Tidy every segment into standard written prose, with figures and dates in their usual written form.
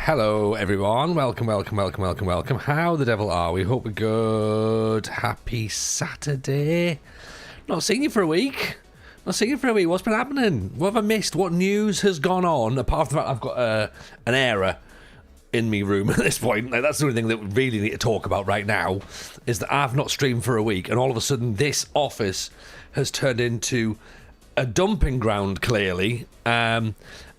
Hello, everyone. Welcome. How the devil are we? Hope we're good. Happy Saturday. Not seen you for a week. What's been happening? What have I missed? What news has gone on? Apart from the fact I've got an error in me room at this point. Like, that's the only thing that we really need to talk about right now, is that I've not streamed for a week, and all of a sudden this office has turned into a dumping ground, clearly.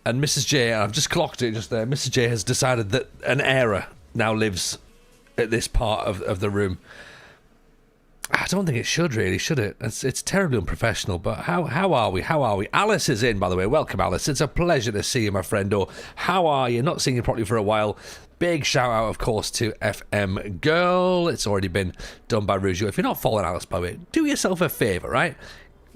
And Mrs. J, I've just clocked it just there, Mrs. J has decided that an error now lives at this part of the room. I don't think it should, really, should it? It's terribly unprofessional, but how are we? Alice is in, by the way. Welcome, Alice. It's a pleasure to see you, my friend. Or how are you? Not seen you properly for a while. Big shout out, of course, to FM Girl. It's already been done by Rougeau. If you're not following Alice, by the way, do yourself a favour, right?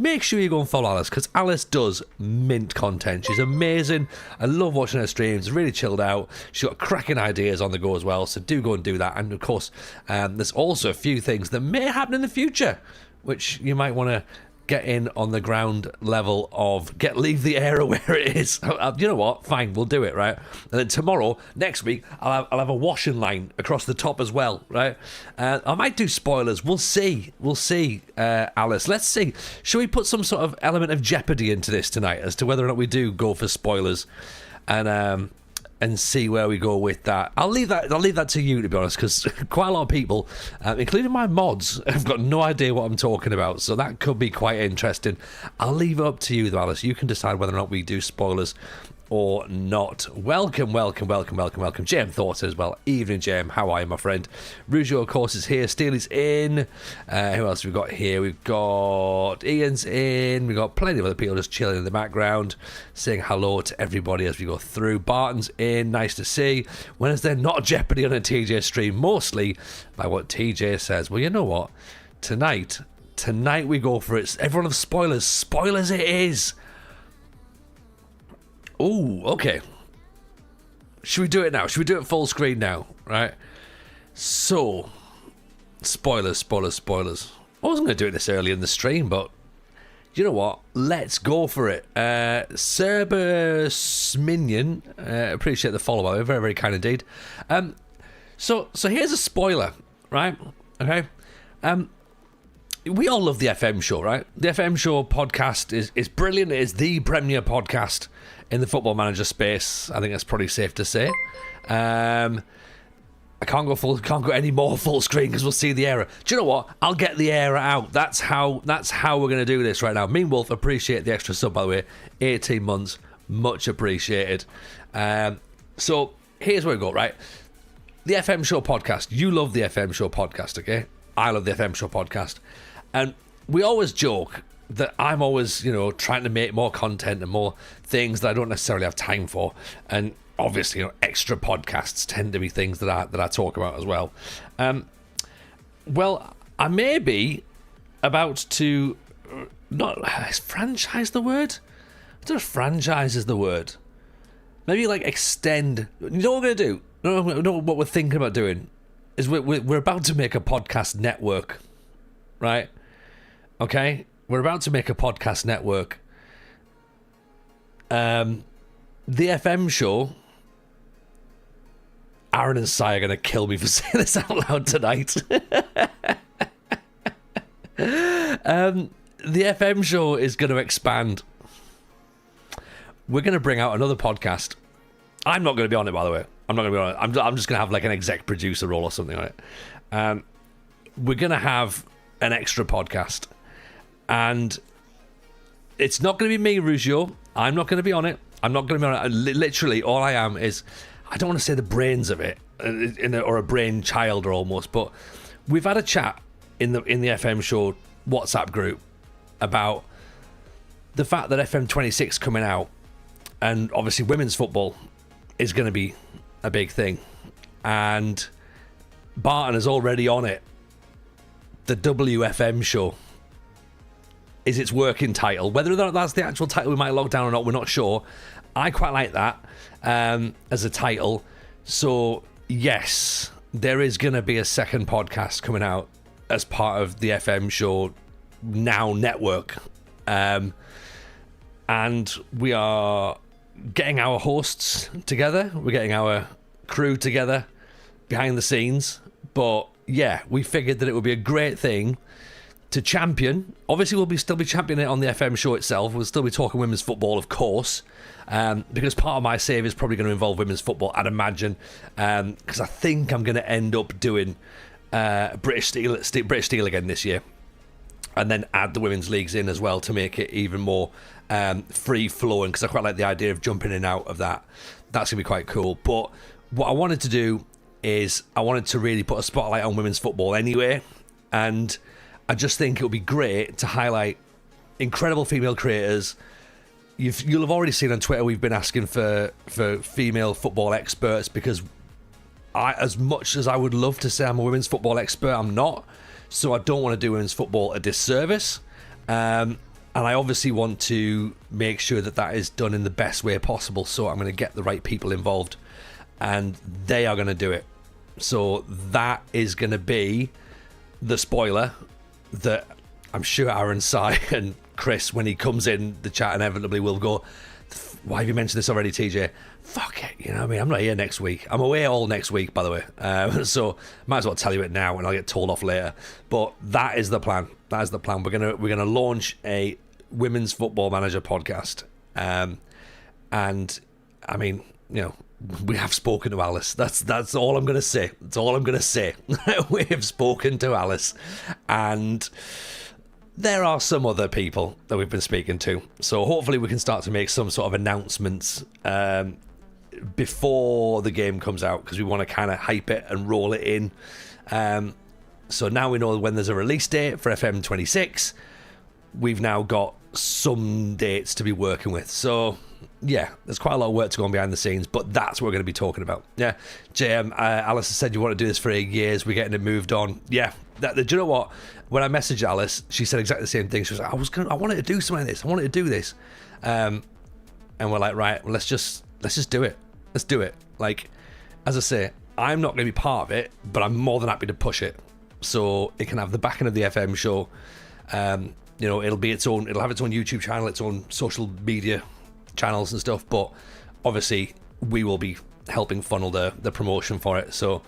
Make sure you go and follow Alice, because Alice does mint content. She's amazing. I love watching her streams. Really chilled out. She's got cracking ideas on the go as well, so do go and do that. And of course, there's also a few things that may happen in the future, which you might want to get in on the ground level of leave the area where it is. You know what? Fine, we'll do it, right? And then tomorrow, next week, I'll have a washing line across the top as well, right? I might do spoilers. We'll see, Alice. Let's see. Should we put some sort of element of jeopardy into this tonight as to whether or not we do go for spoilers, and see where we go with that? I'll leave that to you, to be honest, because quite a lot of people, including my mods, have got no idea what I'm talking about, so that could be quite interesting. I'll leave it up to you, though, Alice. You can decide whether or not we do spoilers or not. Welcome. JM Thoughts as well. Evening, JM. How are you, my friend? Rougeau, of course, is here. Steely's in. Who else have we got here? We've got Ian's in. We've got plenty of other people just chilling in the background, saying hello to everybody as we go through. Barton's in. Nice to see. When is there not Jeopardy on a TJ stream? Mostly by what TJ says. Well, you know what? Tonight we go for it. Everyone of spoilers. Spoilers it is. Oh, okay. Should we do it now? Should we do it full screen now? Right? So, spoilers. I wasn't going to do this early in the stream, but you know what? Let's go for it. Cerberus Minion, appreciate the follow, by the way. Very, very kind indeed. So here's a spoiler, right? Okay. We all love the FM show, right? The FM show podcast is brilliant. It is the premier podcast in the Football Manager space. I think that's probably safe to say. I can't go any more full screen because we'll see the error. Do you know what? I'll get the error out. That's how we're going to do this right now. Mean Wolf, appreciate the extra sub, by the way. 18 months, much appreciated. So here's where we go, right? The FM show podcast. You love the FM show podcast, okay? I love the FM show podcast. And we always joke that I'm always, trying to make more content and more things that I don't necessarily have time for. And obviously, extra podcasts tend to be things that I talk about as well. Well, I may be about to is franchise the word? I don't know if franchise is the word. Maybe extend. You know what we're going to do? No, what we're thinking about doing is we're about to make a podcast network, right? Okay, we're about to make a podcast network. The FM show. Aaron and Si are going to kill me for saying this out loud tonight. The FM show is going to expand. We're going to bring out another podcast. I'm not going to be on it, by the way. I'm not going to be on it. I'm just going to have an exec producer role or something on it. We're going to have an extra podcast. And it's not going to be me, Rougeau. I'm not going to be on it. Literally, all I am is, I don't want to say the brains of it, or a brain child or almost, but we've had a chat in the FM show WhatsApp group about the fact that FM26 coming out, and obviously women's football is going to be a big thing. And Barton is already on it. The WFM show is its working title. Whether or not that's the actual title we might log down or not, we're not sure. I quite like that as a title. So, yes, there is going to be a second podcast coming out as part of the FM show now network. And we are getting our hosts together. We're getting our crew together behind the scenes. But yeah, we figured that it would be a great thing to champion. Obviously, we'll still be championing it on the FM show itself. We'll still be talking women's football, of course, because part of my save is probably going to involve women's football, I'd imagine, because I think I'm going to end up doing British Steel again this year, and then add the women's leagues in as well to make it even more free-flowing, because I quite like the idea of jumping in and out of that. That's going to be quite cool. But what I wanted to do is I wanted to really put a spotlight on women's football anyway, and I just think it would be great to highlight incredible female creators. You'll have already seen on Twitter we've been asking for female football experts, because as much as I would love to say I'm a women's football expert, I'm not. So I don't want to do women's football a disservice. And I obviously want to make sure that is done in the best way possible. So I'm going to get the right people involved, and they are going to do it. So that is going to be the spoiler that I'm sure Aaron, Sai and Chris, when he comes in the chat, inevitably will go, why have you mentioned this already, TJ? Fuck it, you know what I mean? I'm not here next week. I'm away all next week, by the way. So might as well tell you it now and I'll get told off later. But that is the plan. That is the plan. We're gonna launch a women's football manager podcast. And I mean, you know, we have spoken to Alice. That's all I'm going to say. That's all I'm going to say. We have spoken to Alice. And there are some other people that we've been speaking to. So hopefully we can start to make some sort of announcements before the game comes out, because we want to kind of hype it and roll it in. So now we know when there's a release date for FM26. We've now got some dates to be working with. So yeah, there's quite a lot of work to go on behind the scenes, but that's what we're going to be talking about. Yeah, JM, Alice has said you want to do this for 8 years. We're getting it moved on. Yeah, do you know what? When I messaged Alice, she said exactly the same thing. She was like, I wanted to do something like this. I wanted to do this. And we're like, right, well, let's just do it. Let's do it. Like, as I say, I'm not going to be part of it, but I'm more than happy to push it. So it can have the backing of the FM show. You know, it'll have its own YouTube channel, its own social media channels and stuff, but obviously we will be helping funnel the promotion for it. So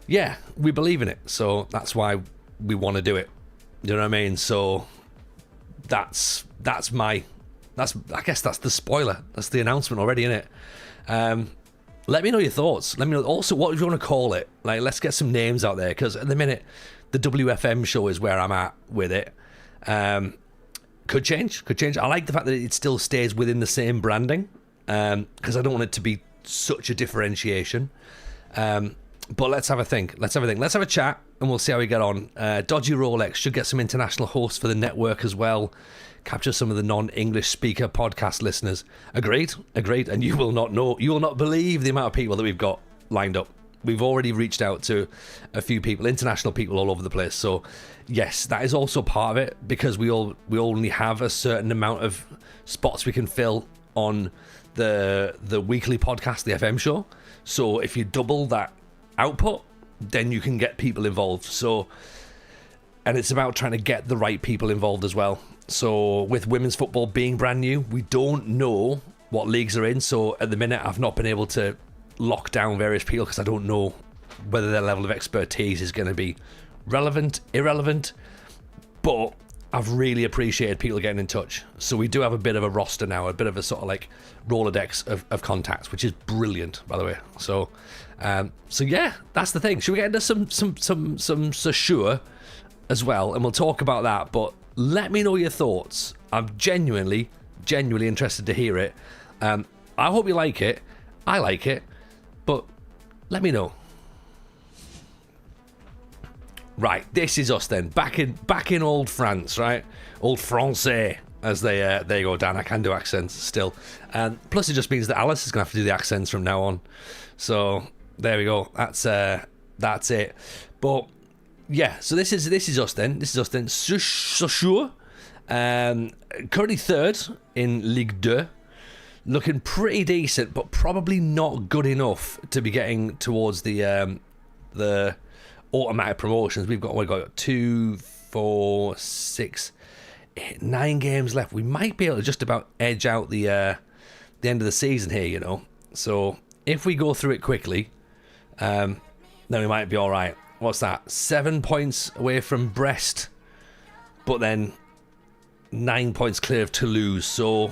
yeah, we believe in it, so that's why we want to do it. You know what I mean? So I guess that's the spoiler. That's the announcement already, isn't it? Let me know your thoughts. Let me know also what do you want to call it. Like, let's get some names out there, because at the minute the WFM show is where I'm at with it. Could change. I like the fact that it still stays within the same branding, because I don't want it to be such a differentiation. But let's have a think. Let's have a chat, and we'll see how we get on. Dodgy Rolex should get some international hosts for the network as well. Capture some of the non-English speaker podcast listeners. Agreed. And you will not believe the amount of people that we've got lined up. We've already reached out to a few people, international people all over the place. So yes, that is also part of it, because we only have a certain amount of spots we can fill on the weekly podcast, the FM show. So if you double that output, then you can get people involved. So, and it's about trying to get the right people involved as well. So with women's football being brand new, we don't know what leagues are in. So at the minute, I've not been able to lock down various people, because I don't know whether their level of expertise is going to be relevant, irrelevant. But I've really appreciated people getting in touch. So we do have a bit of a roster now, a bit of a sort of like Rolodex of contacts, which is brilliant, by the way. So yeah, that's the thing. Should we get into some Sochaux as well, and we'll talk about that. But let me know your thoughts. I'm genuinely interested to hear it. I hope you like it. I like it, but let me know. Right, this is us then, back in old France, right? Old Francais, as they go, Dan. I can do accents still, and plus it just means that Alice is gonna have to do the accents from now on. So there we go. That's it. But yeah, so this is us then. Sochaux, currently third in Ligue 2. Looking pretty decent, but probably not good enough to be getting towards the automatic promotions. We've got 2, 4, 6, 8, 9 games left. We might be able to just about edge out the end of the season here, you know. So if we go through it quickly, then we might be all right. What's that? 7 points away from Brest, but then 9 points clear of Toulouse. So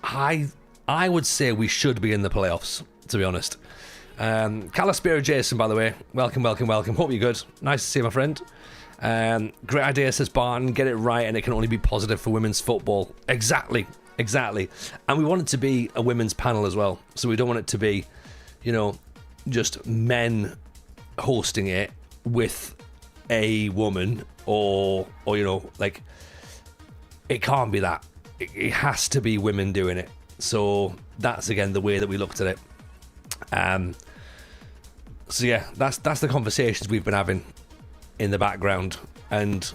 I would say we should be in the playoffs, to be honest. Calaspiro Jason, by the way, welcome. Hope you're good. Nice to see you, my friend. Great idea, says Barton. Get it right, and it can only be positive for women's football. Exactly. And we want it to be a women's panel as well. So we don't want it to be, just men hosting it with a woman or like, it can't be that. It has to be women doing it. So that's, again, the way that we looked at it. So yeah, that's the conversations we've been having in the background, and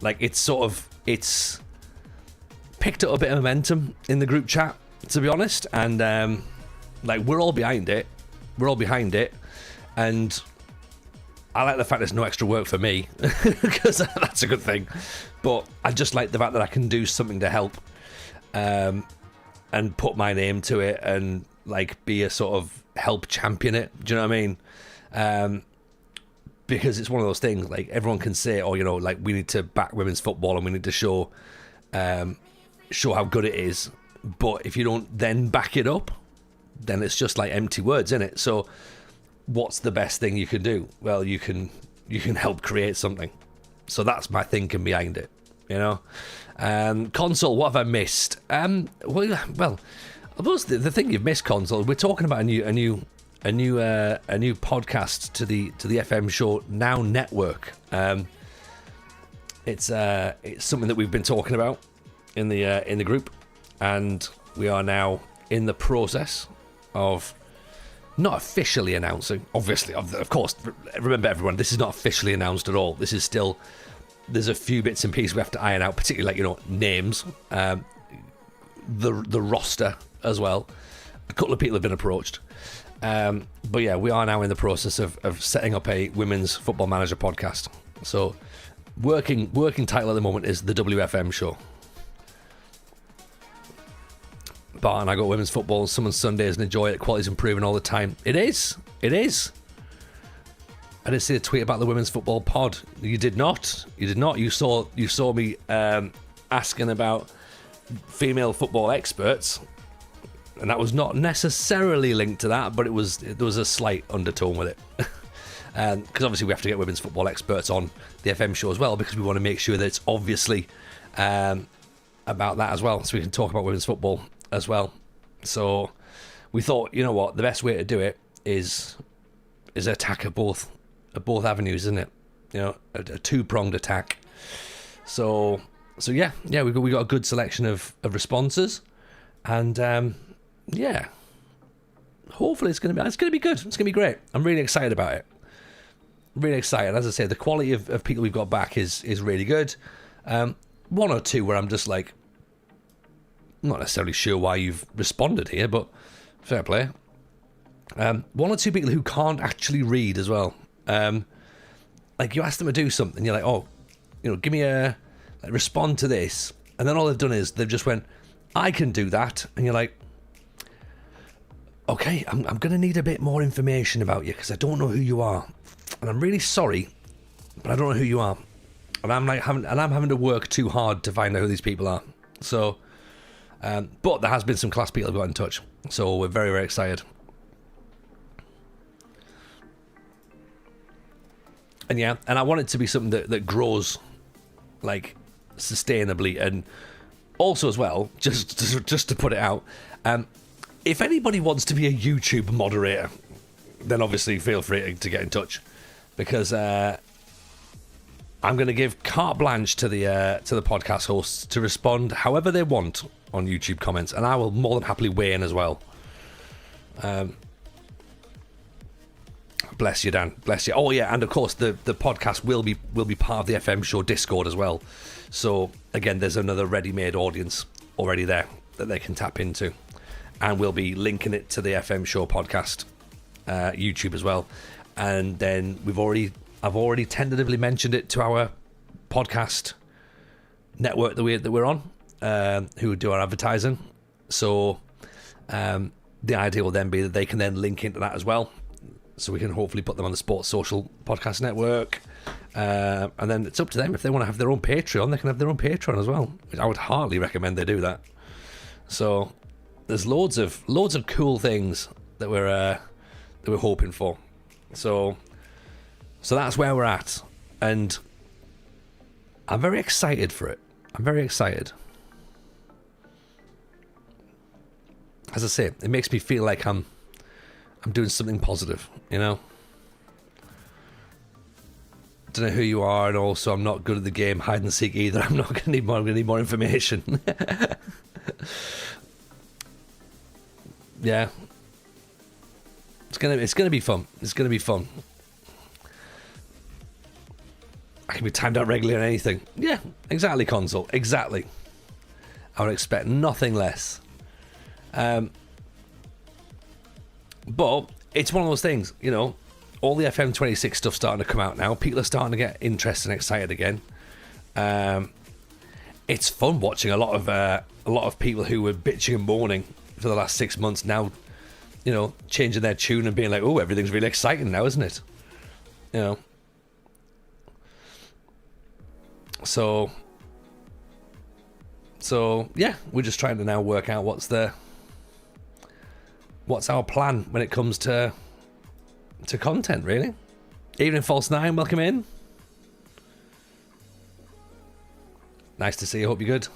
like it's picked up a bit of momentum in the group chat, to be honest, and like we're all behind it, and I like the fact there's no extra work for me because that's a good thing, but I just like the fact that I can do something to help, and put my name to it, and like be a sort of help champion it. Do you know what I mean? Because it's one of those things, like everyone can say, like we need to back women's football and we need to show how good it is. But if you don't then back it up, then it's just like empty words, isn't it? So what's the best thing you can do? Well, you can help create something. So that's my thinking behind it, Console, what have I missed? Well, I suppose the thing you've missed, Console, we're talking about a new podcast to the FM Show Now network. It's something that we've been talking about in the group, and we are now in the process of not officially announcing. Obviously, of course, remember everyone, this is not officially announced at all. This is still, there's a few bits and pieces we have to iron out, particularly like names, the roster as well. A couple of people have been approached. But yeah, we are now in the process of setting up a women's football manager podcast. So working title at the moment is the WFM Show. Barton, I got women's football some on Sundays and enjoy it. Quality's improving all the time. It is. I didn't see a tweet about the women's football pod. You did not. You saw me asking about female football experts. And that was not necessarily linked to that, but there was a slight undertone with it. Because obviously we have to get women's football experts on the FM show as well, because we want to make sure that it's obviously about that as well, so we can talk about women's football as well. So we thought, you know what, the best way to do it is attack at both avenues, isn't it? A two-pronged attack. So yeah, we got a good selection of responses, and yeah, hopefully it's gonna be good. It's gonna be great. I'm really excited about it. Really excited. As I say, the quality of people we've got back is really good. One or two where I'm just like, I'm not necessarily sure why you've responded here, but fair play. One or two people who can't actually read as well. Like you ask them to do something, you're like, oh, give me respond to this, and then all they've done is they've just went, I can do that, and you're like, okay, I'm going to need a bit more information about you because I don't know who you are, and I'm really sorry, but I don't know who you are, and I'm having to work too hard to find out who these people are. So, but there has been some class people who got in touch, so we're very, very excited. And yeah, and I want it to be something that grows, like, sustainably, and also as well, just to put it out, if anybody wants to be a YouTube moderator, then obviously feel free to get in touch, because I'm going to give carte blanche to the podcast hosts to respond however they want on YouTube comments, and I will more than happily weigh in as well. Bless you, Dan. Bless you. Oh yeah, and of course the podcast will be part of the FM show Discord as well. So again, there's another ready-made audience already there that they can tap into, and we'll be linking it to the FM show podcast YouTube as well. And then I've already tentatively mentioned it to our podcast network that we're on, who do our advertising. So the idea will then be that they can then link into that as well. So we can hopefully put them on the Sports Social Podcast Network. And then it's up to them. If they want to have their own Patreon, they can have their own Patreon as well. Which I would hardly recommend they do that. So there's loads of cool things that we're hoping for. So that's where we're at. And I'm very excited for it. I'm very excited. As I say, it makes me feel like I'm doing something positive, you know? Don't know who you are, and also I'm not good at the game hide and seek either. I'm going to need more information. Yeah. It's gonna be fun. It's gonna be fun. I can be timed out regularly on anything. Yeah, exactly, console. Exactly. I would expect nothing less. But it's one of those things, you know, all the FM26 stuff starting to come out now. People are starting to get interested and excited again. It's fun watching a lot of people who were bitching and moaning for the last 6 months now, you know, changing their tune and being like, oh, everything's really exciting now, isn't it? You know. So yeah, we're just trying to now work out what's our plan when it comes to content, really. Evening False 9, welcome in. Nice to see you, hope you're good.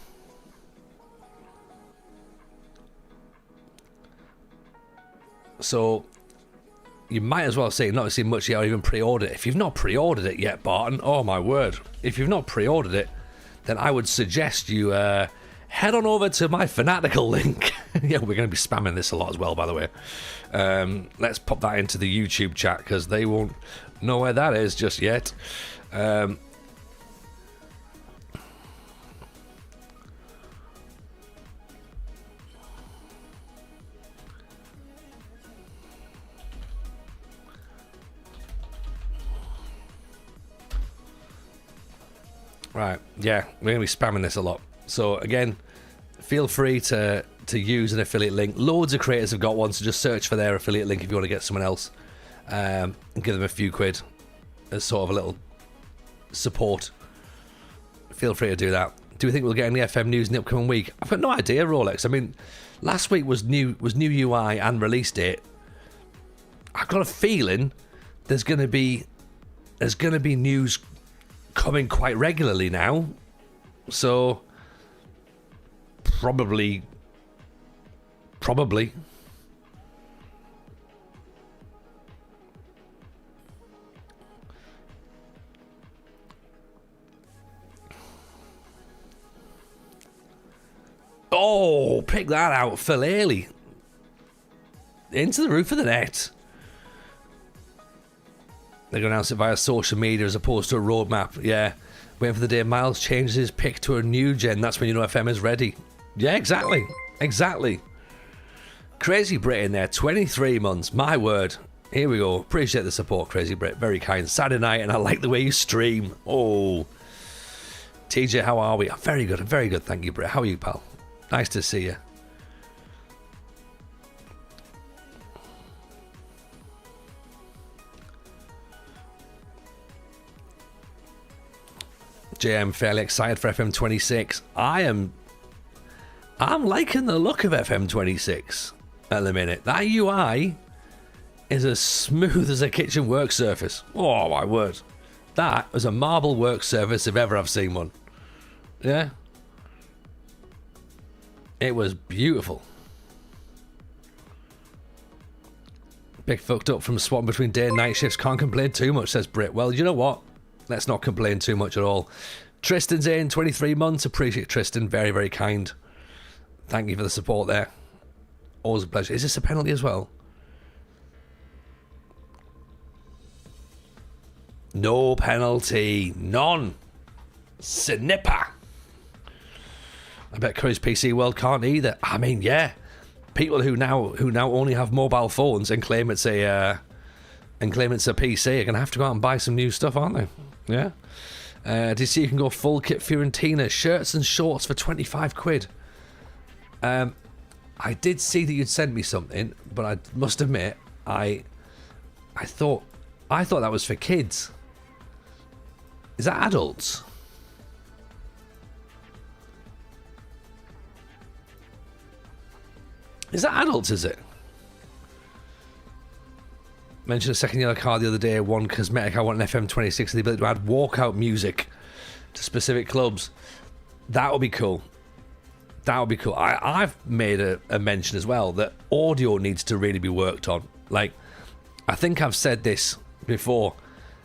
So you might as well say not seen much yet or even pre-ordered it. If you've not pre-ordered it yet, Barton, oh my word. If you've not pre-ordered it, then I would suggest you head on over to my Fanatical link. Yeah, we're going to be spamming this a lot as well, by the way. Let's pop that into the YouTube chat because they won't know where that is just yet. Right, yeah, we're going to be spamming this a lot. So again, feel free to use an affiliate link. Loads of creators have got one, so just search for their affiliate link if you want to get someone else. And give them a few quid as sort of a little support. Feel free to do that. Do we think we'll get any FM news in the upcoming week? I've got no idea, Rolex. I mean, last week was new UI and release date. I've got a feeling there's going to be news coming quite regularly now, so probably oh, pick that out, Phil Haley into the roof of the net. They're going to announce it via social media as opposed to a roadmap. Yeah. Waiting for the day Miles changes his pick to a new gen. That's when you know FM is ready. Yeah, exactly. Exactly. Crazy Brit in there. 23 months. My word. Here we go. Appreciate the support, Crazy Brit. Very kind. Saturday night, and I like the way you stream. Oh. TJ, how are we? Very good. Very good. Thank you, Brit. How are you, pal? Nice to see you. JM, fairly excited for FM26. I'm liking the look of FM26 at the minute. That UI is as smooth as a kitchen work surface. Oh my word. That was a marble work surface if ever I've seen one. Yeah. It was beautiful. Big fucked up from swapping between day and night shifts. Can't complain too much, says Brit. Well, you know what? Let's not complain too much at all. Tristan's in 23 months. Appreciate Tristan. Very, very kind. Thank you for the support there. Always a pleasure. Is this a penalty as well? No penalty. None. Snipper. I bet Curry's PC World can't either. I mean, yeah. People who now only have mobile phones and claim it's a PC are going to have to go out and buy some new stuff, aren't they? Yeah. Do you see you can go full kit Fiorentina shirts and shorts for 25 quid? I I did see that you'd sent me something, but I must admit, I thought that was for kids. Is that adults? Is that adults, is it? Mentioned a second yellow card the other day. One cosmetic. I want an FM26 and the ability to add walkout music to specific clubs. That would be cool. That would be cool. I've made a mention as well that audio needs to really be worked on. Like, I think I've said this before.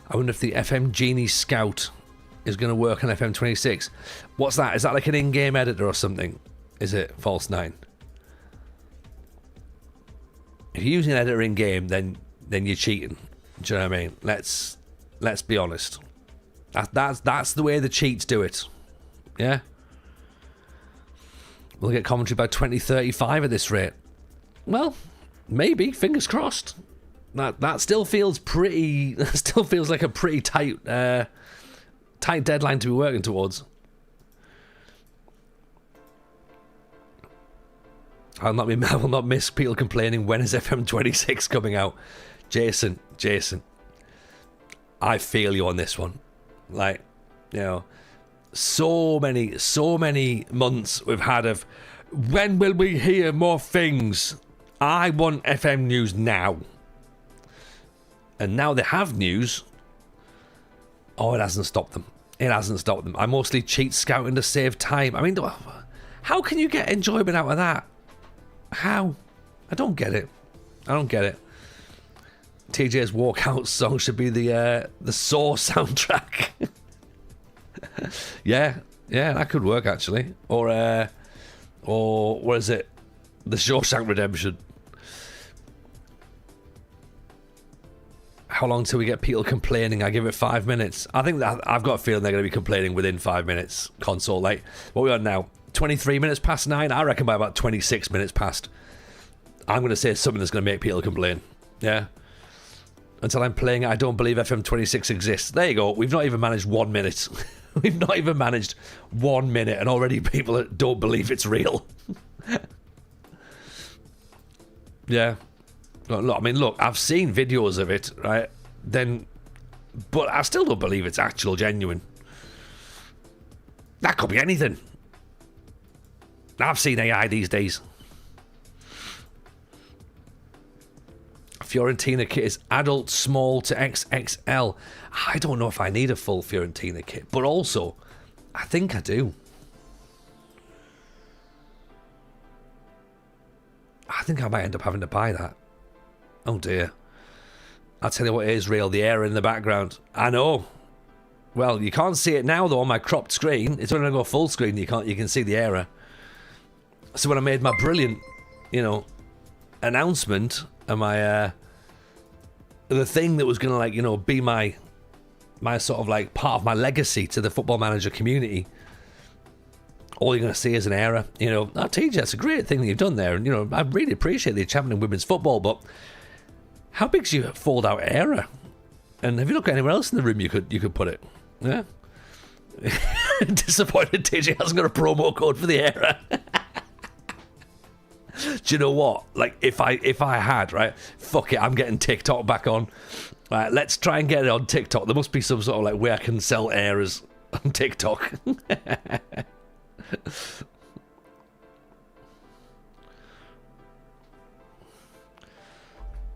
I wonder if the FM Genie Scout is going to work on FM26. What's that? Is that like an in-game editor or something? Is it, False 9? If you're using an editor in-game, then you're cheating. Do you know what I mean? Let's be honest. That's the way the cheats do it. Yeah? We'll get commentary by 2035 at this rate. Well, maybe. Fingers crossed. That still feels pretty. That still feels like a pretty tight deadline to be working towards. I will not miss people complaining. When is FM26 coming out? Jason, I feel you on this one. Like, you know. So many months we've had of when will we hear more things? I want FM news now. And now they have news. Oh, it hasn't stopped them. I mostly cheat scouting to save time. I mean, how can you get enjoyment out of that? How? I don't get it. TJ's walkout song should be the Saw soundtrack. yeah, that could work actually. Or what is it? The Shawshank Redemption. How long till we get people complaining? I give it 5 minutes. I think that I've got a feeling they're going to be complaining within 5 minutes. Console, like what we on now? 23 minutes past 9. I reckon by about 26 minutes past, I'm going to say something that's going to make people complain. Yeah. Until I'm playing it, I don't believe FM26 exists. There you go. We've not even managed 1 minute. We've not even managed 1 minute, and already people don't believe it's real. Yeah. Look, I've seen videos of it, right? But I still don't believe it's actual genuine. That could be anything. I've seen AI these days. Fiorentina kit is adult small to XXL. I don't know if I need a full Fiorentina kit, but also, I think I do. I think I might end up having to buy that. Oh dear. I'll tell you what is real, the error in the background. I know. Well, you can't see it now though on my cropped screen. It's when I go full screen you can see the error. So when I made my brilliant, announcement and my the thing that was gonna be my sort of like part of my legacy to the Football Manager community, all you're gonna see is an error. TJ, that's a great thing that you've done there, and I really appreciate the achievement in women's football, but how big's your fold out error? And have you looked at anywhere else in the room you could put it? Yeah. Disappointed TJ hasn't got a promo code for the error. Do you know what? Like, if I had, right? Fuck it, I'm getting TikTok back on. Right, let's try and get it on TikTok. There must be some sort of like way I can sell errors on TikTok.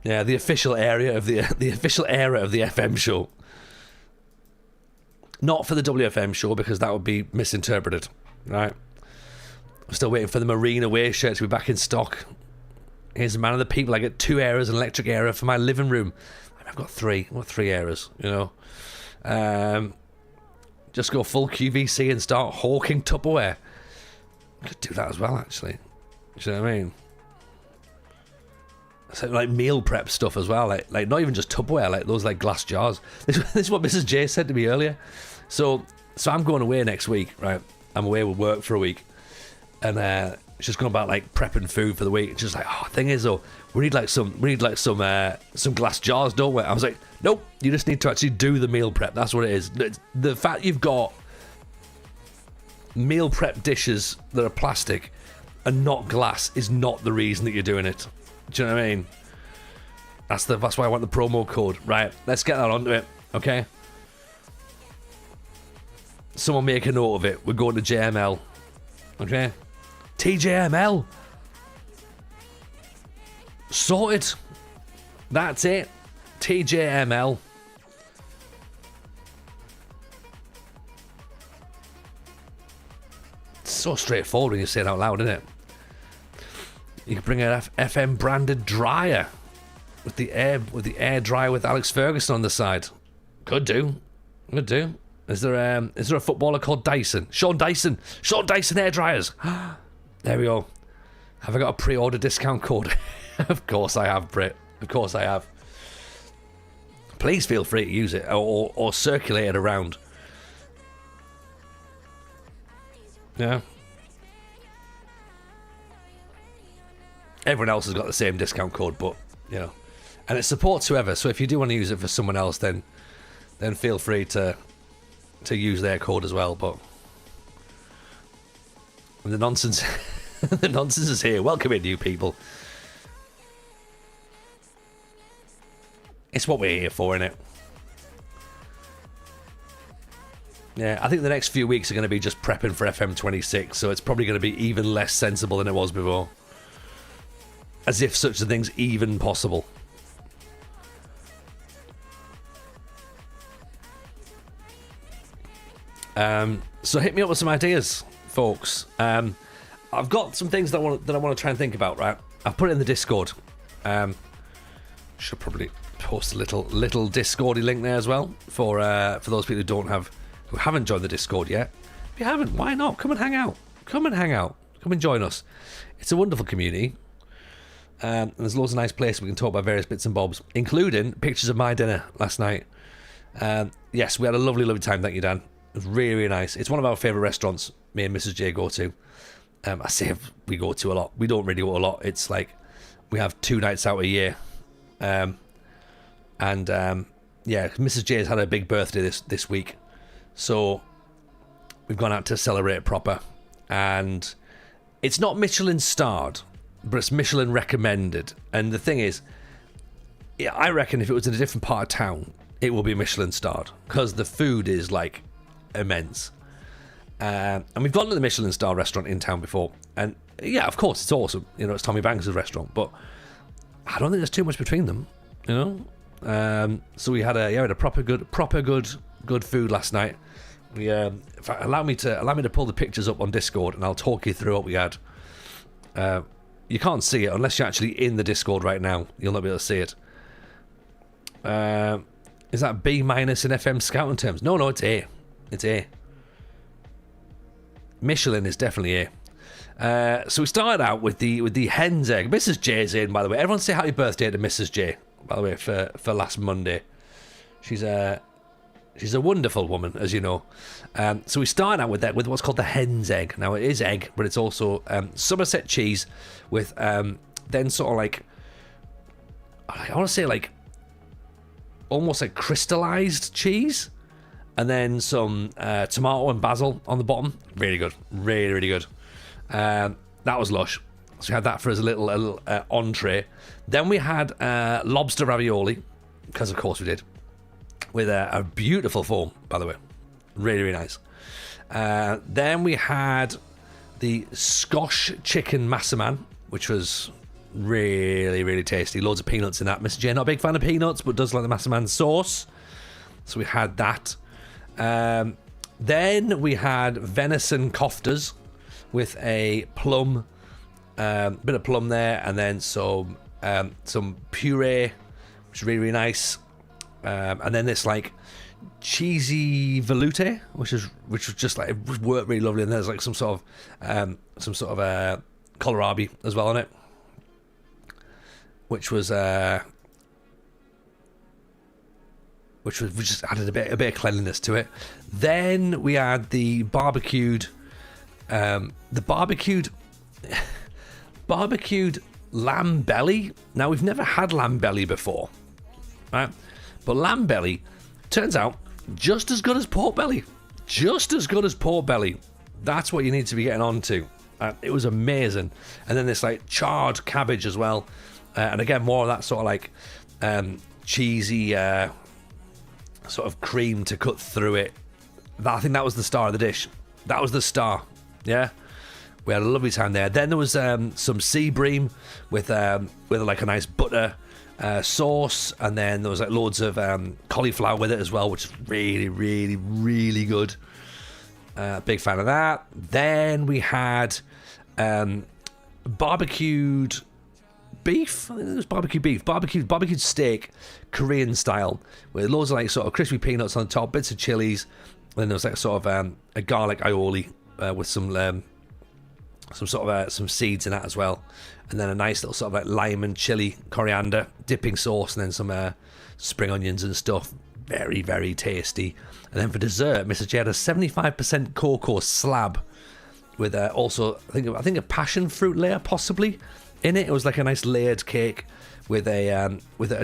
Yeah, the official area of the official era of the FM show. Not for the WFM show because that would be misinterpreted, right? I'm still waiting for the Marine away shirt to be back in stock. Here's a man of the people. I get 2 errors, an electric error for my living room. I've got 3. I've got 3 errors, Just go full QVC and start hawking Tupperware. I could do that as well, actually. Do you know what I mean? So, like meal prep stuff as well, like not even just Tupperware, like those like glass jars. This is what Mrs. J said to me earlier. So I'm going away next week, right? I'm away with work for a week, and she's going about like prepping food for the week. She's like, thing is though, we need some glass jars, don't we? I was like, nope, you just need to actually do the meal prep. That's what it is. The fact you've got meal prep dishes that are plastic and not glass is not the reason that you're doing it. Do you know what I mean? That's why I want the promo code. Right, let's get that onto it, okay? Someone make a note of it. We're going to JML. Okay? TJML. Sorted. That's it. TJML. It's so straightforward when you say it out loud, isn't it? You can bring an FM branded dryer with the air dryer with Alex Ferguson on the side. Could do. Is there a footballer called Dyson? Sean Dyson air dryers. There we go. Have I got a pre-order discount code? Of course I have, Brit. Of course I have. Please feel free to use it or circulate it around. Yeah. Everyone else has got the same discount code, but you know, and it supports whoever. So if you do want to use it for someone else, then feel free to use their code as well. But the nonsense, the nonsense is here. Welcome in, you people. It's what we're here for, innit? Yeah, I think the next few weeks are going to be just prepping for FM26, so it's probably going to be even less sensible than it was before. As if such a thing's even possible. So hit me up with some ideas, folks. I've got some things that I want to try and think about. Right, I've put it in the Discord. Should probably post a little Discordy link there as well for those people who haven't joined the Discord yet. If you haven't, why not? Come and hang out. Come and join us. It's a wonderful community. And there's loads of nice places we can talk about various bits and bobs, including pictures of my dinner last night. Yes, we had a lovely time. Thank you, Dan. It was really, really nice. It's one of our favourite restaurants me and Mrs. J go to. I say we go to a lot. We don't really go a lot. It's like we have 2 nights out a year. Yeah, Mrs. J has had her big birthday this week. So we've gone out to celebrate it proper. And it's not Michelin starred, but it's Michelin recommended. And the thing is, I reckon if it was in a different part of town, it will be Michelin starred, because the food is like immense. And we've gone to the Michelin star restaurant in town before, and yeah, of course it's awesome. You know, it's Tommy Banks' restaurant, but I don't think there's too much between them. You know, so we had a proper good food last night. We in fact, allow me to pull the pictures up on Discord, and I'll talk you through what we had. You can't see it unless you're actually in the Discord right now. You'll not be able to see it. Is that B- in FM scouting terms? No, it's A. It's A. Michelin is definitely A. So we started out with the hen's egg. Mrs. J's in, by the way. Everyone say happy birthday to Mrs. J, by the way, for last Monday. She's a wonderful woman, as you know. So we started out with what's called the hen's egg. Now it is egg, but it's also Somerset cheese with then sort of like, I want to say like almost like crystallized cheese, and then some tomato and basil on the bottom. Really good, really good. That was lush. So we had that for as a little entree. Then we had lobster ravioli, because of course we did, with a beautiful foam, by the way. Really, really nice. Then we had the Scotch chicken massaman, which was really, really tasty. Loads of peanuts in that. Mr. J, not a big fan of peanuts, but does like the massaman sauce. So we had that. Then we had venison koftas with a plum, bit of plum there, and then some puree, which is really, really nice. And then this like cheesy velouté, which was just like, it worked really lovely. And there's like some sort of kohlrabi as well on it, which just added a bit of cleanliness to it. Then we had the barbecued lamb belly. Now we've never had lamb belly before, right? But lamb belly turns out just as good as pork belly. Just as good as pork belly. That's what you need to be getting on to. It was amazing. And then this like charred cabbage as well. And again, more of that sort of like cheesy sort of cream to cut through it. I think that was the star of the dish. That was the star. Yeah. We had a lovely time there. Then there was some sea bream with like a nice butter sauce, and then there was like loads of cauliflower with it as well, which is really, really, really good. Big fan of that. Then we had barbecued beef. I think it was barbecued steak, Korean style, with loads of like sort of crispy peanuts on the top, bits of chilies. Then there was like sort of a garlic aioli with some seeds in that as well, and then a nice little sort of like lime and chili coriander dipping sauce, and then some spring onions and stuff. Very, very tasty. And then for dessert, Mrs. J had a 75% cocoa slab with also I think a passion fruit layer possibly in it. It was like a nice layered cake with a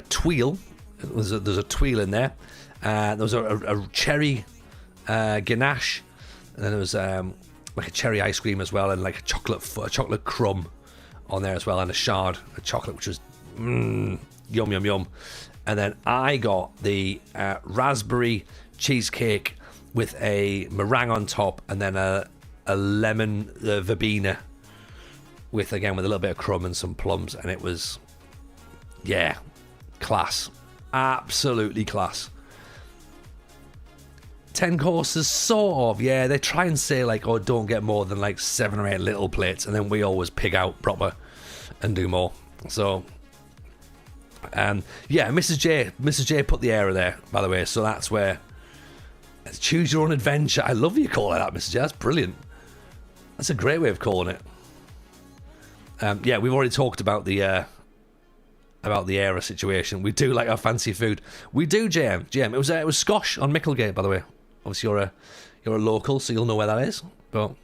tuile. There's a tuile in there. There was a cherry ganache, and then there was like a cherry ice cream as well, and like a chocolate crumb on there as well, and a shard of chocolate, which was yum yum yum. And then I got the raspberry cheesecake with a meringue on top, and then a lemon verbena with a little bit of crumb and some plums, and it was class, absolutely class. 10 courses, sort of, yeah. They try and say like, oh, don't get more than like 7 or 8 little plates, and then we always pig out proper and do more. So Mrs. J put the error there, by the way, so that's where it's choose your own adventure. I love you call it that, Mrs. J. That's brilliant. That's a great way of calling it. We've already talked about the error situation. We do like our fancy food. We do, JM. It was Sochaux on Micklegate, by the way. Obviously, you're a local, so you'll know where that is. But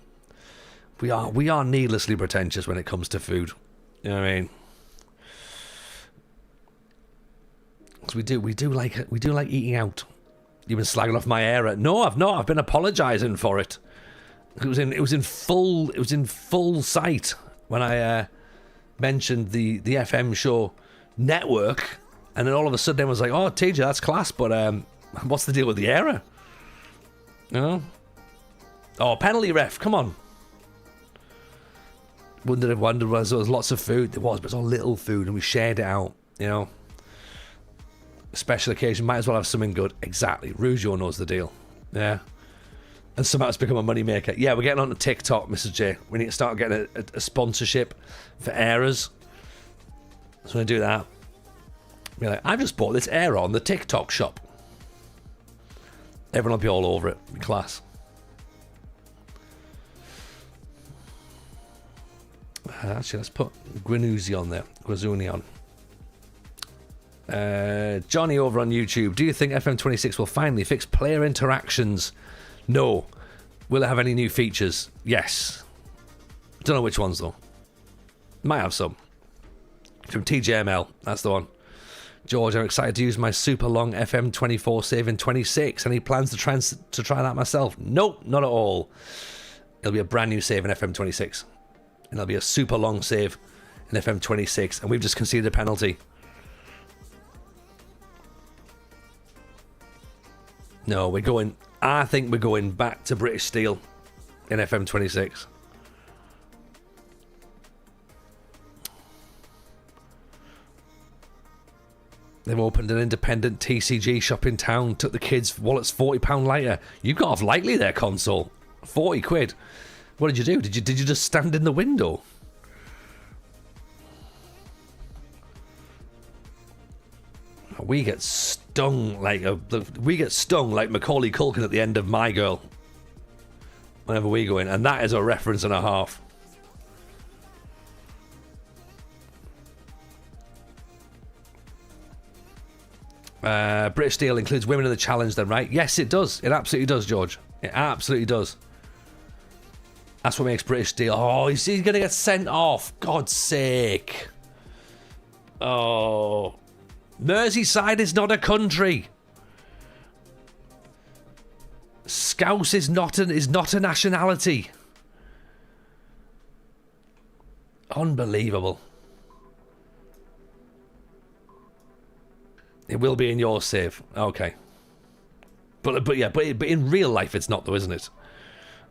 we are needlessly pretentious when it comes to food. You know what I mean? Because we do like eating out. You've been slagging off my error. No, I've not. I've been apologising for it. It was in full sight when I mentioned the FM show network, and then all of a sudden I was like, "Oh, TJ, that's class, but what's the deal with the error?" You know? Oh, penalty ref, come on. Wondered was there was lots of food. There was, but it's all little food, and we shared it out. You know, special occasion, might as well have something good. Exactly. Rougeau knows the deal. Yeah. And somehow it's become a money maker. Yeah, we're getting on to TikTok, Mrs. J. We need to start getting a sponsorship for errors. So I'm going to do that. Be like, I've just bought this error on the TikTok shop. Everyone will be all over it. Class. Actually, let's put Gwinnuzzi on there. Gwizzuni on. Johnny over on YouTube. Do you think FM26 will finally fix player interactions? No. Will it have any new features? Yes. Don't know which ones though. Might have some. From TJML. That's the one. George, I'm excited to use my super long FM24 save in 26. Any plans to try that myself? Nope, not at all. It'll be a brand new save in FM26. And there'll be a super long save in FM26. And we've just conceded a penalty. No, I think we're going back to British Steel in FM26. They've opened an independent TCG shop in town, took the kids' wallets £40 lighter. You got off lightly there, console. 40 quid. What did you do? Did you just stand in the window? We get stung like Macaulay Culkin at the end of My Girl. Whenever we go in, and that is a reference and a half. British Steel includes women in the challenge then, right? Yes, it does. It absolutely does, George. It absolutely does. That's what makes British Steel. Oh, he's going to get sent off. God's sake. Oh. Merseyside is not a country. Scouse is not a nationality. Unbelievable. It will be in your save. Okay. But in real life it's not though, isn't it?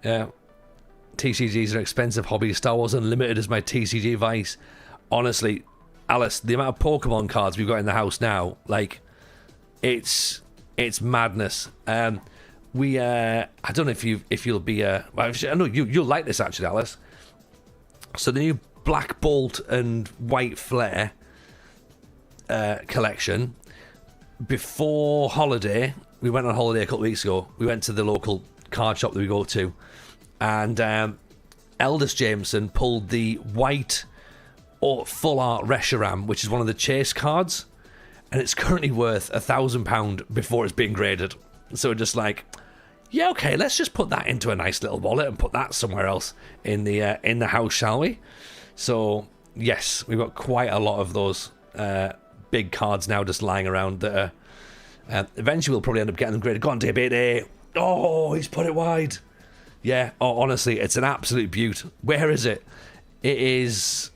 Yeah. TCGs are an expensive hobby. Star Wars Unlimited is my TCG vice. Honestly, Alice, the amount of Pokemon cards we've got in the house now, like, it's madness. I don't know if you'll be I know you'll like this actually, Alice. So the new Black Bolt and White Flare collection. Before holiday, we went on holiday a couple of weeks ago. We went to the local card shop that we go to, and Eldest Jameson pulled the white or full art Reshiram, which is one of the chase cards, and it's currently worth £1,000 before it's being graded. So we're just like, yeah, okay, let's just put that into a nice little wallet and put that somewhere else in the house, shall we? So yes, we've got quite a lot of those big cards now just lying around that are, eventually we'll probably end up getting them graded. Go on, DBD. Oh, he's put it wide. Yeah, oh, honestly, it's an absolute beaut. Where is it? It is...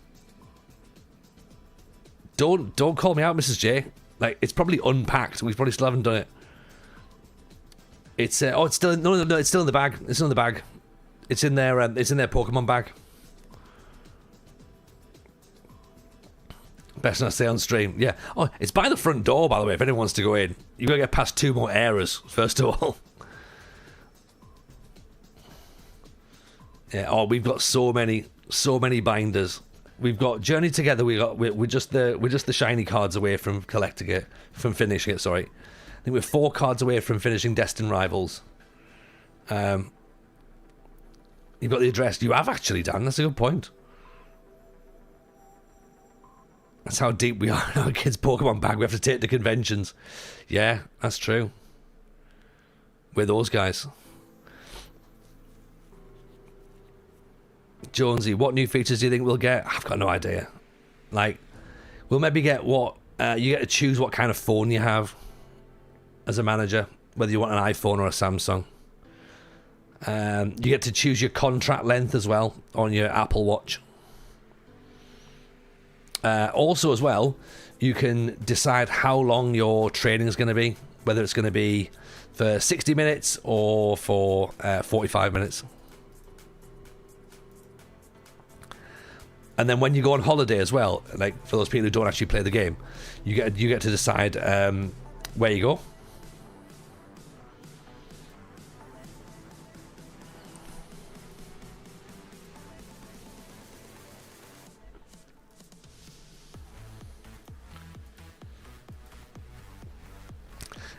Don't call me out, Mrs. J. Like, it's probably unpacked. We probably still haven't done it. It's it's still no, it's still in the bag. It's still in the bag. It's in their Pokemon bag. Best not stay on stream. Yeah. Oh, it's by the front door, by the way. If anyone wants to go in, you gotta get past 2 more errors first of all. Yeah. Oh, we've got so many binders. We've got Journey Together. We're just the shiny cards away from collecting it, from finishing it. Sorry, I think we're 4 cards away from finishing Destined Rivals. You've got the address. You have actually, Dan. That's a good point. That's how deep we are in our kids' Pokemon bag. We have to take to conventions. Yeah, that's true. We're those guys. Jonesy, what new features do you think we'll get? I've got no idea. Like, we'll maybe get what... you get to choose what kind of phone you have as a manager, whether you want an iPhone or a Samsung. You get to choose your contract length as well on your Apple Watch. Also, as well, you can decide how long your training is going to be, whether it's going to be for 60 minutes or for 45 minutes. And then when you go on holiday as well, like for those people who don't actually play the game, you get to decide where you go.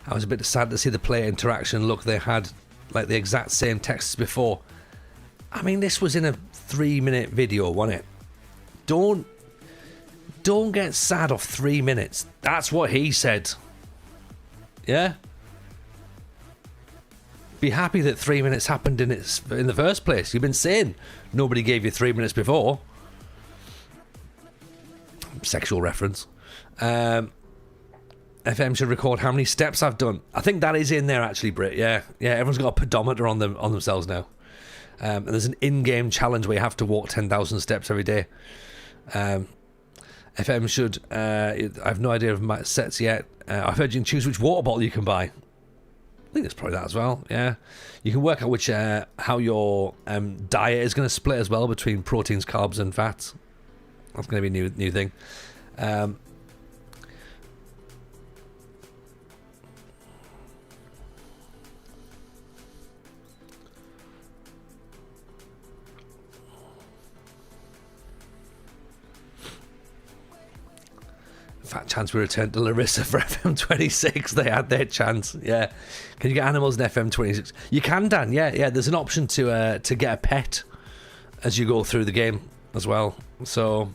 I was a bit sad to see the player interaction look. They had like the exact same text as before. I mean, this was in a 3-minute video, wasn't it? Don't get sad off 3 minutes. That's what he said. Yeah? Be happy that 3 minutes happened in the first place. You've been saying nobody gave you 3 minutes before. Sexual reference. FM should record how many steps I've done. I think that is in there actually, Britt. Yeah, everyone's got a pedometer on themselves now. And there's an in-game challenge where you have to walk 10,000 steps every day. FM should... I have no idea of my sets yet. I've heard you can choose which water bottle you can buy. I think it's probably that as well, yeah. You can work out how your diet is going to split as well between proteins, carbs and fats. That's going to be a new thing. Fat chance we return to Larissa for FM26. They had their chance. Yeah. Can you get animals in FM26? You can, Dan. Yeah. There's an option to get a pet as you go through the game as well. So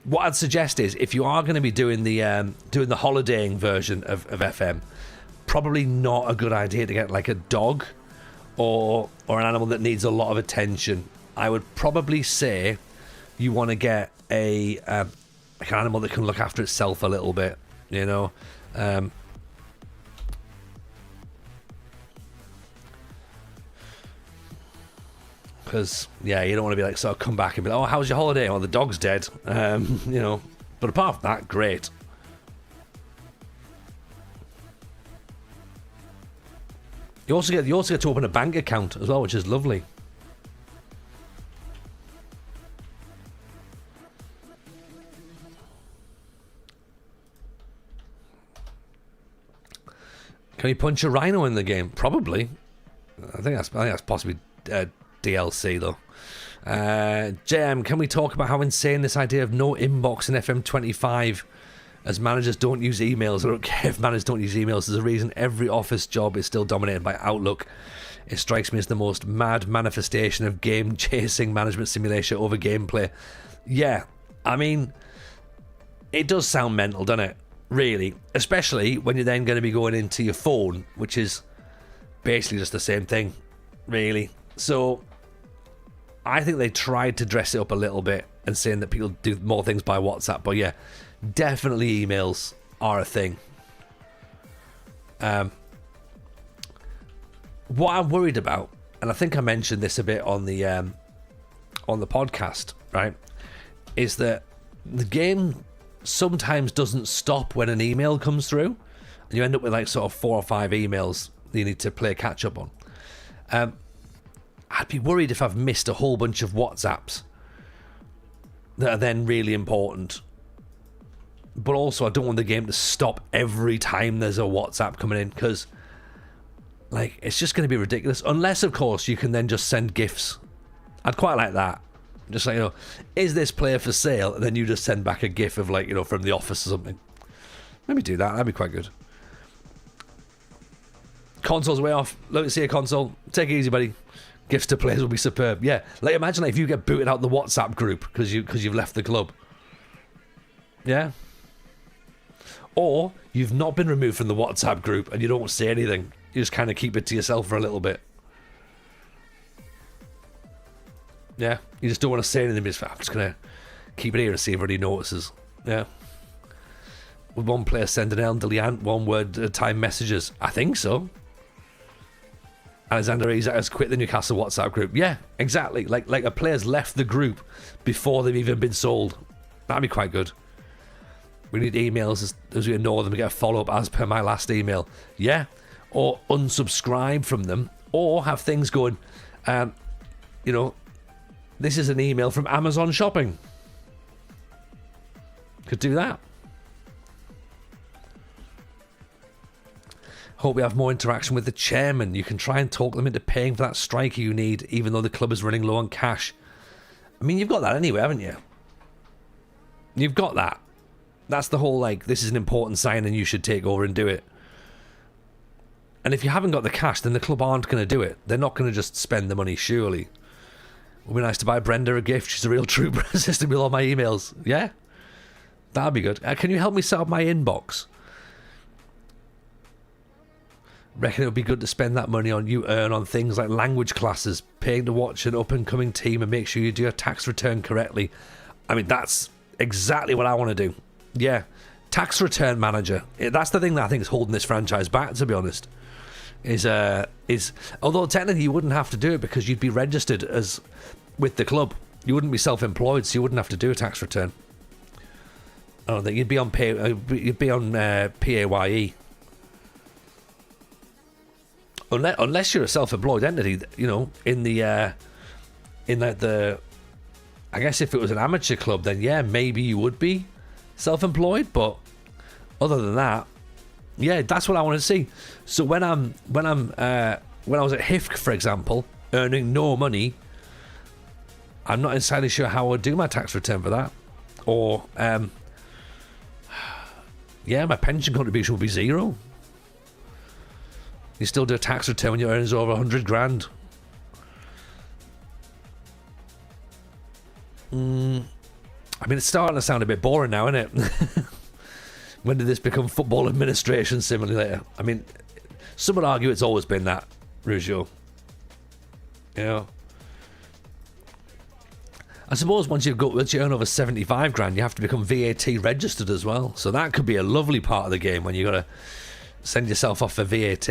what I'd suggest is if you are going to be doing the holidaying version of FM, probably not a good idea to get like a dog or an animal that needs a lot of attention. I would probably say you want to get like an animal that can look after itself a little bit, you know. Because, yeah, you don't want to be like, sort of come back and be like, oh, how's your holiday? Oh, the dog's dead. You know, but apart from that, great. You also get to open a bank account as well, which is lovely. Can you punch a rhino in the game? Probably. I think that's possibly DLC though. JM, can we talk about how insane this idea of no inbox in FM25 as managers don't use emails? I don't care if managers don't use emails. There's a reason every office job is still dominated by Outlook. It strikes me as the most mad manifestation of game chasing management simulation over gameplay. Yeah, I mean, it does sound mental, doesn't it? Really, especially when you're then going to be going into your phone, which is basically just the same thing, really. So I think they tried to dress it up a little bit and saying that people do more things by WhatsApp, but yeah, definitely emails are a thing. What I'm worried about, and I think I mentioned this a bit on the podcast, right, is that the game sometimes doesn't stop when an email comes through, and you end up with like sort of 4 or 5 emails that you need to play catch up on. I'd be worried if I've missed a whole bunch of WhatsApps that are then really important. But also, I don't want the game to stop every time there's a WhatsApp coming in, because like it's just going to be ridiculous. Unless, of course, you can then just send GIFs. I'd quite like that. Just like, you know, is this player for sale? And then you just send back a GIF of like, you know, from The Office or something. Maybe do that. That'd be quite good. Console's way off. Look, see a console. Take it easy, buddy. GIFs to players will be superb. Yeah, like imagine like, if you get booted out the WhatsApp group because you've left the club. Yeah. Or you've not been removed from the WhatsApp group and you don't say anything. You just kind of keep it to yourself for a little bit. Yeah, you just don't want to say anything. I'm just going to keep it here and see if anybody notices. Yeah. Would one player send an elderly aunt 1 word at a time messages? I think so. Alexander Isak has quit the Newcastle WhatsApp group. Yeah, exactly. Like a player's left the group before they've even been sold. That'd be quite good. We need emails as we ignore them to get a follow-up as per my last email. Yeah. Or unsubscribe from them. Or have things going, you know, this is an email from Amazon Shopping. Could do that. Hope we have more interaction with the chairman. You can try and talk them into paying for that striker you need, even though the club is running low on cash. I mean, you've got that anyway, haven't you? You've got that. That's the whole, like, this is an important sign and you should take over and do it. And if you haven't got the cash, then the club aren't going to do it. They're not going to just spend the money, surely. It would be nice to buy Brenda a gift. She's a real trooper, assisting with all my emails. Yeah? That'd be good. Can you help me set up my inbox? Reckon it would be good to spend that money on you earn on things like language classes, paying to watch an up-and-coming team and make sure you do your tax return correctly. I mean, that's exactly what I want to do. Yeah. Tax return manager. That's the thing that I think is holding this franchise back, to be honest. Is although technically you wouldn't have to do it because you'd be registered as with the club. You wouldn't be self-employed, so you wouldn't have to do a tax return. I don't think you'd be on PAYE. Unless you're a self-employed entity, you know, I guess if it was an amateur club, then yeah, maybe you would be self-employed. But other than that, yeah, that's what I want to see. So when I was at HIFK, for example, earning no money, I'm not entirely sure how I would do my tax return for that. Or yeah, my pension contribution would be 0. You still do a tax return when your earnings over 100 grand. I mean, it's starting to sound a bit boring now, isn't it? When did this become football administration simulator? I mean, some would argue it's always been that, Rougeau. You know? I suppose once you earn over 75 grand, you have to become VAT registered as well. So that could be a lovely part of the game when you got to send yourself off for VAT.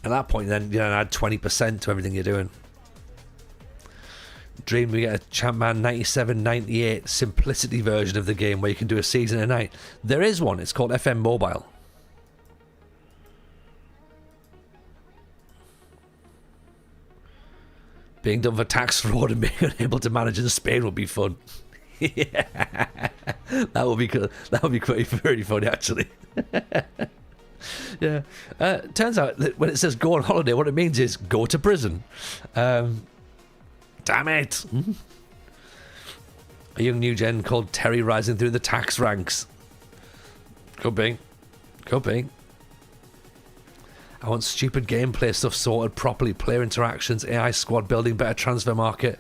At that point, then, you know, add 20% to everything you're doing. dream we get a Champman 97-98 simplicity version of the game where you can do a season a night. There is one. It's called FM Mobile. Being done for tax fraud and being unable to manage in Spain would be fun. Yeah, that would be good. That would be quite very funny, actually. Yeah. Turns out that when it says go on holiday, what it means is go to prison. Damn it. A young new gen called Terry rising through the tax ranks. Could be. Could be. I want stupid gameplay stuff sorted properly, player interactions, AI squad building, better transfer market.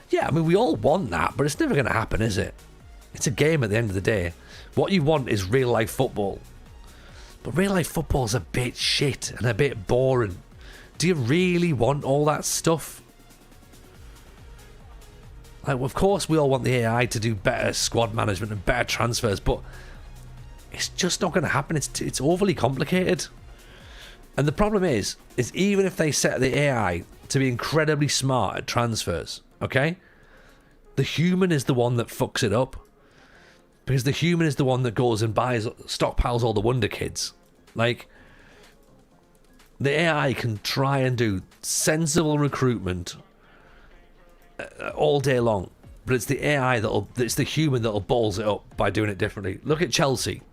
Yeah, I mean, we all want that, but it's never going to happen, is it? It's a game at the end of the day. What you want is real life football. But real life football's a bit shit and a bit boring. Do you really want all that stuff? Like, of course we all want the AI to do better squad management and better transfers, but it's just not going to happen. It's overly complicated. And the problem is even if they set the AI to be incredibly smart at transfers, okay? The human is the one that fucks it up. Because the human is the one that goes and stockpiles all the wonder kids. Like, the AI can try and do sensible recruitment all day long, but it's the AI it's the human that'll balls it up by doing it differently. Look at Chelsea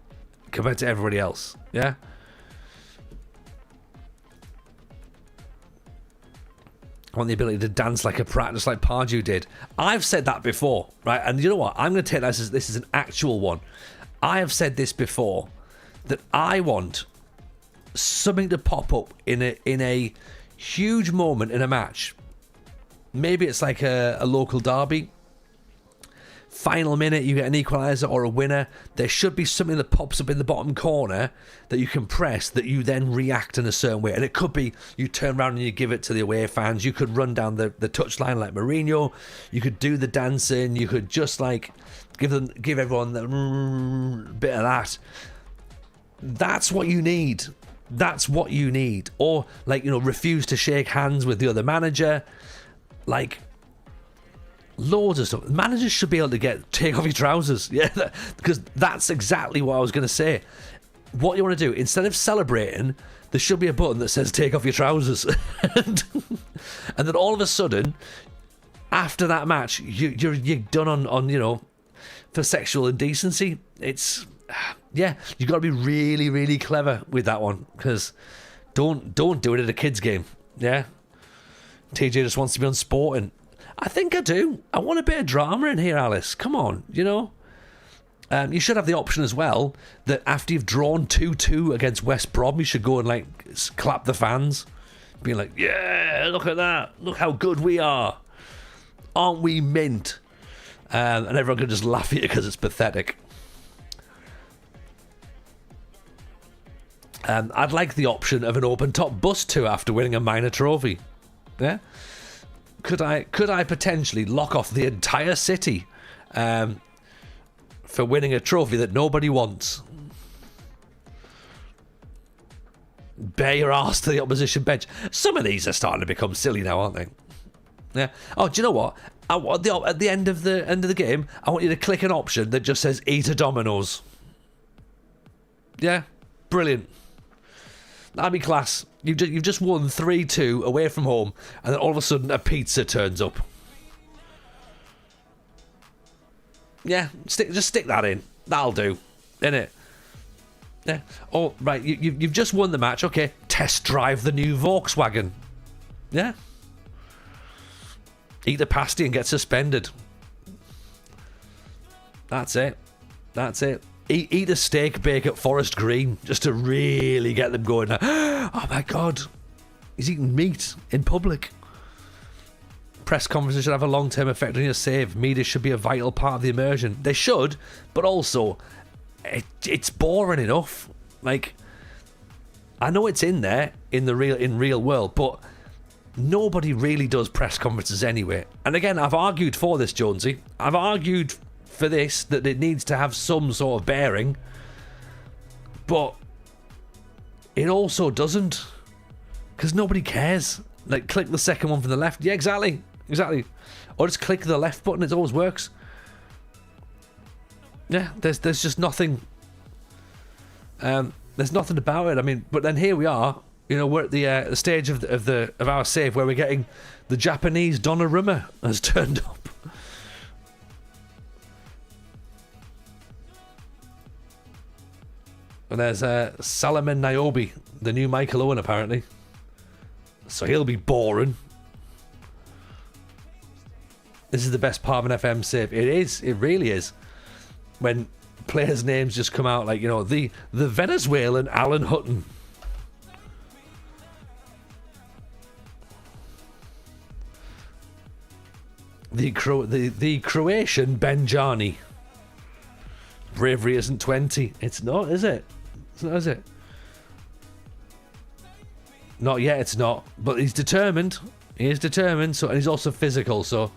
compared to everybody else, yeah? I want the ability to dance like a prat, just like Pardew did. I've said that before, right? And you know what? I'm going to take this as this is an actual one. I have said this before, that I want something to pop up in a huge moment in a match. Maybe it's like a local derby. Final minute, you get an equaliser or a winner. There should be something that pops up in the bottom corner that you can press that you then react in a certain way. And it could be you turn around and you give it to the away fans. You could run down the touchline like Mourinho. You could do the dancing. You could just like give everyone the bit of that. That's what you need. That's what you need. Or like, you know, refuse to shake hands with the other manager. Like, loads of stuff. Managers should be able to take off your trousers. Yeah, because that's exactly what I was going to say. What you want to do, instead of celebrating, there should be a button that says take off your trousers. and then all of a sudden, after that match, you're done on you know, for sexual indecency. It's, yeah, you've got to be really, really clever with that one, because don't do it at a kids game. Yeah, TJ just wants to be unsporting. I think I do. I want a bit of drama in here, Alice. Come on, you know. You should have the option as well that after you've drawn 2-2 against West Brom, you should go and like clap the fans, being like, "Yeah, look at that! Look how good we are! Aren't we mint?" And everyone can just laugh at you because it's pathetic. I'd like the option of an open top bus tour after winning a minor trophy. Yeah. Could I potentially lock off the entire city for winning a trophy that nobody wants? Bare your arse to the opposition bench. Some of these are starting to become silly now, aren't they? Yeah. Oh, do you know what? At the end of the game, I want you to click an option that just says "Eat a Domino's." Yeah, brilliant. That'd be class. You've just won 3-2 away from home, and then all of a sudden a pizza turns up. Yeah, just stick that in. That'll do, innit? Yeah. Oh, right. You've just won the match. Okay, test drive the new Volkswagen. Yeah. Eat the pasty and get suspended. That's it. That's it. Eat a steak bake at Forest Green just to really get them going. Oh my God, he's eating meat in public. Press conferences should have a long-term effect on your save. Media should be a vital part of the immersion. They should, but also it's boring enough. Like, I know it's in there in real world, but nobody really does press conferences anyway. And again, I've argued for this, Jonesy. I've argued for this, that it needs to have some sort of bearing, but it also doesn't, because nobody cares. Like, click the second one from the left. Yeah, exactly. exactly. Or just click the left button. It always works. Yeah, there's just nothing. There's nothing about it. I mean, but then here we are. You know, we're at the stage of our save where we're getting the Japanese Donnarumma has turned up. And there's Salomon Niobe, the new Michael Owen, apparently. So he'll be boring. This is the best part of an FM save. It is. It really is. When players' names just come out like, you know, the Venezuelan Alan Hutton. The Croatian Benjani. Bravery isn't 20. It's not, is it? It's not, is it? Not yet, it's not. But he's determined. He is determined. So, and he's also physical. So,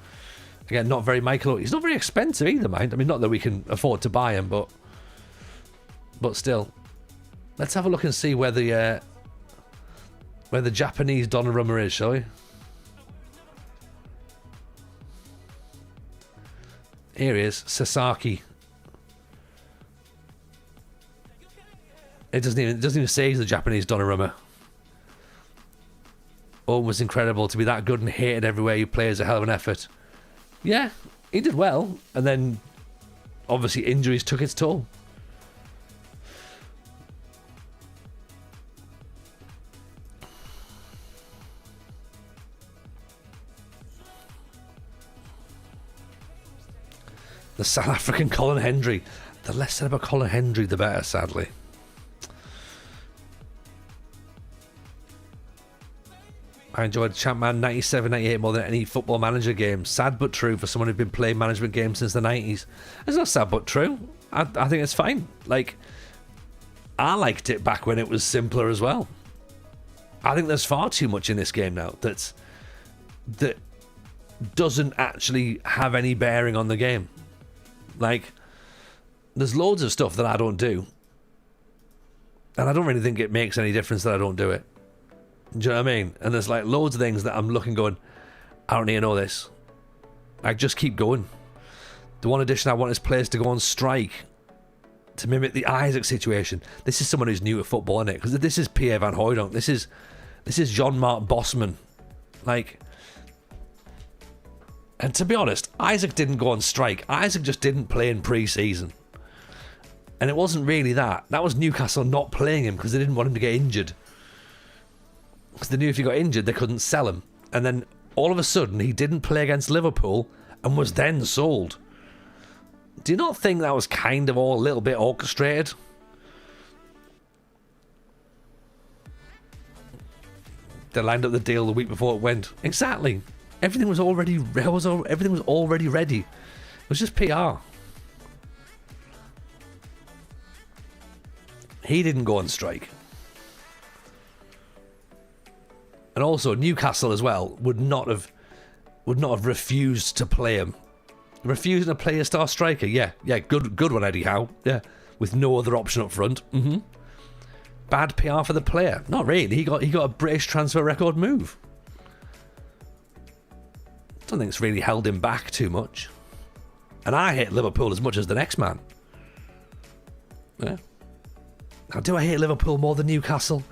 again, not very Michael. He's not very expensive either, mind. I mean, not that we can afford to buy him, but still. Let's have a look and see where the Japanese Donnarumma is, shall we? Here he is, Sasaki. It doesn't even say he's the Japanese Donnarumma. Almost incredible to be that good and hated everywhere you play is a hell of an effort. Yeah, he did well, and then obviously injuries took its toll. The South African Colin Hendry. The less said about Colin Hendry, the better, sadly. I enjoyed Champman 97, 98 more than any football manager game. Sad but true for someone who'd been playing management games since the 90s. It's not sad but true. I think it's fine. Like, I liked it back when it was simpler as well. I think there's far too much in this game now that doesn't actually have any bearing on the game. Like, there's loads of stuff that I don't do. And I don't really think it makes any difference that I don't do it. Do you know what I mean? And there's like loads of things that I'm looking going, I don't need to know this. I just keep going. The one addition I want is players to go on strike to mimic the Isaac situation. This is someone who's new to football, isn't it? Because this is Pierre Van Hooydonk. This is Jean-Marc Bosman. Like, and to be honest, Isaac didn't go on strike. Isaac just didn't play in pre-season. And it wasn't really that. That was Newcastle not playing him because they didn't want him to get injured. Because they knew if he got injured, they couldn't sell him. And then all of a sudden, he didn't play against Liverpool and was then sold. Do you not think that was kind of all a little bit orchestrated? They lined up the deal the week before it went. Exactly. Everything was already ready. It was just PR. He didn't go on strike. And also, Newcastle as well would not have refused to play him. Refusing to play a star striker, yeah, good one, Eddie Howe, yeah, with no other option up front. Bad PR for the player, not really. He got a British transfer record move. Don't think it's really held him back too much. And I hate Liverpool as much as the next man. Yeah. Now, do I hate Liverpool more than Newcastle?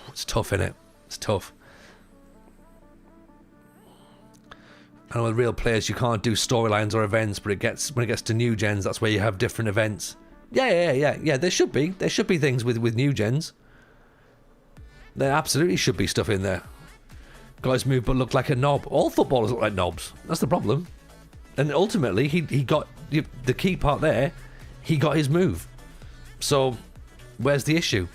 It's tough, innit? It's tough. I know with real players you can't do storylines or events, but when it gets to new gens, that's where you have different events. Yeah. There should be things with new gens. There absolutely should be stuff in there. Guys move but look like a knob. All footballers look like knobs. That's the problem. And ultimately, he got the key part there. He got his move. So, where's the issue?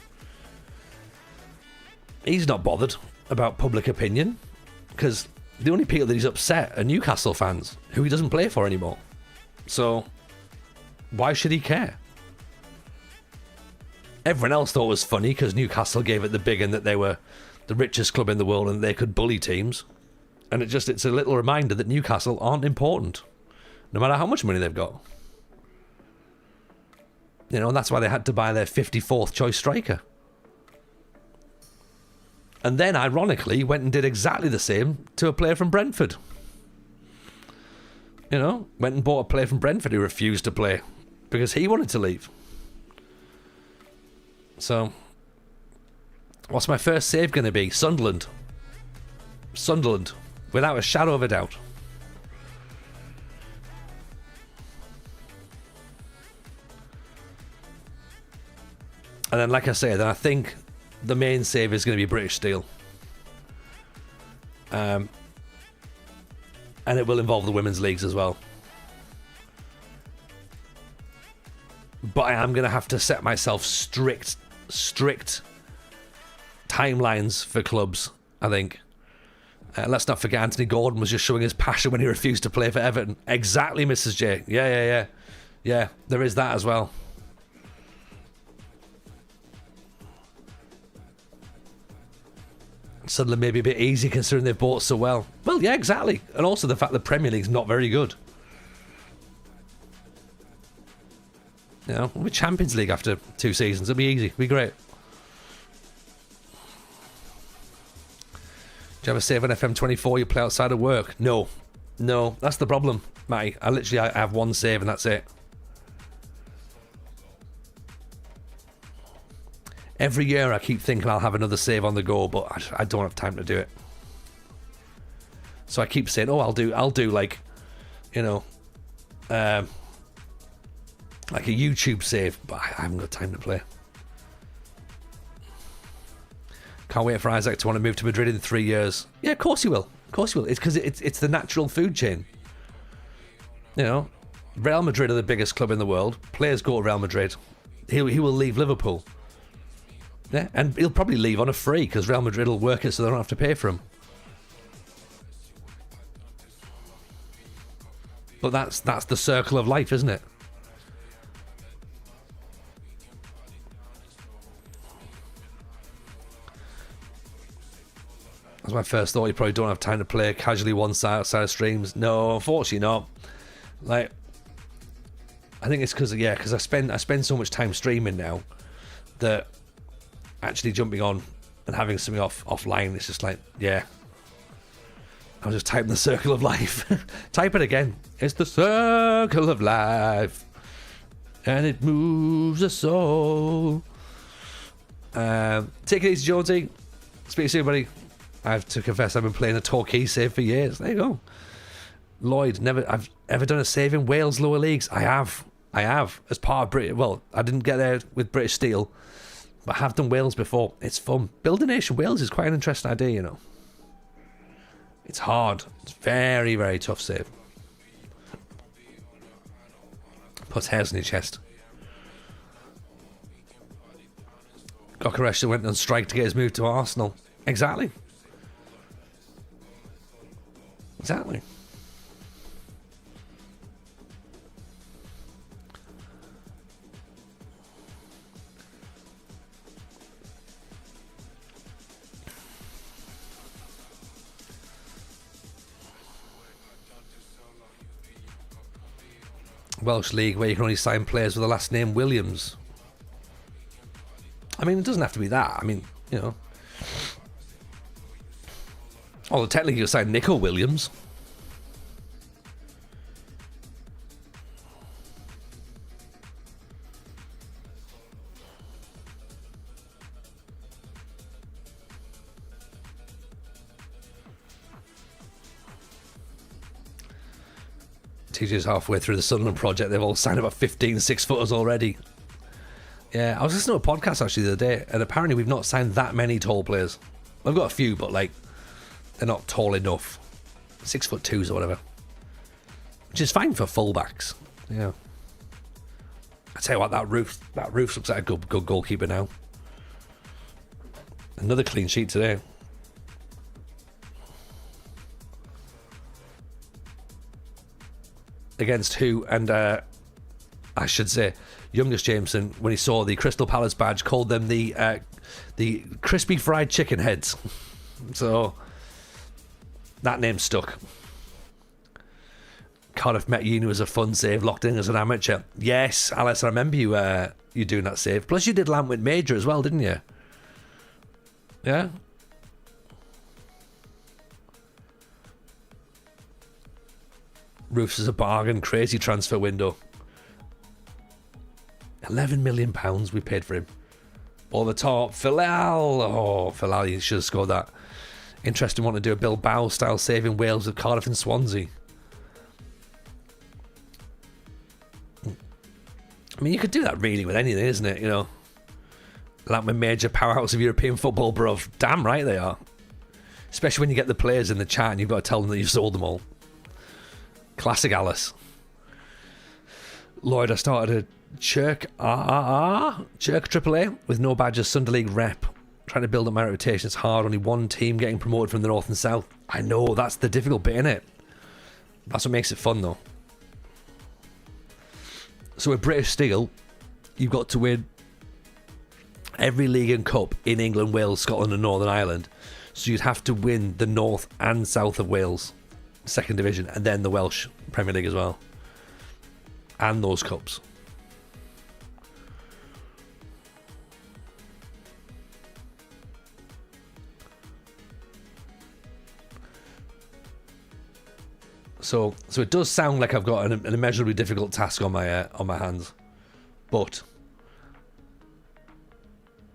He's not bothered about public opinion because the only people that he's upset are Newcastle fans who he doesn't play for anymore. So, why should he care? Everyone else thought it was funny because Newcastle gave it the big one that they were the richest club in the world and they could bully teams. And it's a little reminder that Newcastle aren't important, no matter how much money they've got. You know, and that's why they had to buy their 54th choice striker. And then, ironically, went and did exactly the same to a player from Brentford. You know, went and bought a player from Brentford who refused to play because he wanted to leave. So, what's my first save going to be? Sunderland. Sunderland, without a shadow of a doubt. And then, like I say, then I think the main save is going to be British Steel. And it will involve the women's leagues as well. But I am going to have to set myself strict timelines for clubs, I think. Let's not forget Anthony Gordon was just showing his passion when he refused to play for Everton. Exactly, Mrs. J. Yeah, there is that as well. Suddenly maybe a bit easy considering they've bought so well. Well, yeah, exactly. And also the fact the Premier League's not very good. You know, we'll be Champions League after 2 seasons. It'll be easy. It'll be great. Do you have a save on FM24 you play outside of work? No, that's the problem, Matty. I have one save and that's it. Every year I keep thinking I'll have another save on the go, but I don't have time to do it. So I keep saying, I'll do like, you know, like a YouTube save, but I haven't got time to play. Can't wait for Isaac to want to move to Madrid in 3 years. Yeah, of course he will. Of course he will. It's because it's the natural food chain. You know, Real Madrid are the biggest club in the world. Players go to Real Madrid. He will leave Liverpool. Yeah, and he'll probably leave on a free because Real Madrid will work it so they don't have to pay for him. But that's the circle of life, isn't it? That's my first thought. You probably don't have time to play casually one side outside of streams. No, unfortunately not. Like, I think it's because I spend so much time streaming now that actually jumping on and having something offline, it's just like, yeah. I'll just type in the circle of life. Type it again. It's the circle of life, and it moves us all. Take it easy, Jonesy. Speak to you, buddy. I have to confess, I've been playing a Torquay save for years. There you go. Lloyd, I've ever done a save in Wales lower leagues. I have. As part of British. Well, I didn't get there with British Steel, but I have done Wales before. It's fun. Building Nation Wales is quite an interesting idea, you know. It's hard. It's very, very tough save. Puts hairs in your chest. Gokaresh went on strike to get his move to Arsenal. Exactly. Welsh League where you can only sign players with the last name Williams. I mean, it doesn't have to be that. I mean, you know. Although technically you'll sign Nico Williams. TJ's halfway through the Sunderland project. They've all signed about 15 6-footers already. Yeah, I was listening to a podcast actually the other day, and apparently we've not signed that many tall players. I've got a few, but like they're not tall enough. 6'2" or whatever, which is fine for fullbacks. Yeah. I tell you what, that roof looks like a good goalkeeper now. Another clean sheet today. Against who? And I should say, youngest Jameson, when he saw the Crystal Palace badge, called them the crispy fried chicken heads. So that name stuck. Cardiff met Unu as a fun save, locked in as an amateur. Yes, Alice, I remember you doing that save. Plus you did Lamp Major as well, didn't you? Yeah. Roofs is a bargain. Crazy transfer window. £11 million we paid for him. Over the top. Philal. Oh, Philal, you should have scored that. Interesting one to do a Bilbao style save in Wales with Cardiff and Swansea. I mean, you could do that really with anything, isn't it? You know, like my major powerhouse of European football, bruv. Damn right they are. Especially when you get the players in the chat and you've got to tell them that you've sold them all. Classic Alice. Lloyd, I started a Chirk AAA with no badge as Sunday League rep. Trying to build up my reputation. It's hard. Only one team getting promoted from the north and south. I know, that's the difficult bit, innit? That's what makes it fun, though. So with British Steel, you've got to win every league and cup in England, Wales, Scotland and Northern Ireland. So you'd have to win the north and south of Wales, second division, and then the Welsh Premier League as well. And those cups. So it does sound like I've got an immeasurably difficult task on my hands, but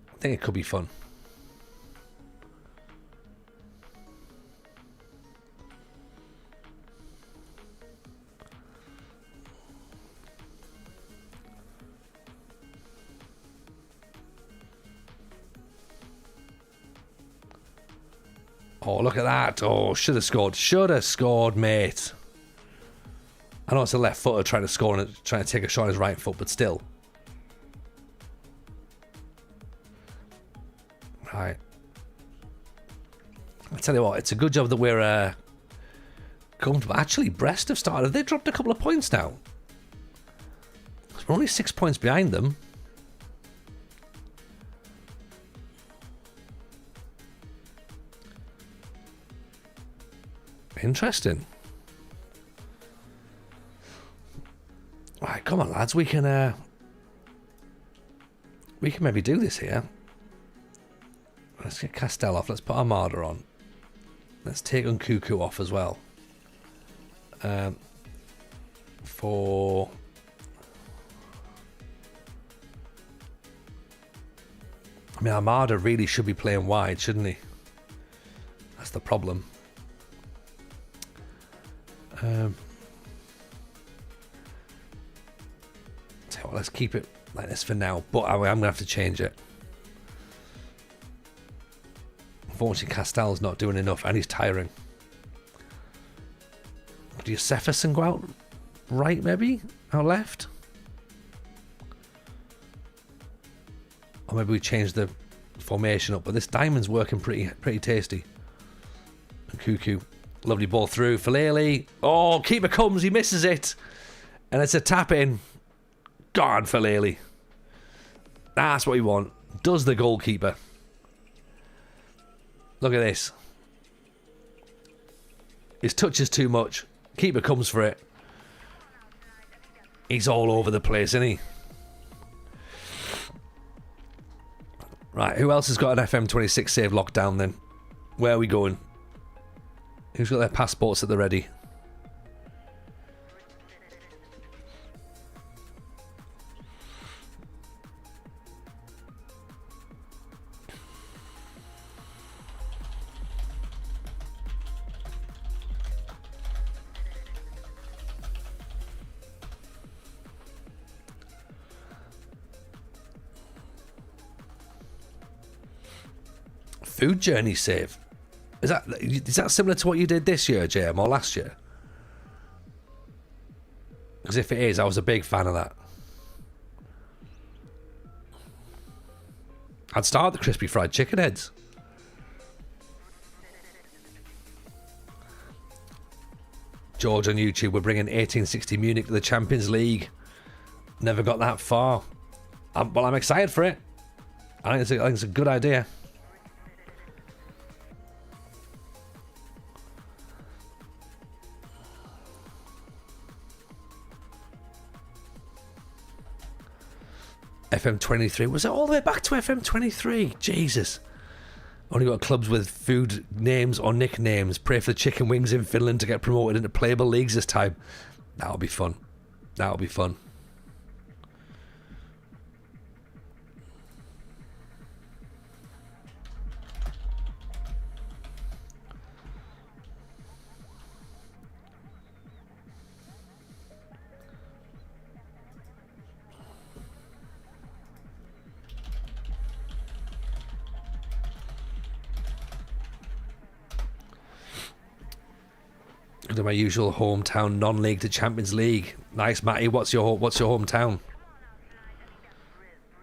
I think it could be fun. Oh, look at that. Oh, should have scored. Should have scored, mate. I know it's a left footer trying to score and trying to take a shot on his right foot, but still. Right. I'll tell you what, it's a good job that we're comfortable. Actually, Brest have started. They dropped a couple of points now. We're only 6 points behind them. Interesting. Right, come on, lads. We can maybe do this here. Let's get Castell off. Let's put Armada on. Let's take Nkuku off as well. I mean, Armada really should be playing wide, shouldn't he? That's the problem. So let's keep it like this for now, but I'm going to have to change it. Unfortunately, Castell's not doing enough and he's tiring. Do you Cephas go out right, maybe? Out left? Or maybe we change the formation up, but this diamond's working pretty tasty. And Cuckoo. Lovely ball through. Falele. Oh, keeper comes. He misses it. And it's a tap in. God, Falele. That's what we want. Does the goalkeeper. Look at this. His touch is too much. Keeper comes for it. He's all over the place, isn't he? Right, who else has got an FM26 save locked down then? Where are we going? Who's got their passports at the ready? Food journey save. Is that similar to what you did this year, JM, or last year? Because if it is, I was a big fan of that. I'd start the crispy fried chicken heads. George on YouTube, we're bringing 1860 Munich to the Champions League. Never got that far. Well, I'm excited for it. I think it's a good idea. FM23. Was it all the way back to FM23? Jesus. Only got clubs with food names or nicknames. Pray for the chicken wings in Finland to get promoted into playable leagues this time. That'll be fun. That'll be fun. To my usual hometown non-league to Champions League. Nice, Matty. What's your hometown?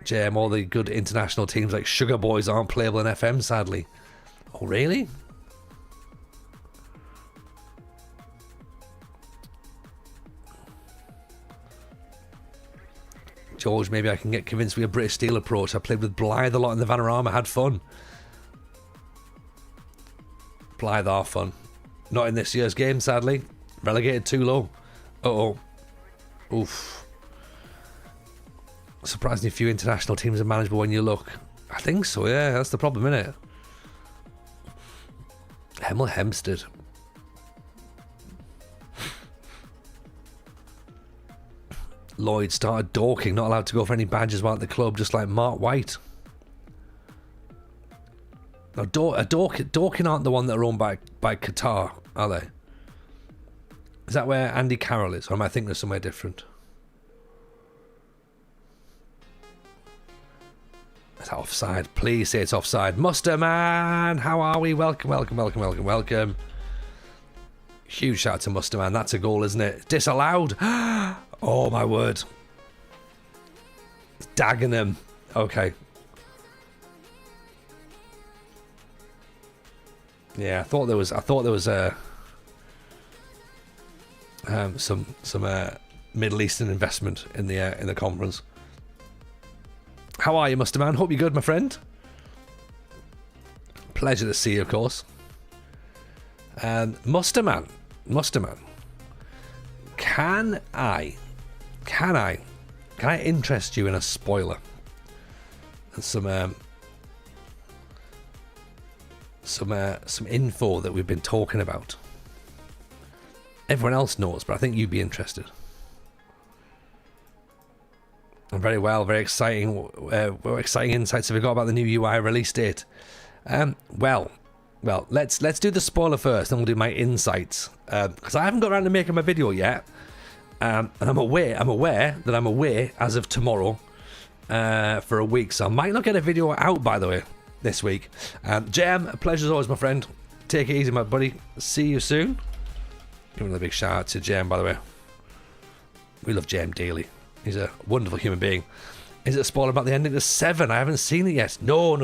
JM, all the good international teams like Sugar Boys aren't playable in FM, sadly. Oh, really? George, maybe I can get convinced with a British Steel approach. I played with Blythe a lot in the Vanarama, had fun. Blythe are fun. Not in this year's game, sadly. Relegated too low. Uh-oh. Oof. Surprisingly few international teams are manageable when you look. I think so, yeah. That's the problem, isn't it? Hemel Hempstead. Lloyd started Dorking, not allowed to go for any badges while at the club, just like Mark White. Now, Dorking aren't the one that are owned by Qatar, are they? Is that where Andy Carroll is? Or am I thinking of somewhere different? Is that offside? Please say it's offside. Musterman, how are we? Welcome, welcome, welcome, welcome, welcome. Huge shout out to Musterman. That's a goal, isn't it? Disallowed. Oh, my word. It's Dagenham. Okay. Yeah, I thought there was some Middle Eastern investment in the conference. How are you, Musterman? Hope you're good, my friend. Pleasure to see you, of course. Musterman, can I interest you in a spoiler and some info that we've been talking about? Everyone else knows, but I think you'd be interested. Very well, very exciting. Exciting insights have we got about the new UI release date? Well, let's do the spoiler first, then we'll do my insights. Because I haven't got around to making my video yet, and I'm aware that I'm away as of tomorrow for a week, so I might not get a video out, by the way, this week. JM, a pleasure as always, my friend. Take it easy, my buddy. See you soon. Give another big shout out to JM, by the way. We love JM dearly. He's a wonderful human being. Is it a spoiler about the ending to 7? I haven't seen it yet. No.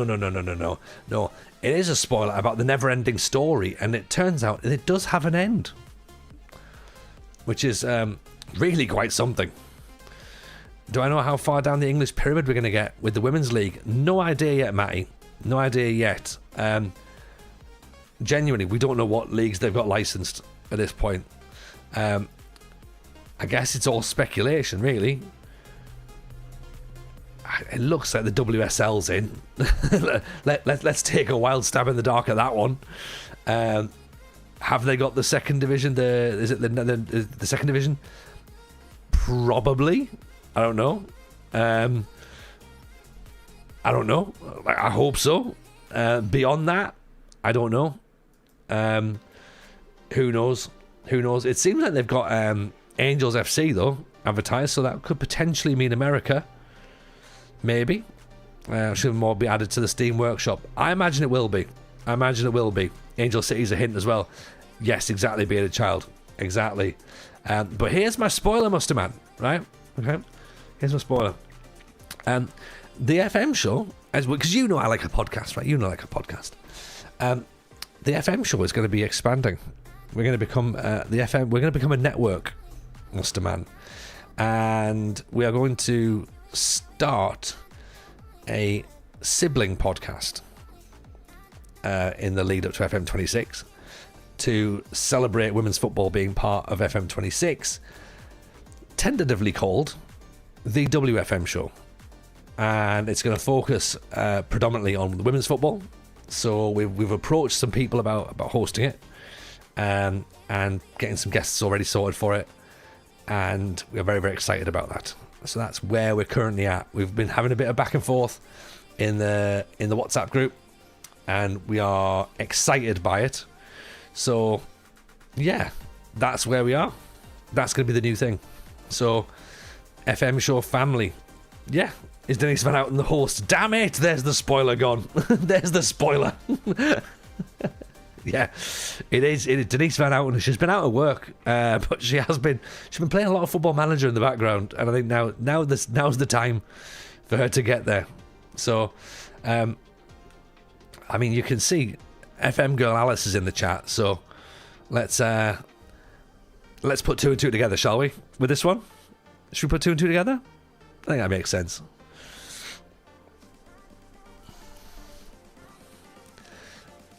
It is a spoiler about the never-ending story, and it turns out it does have an end, which is really quite something. Do I know how far down the English pyramid we're going to get with the Women's League? No idea yet, Matty. No idea yet. Genuinely, we don't know what leagues they've got licensed at this point. I guess it's all speculation, really. It looks like the WSL's in. Let's take a wild stab in the dark at that one. Have they got the second division? Is it the second division? Probably. I don't know. I hope so. Beyond that, I don't know. Who knows? It seems like they've got Angels FC though advertised, so that could potentially mean America. Maybe. Should more be added to the Steam Workshop? I imagine it will be. Angel City's a hint as well. Yes, exactly, bearded child. Exactly. But here's my spoiler, Musterman. Right? Okay. Here's my spoiler. The FM show, because you know I like a podcast, right? You know I like a podcast. The FM show is going to be expanding. We're going to become We're going to become a network, Musterman, and we are going to start a sibling podcast in the lead up to FM26 to celebrate women's football being part of FM26, tentatively called the WFM show, and it's going to focus predominantly on women's football. So we've approached some people about hosting it, and getting some guests already sorted for it. and we're very, very excited about that. So that's where we're currently at. We've been having a bit of back and forth in the WhatsApp group, and we are excited by it. So yeah, that's where we are. That's going to be the new thing. So FM Show family, yeah. Is Denise Van Outen the host? Damn it! There's the spoiler gone. There's the spoiler. Yeah, it is Denise Van Outen. She's been out of work, but she's been playing a lot of Football Manager in the background, and I think now's the time for her to get there. So, I mean, you can see FM Girl Alice is in the chat. So let's put two and two together, shall we? With this one, should we put two and two together? I think that makes sense.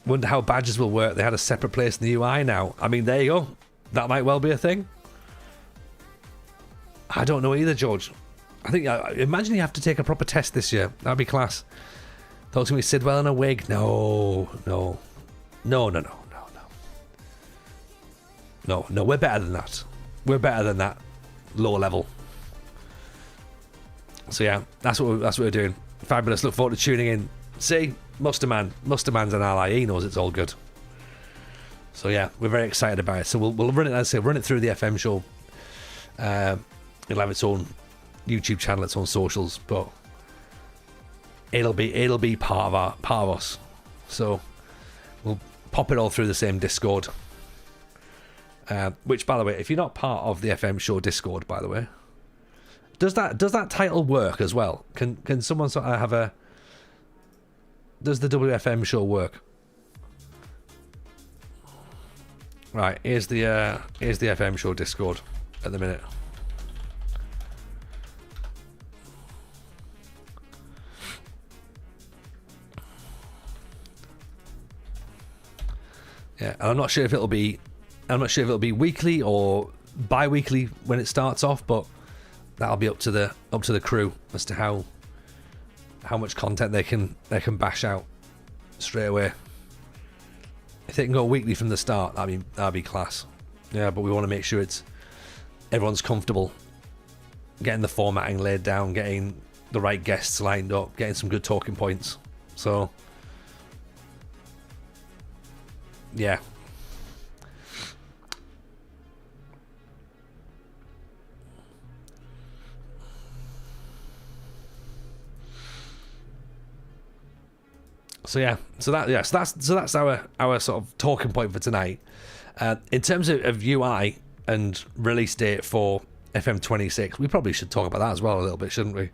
Wonder how badges will work. They had a separate place in the UI now. I mean, there you go. That might well be a thing. I don't know either, George. I think, imagine you have to take a proper test this year. That'd be class. Thought it was going to be Sidwell in a wig. No, we're better than that. We're better than that. Low level. So yeah, that's what we're doing. Fabulous. Look forward to tuning in. See? Musterman's an ally. He knows it's all good. So yeah, we're very excited about it. So we'll run it. As I say, run it through the FM show. It'll have its own YouTube channel, its own socials, but it'll be part of us. So we'll pop it all through the same Discord. Which, by the way, if you're not part of the FM show Discord, by the way, does that title work as well? Can someone sort of have a? Does the WFM show work? Right, here's the FM show Discord at the minute. Yeah, and I'm not sure if it'll be weekly or bi-weekly when it starts off, but that'll be up to the crew as to how much content they can bash out straight away. If they can go weekly from the start, that'd be class. Yeah, but we want to make sure everyone's comfortable, getting the formatting laid down, getting the right guests lined up, getting some good talking points. So yeah. So that's our sort of talking point for tonight. In terms of UI and release date for FM26, we probably should talk about that as well a little bit, shouldn't we?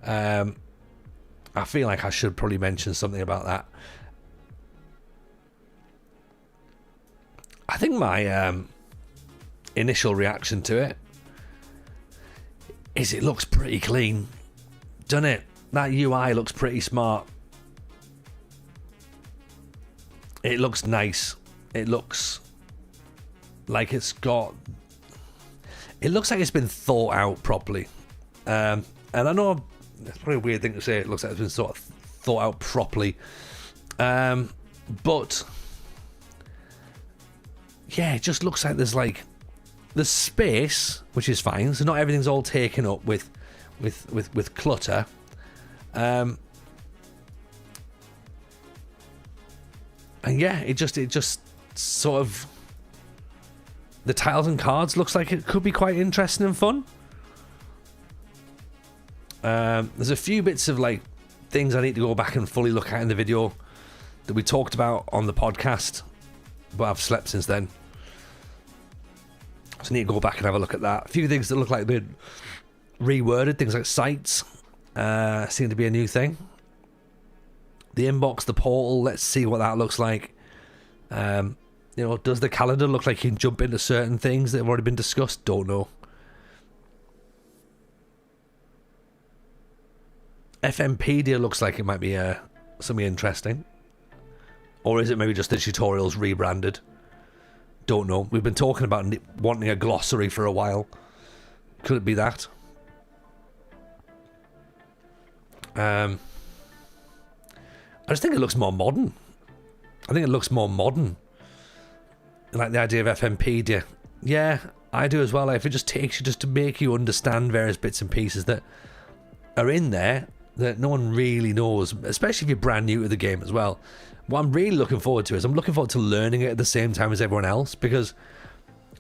I feel like I should probably mention something about that. I think my initial reaction to it is it looks pretty clean, doesn't it? That UI looks pretty smart. It looks nice. It looks like it looks like it's been thought out properly. And I know it's probably a weird thing to say. It looks like it's been sort of thought out properly. But yeah, it just looks like there's space, which is fine. So not everything's all taken up with clutter. And yeah, it just sort of, the tiles and cards looks like it could be quite interesting and fun. There's a few bits of things I need to go back and fully look at in the video that we talked about on the podcast, but I've slept since then. So I need to go back and have a look at that. A few things that look like they've been reworded, things like sites seem to be a new thing. The inbox, the portal, let's see what that looks like. Does the calendar look like you can jump into certain things that have already been discussed? Don't know. FMpedia looks like it might be something interesting. Or is it maybe just the tutorials rebranded? Don't know. We've been talking about wanting a glossary for a while. Could it be that? I just think it looks more modern. Like the idea of FMpedia Yeah, I do as well. Like, if it just takes you just to make you understand various bits and pieces that are in there that no one really knows, especially if you're brand new to the game as well. What I'm really looking forward to is I'm looking forward to learning it at the same time as everyone else, because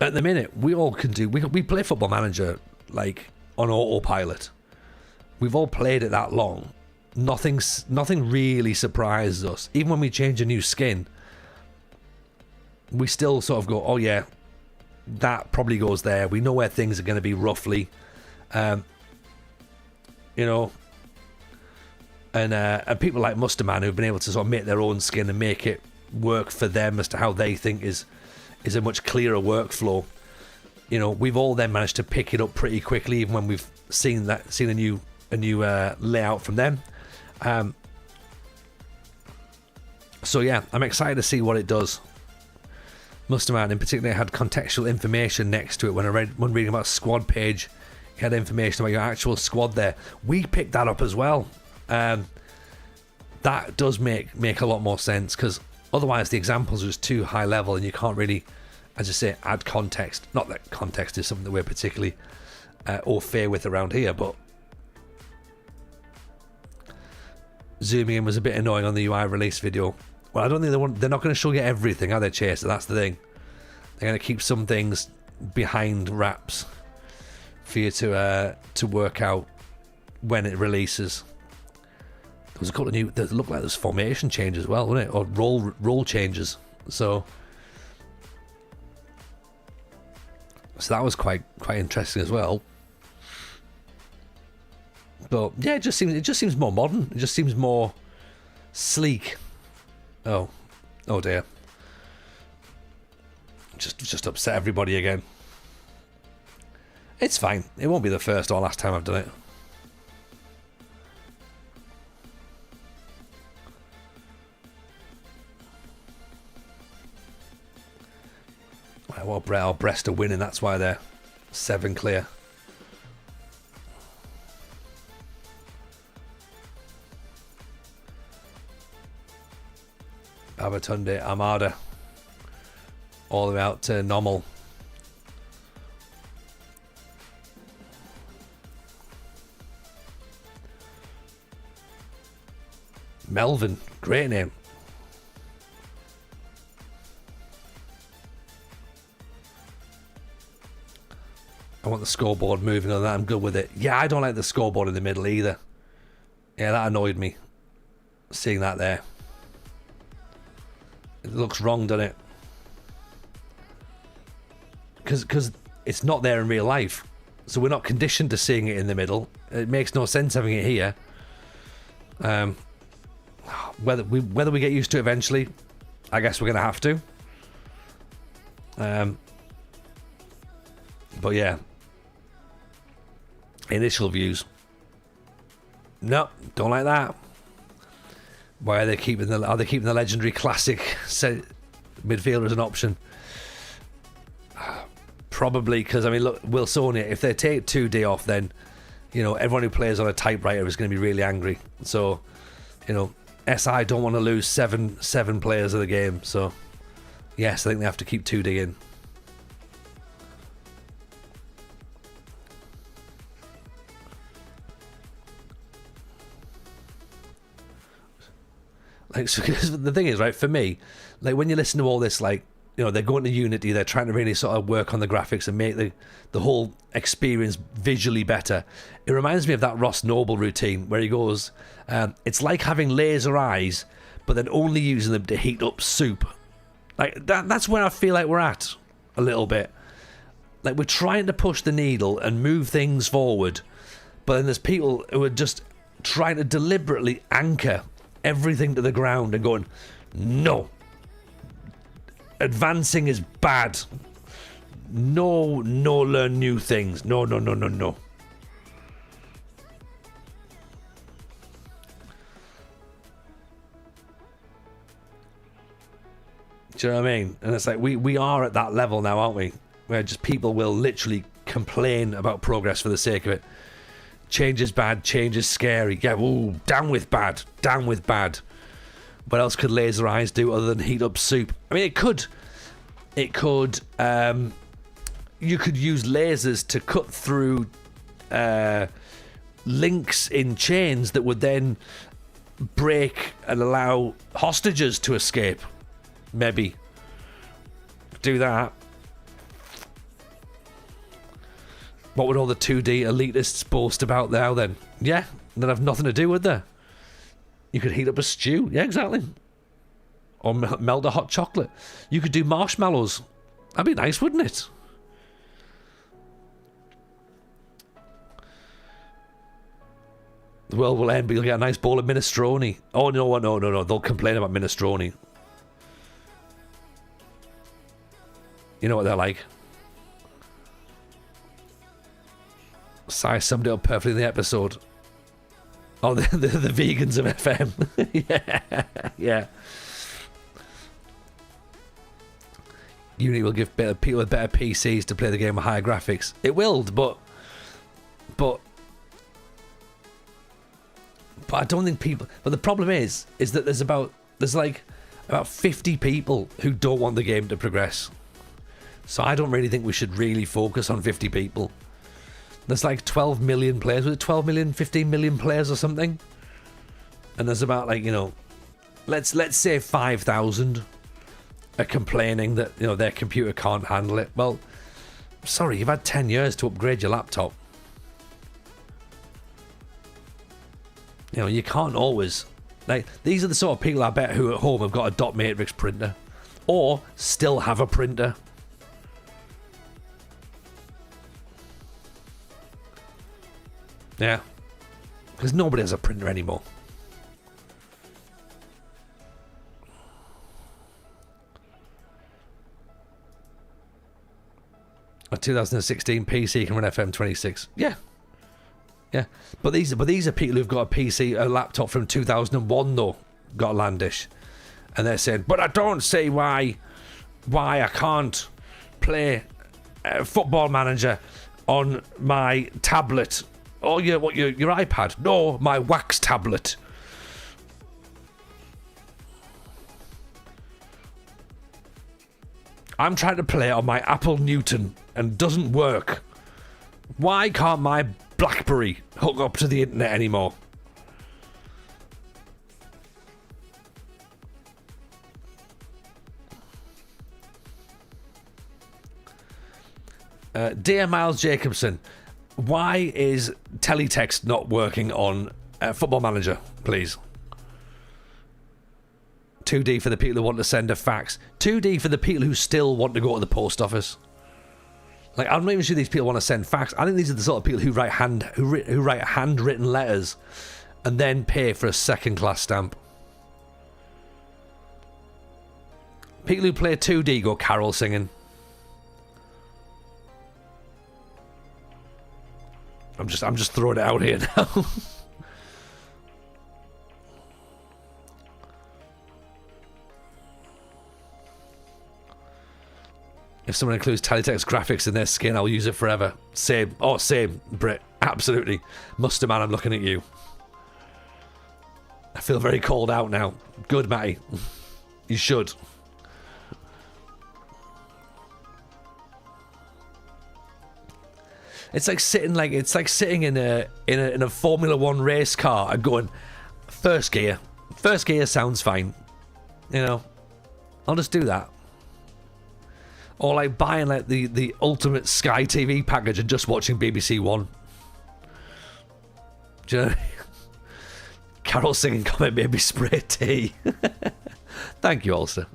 at the minute we all can do, we play Football Manager like on autopilot. We've all played it that long. Nothing really surprises us. Even when we change a new skin, we still sort of go, oh yeah, that probably goes there. We know where things are going to be roughly, you know. And people like Musterman who've been able to sort of make their own skin and make it work for them as to how they think is a much clearer workflow. You know, we've all then managed to pick it up pretty quickly, even when we've seen a new layout from them. So yeah, I'm excited to see what it does. Musterman in particular had contextual information next to it when reading about squad page. He had information about your actual squad there. We picked that up as well. That does make a lot more sense, because otherwise the examples are just too high level and you can't really, as I say, add context. Not that context is something that we're particularly au fait with around here, but zooming in was a bit annoying on the UI release video. Well, I don't think they're not going to show you everything, are they, Chaser? That's the thing. They're going to keep some things behind wraps for you to work out when it releases. There was a couple of new. There looked like there's formation changes as well, wasn't it? Or role changes. So that was quite interesting as well. But yeah, it just seems more modern. It just seems more sleek. Oh dear. Just upset everybody again. It's fine. It won't be the first or last time I've done it. Well, Brest are winning. That's why they're 7 clear. Babatunde Armada all the way out to Nommel. Melvin, great name. I want the scoreboard moving on that. I'm good with it. Yeah, I don't like the scoreboard in the middle either. Yeah, that annoyed me. Seeing that there. It looks wrong, doesn't it? Because it's not there in real life. So we're not conditioned to seeing it in the middle. It makes no sense having it here. Whether we get used to it eventually, I guess we're going to have to. But yeah. Initial views. No, don't like that. Why are they keeping the legendary classic midfielder as an option? Probably because, I mean, look, Wilsonia, if they take 2D off, then, you know, everyone who plays on a typewriter is going to be really angry. So, you know, SI don't want to lose seven players of the game. So, yes, I think they have to keep 2D in. Like, so, the thing is, right, for me, like, when you listen to all this, like, you know, they're going to Unity, they're trying to really sort of work on the graphics and make the whole experience visually better. It reminds me of that Ross Noble routine where he goes, it's like having laser eyes, but then only using them to heat up soup. Like, that's where I feel like we're at a little bit. Like, we're trying to push the needle and move things forward, but then there's people who are just trying to deliberately anchor everything to the ground and going, no, advancing is bad, no, learn new things, no. Do you know what I mean? And it's like we are at that level now, aren't we, where just people will literally complain about progress for the sake of it. Change is bad, change is scary. Yeah, ooh, down with bad. What else could laser eyes do other than heat up soup? I mean, it could you could use lasers to cut through links in chains that would then break and allow hostages to escape. Maybe do that. What would all the 2D elitists boast about now then? Yeah, they'd have nothing to do with there. You could heat up a stew. Yeah, exactly. Or melt a hot chocolate. You could do marshmallows. That'd be nice, wouldn't it? The world will end, but you'll get a nice bowl of minestrone. Oh, no. They'll complain about minestrone. You know what they're like. Size summed it up perfectly in the episode. Oh, the vegans of FM. Yeah. Unity will give people with better PCs to play the game with higher graphics. It will, but I don't think people. But the problem is that there's like about 50 people who don't want the game to progress. So I don't really think we should really focus on 50 people. There's like 12 million players. Was it 12 million, 15 million players or something? And there's about like, let's say 5,000 are complaining that, their computer can't handle it. Well, sorry, you've had 10 years to upgrade your laptop. You can't always. Like, these are the sort of people I bet who at home have got a dot matrix printer. Or still have a printer. Yeah. Because nobody has a printer anymore. A 2016 PC can run FM26. Yeah. Yeah. But these are people who've got a PC, a laptop from 2001 though, got a Landish. And they're saying, but I don't see why I can't play Football Manager on my tablet. Oh, your iPad? No, my wax tablet. I'm trying to play on my Apple Newton and doesn't work. Why can't my BlackBerry hook up to the internet anymore? Dear Miles Jacobson, why is teletext not working on Football Manager, please? 2D for the people who want to send a fax. 2D for the people who still want to go to the post office. Like, I'm not even sure these people want to send fax. I think these are the sort of people who write handwritten letters and then pay for a second-class stamp. People who play 2D go carol singing. I'm just throwing it out here now. If someone includes teletext graphics in their skin, I'll use it forever. Same. Oh, same, Brit. Absolutely. Muster man, I'm looking at you. I feel very called out now. Good, Matty. You should. It's like sitting in a Formula One race car and going, first gear. First gear sounds fine. I'll just do that. Or like buying like the ultimate Sky TV package and just watching BBC One. Do you know? Carol singing comment made me spray tea. Thank you, Ulster.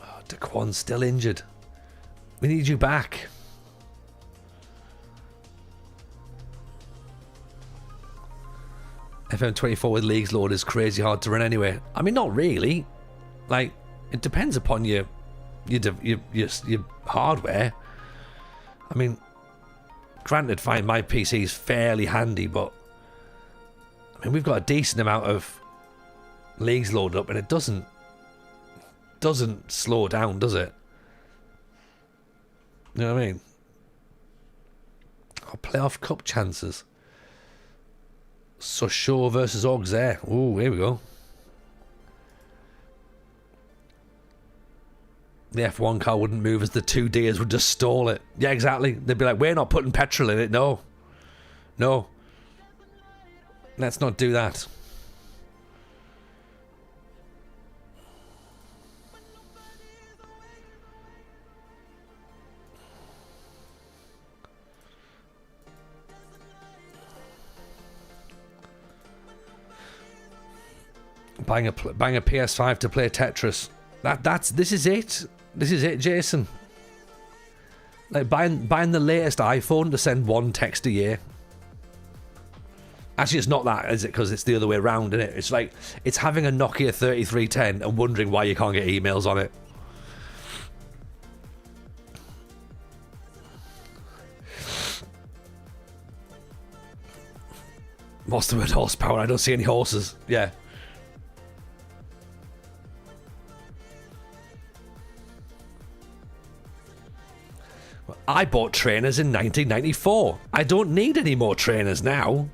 Oh, Daquan's still injured. We need you back. FM24 with leagues load is crazy hard to run anyway. I mean, not really. Like, it depends upon your hardware. I mean, granted, fine, my PC is fairly handy, but I mean, we've got a decent amount of leagues loaded up, and it doesn't slow down, does it? You know what I mean? Oh, playoff cup chances. Sochaux versus Auxerre. Ooh, here we go. The F1 car wouldn't move as the two deers would just stall it. Yeah, exactly. They'd be like, we're not putting petrol in it. No. No. Let's not do that. Buying a PS5 to play Tetris. This is it. This is it, Jason. Like buying the latest iPhone to send one text a year. Actually, it's not that, is it? Because it's the other way around, isn't it? It's like it's having a Nokia 3310 and wondering why you can't get emails on it. What's the word horsepower? I don't see any horses. Yeah. I bought trainers in 1994. I don't need any more trainers now.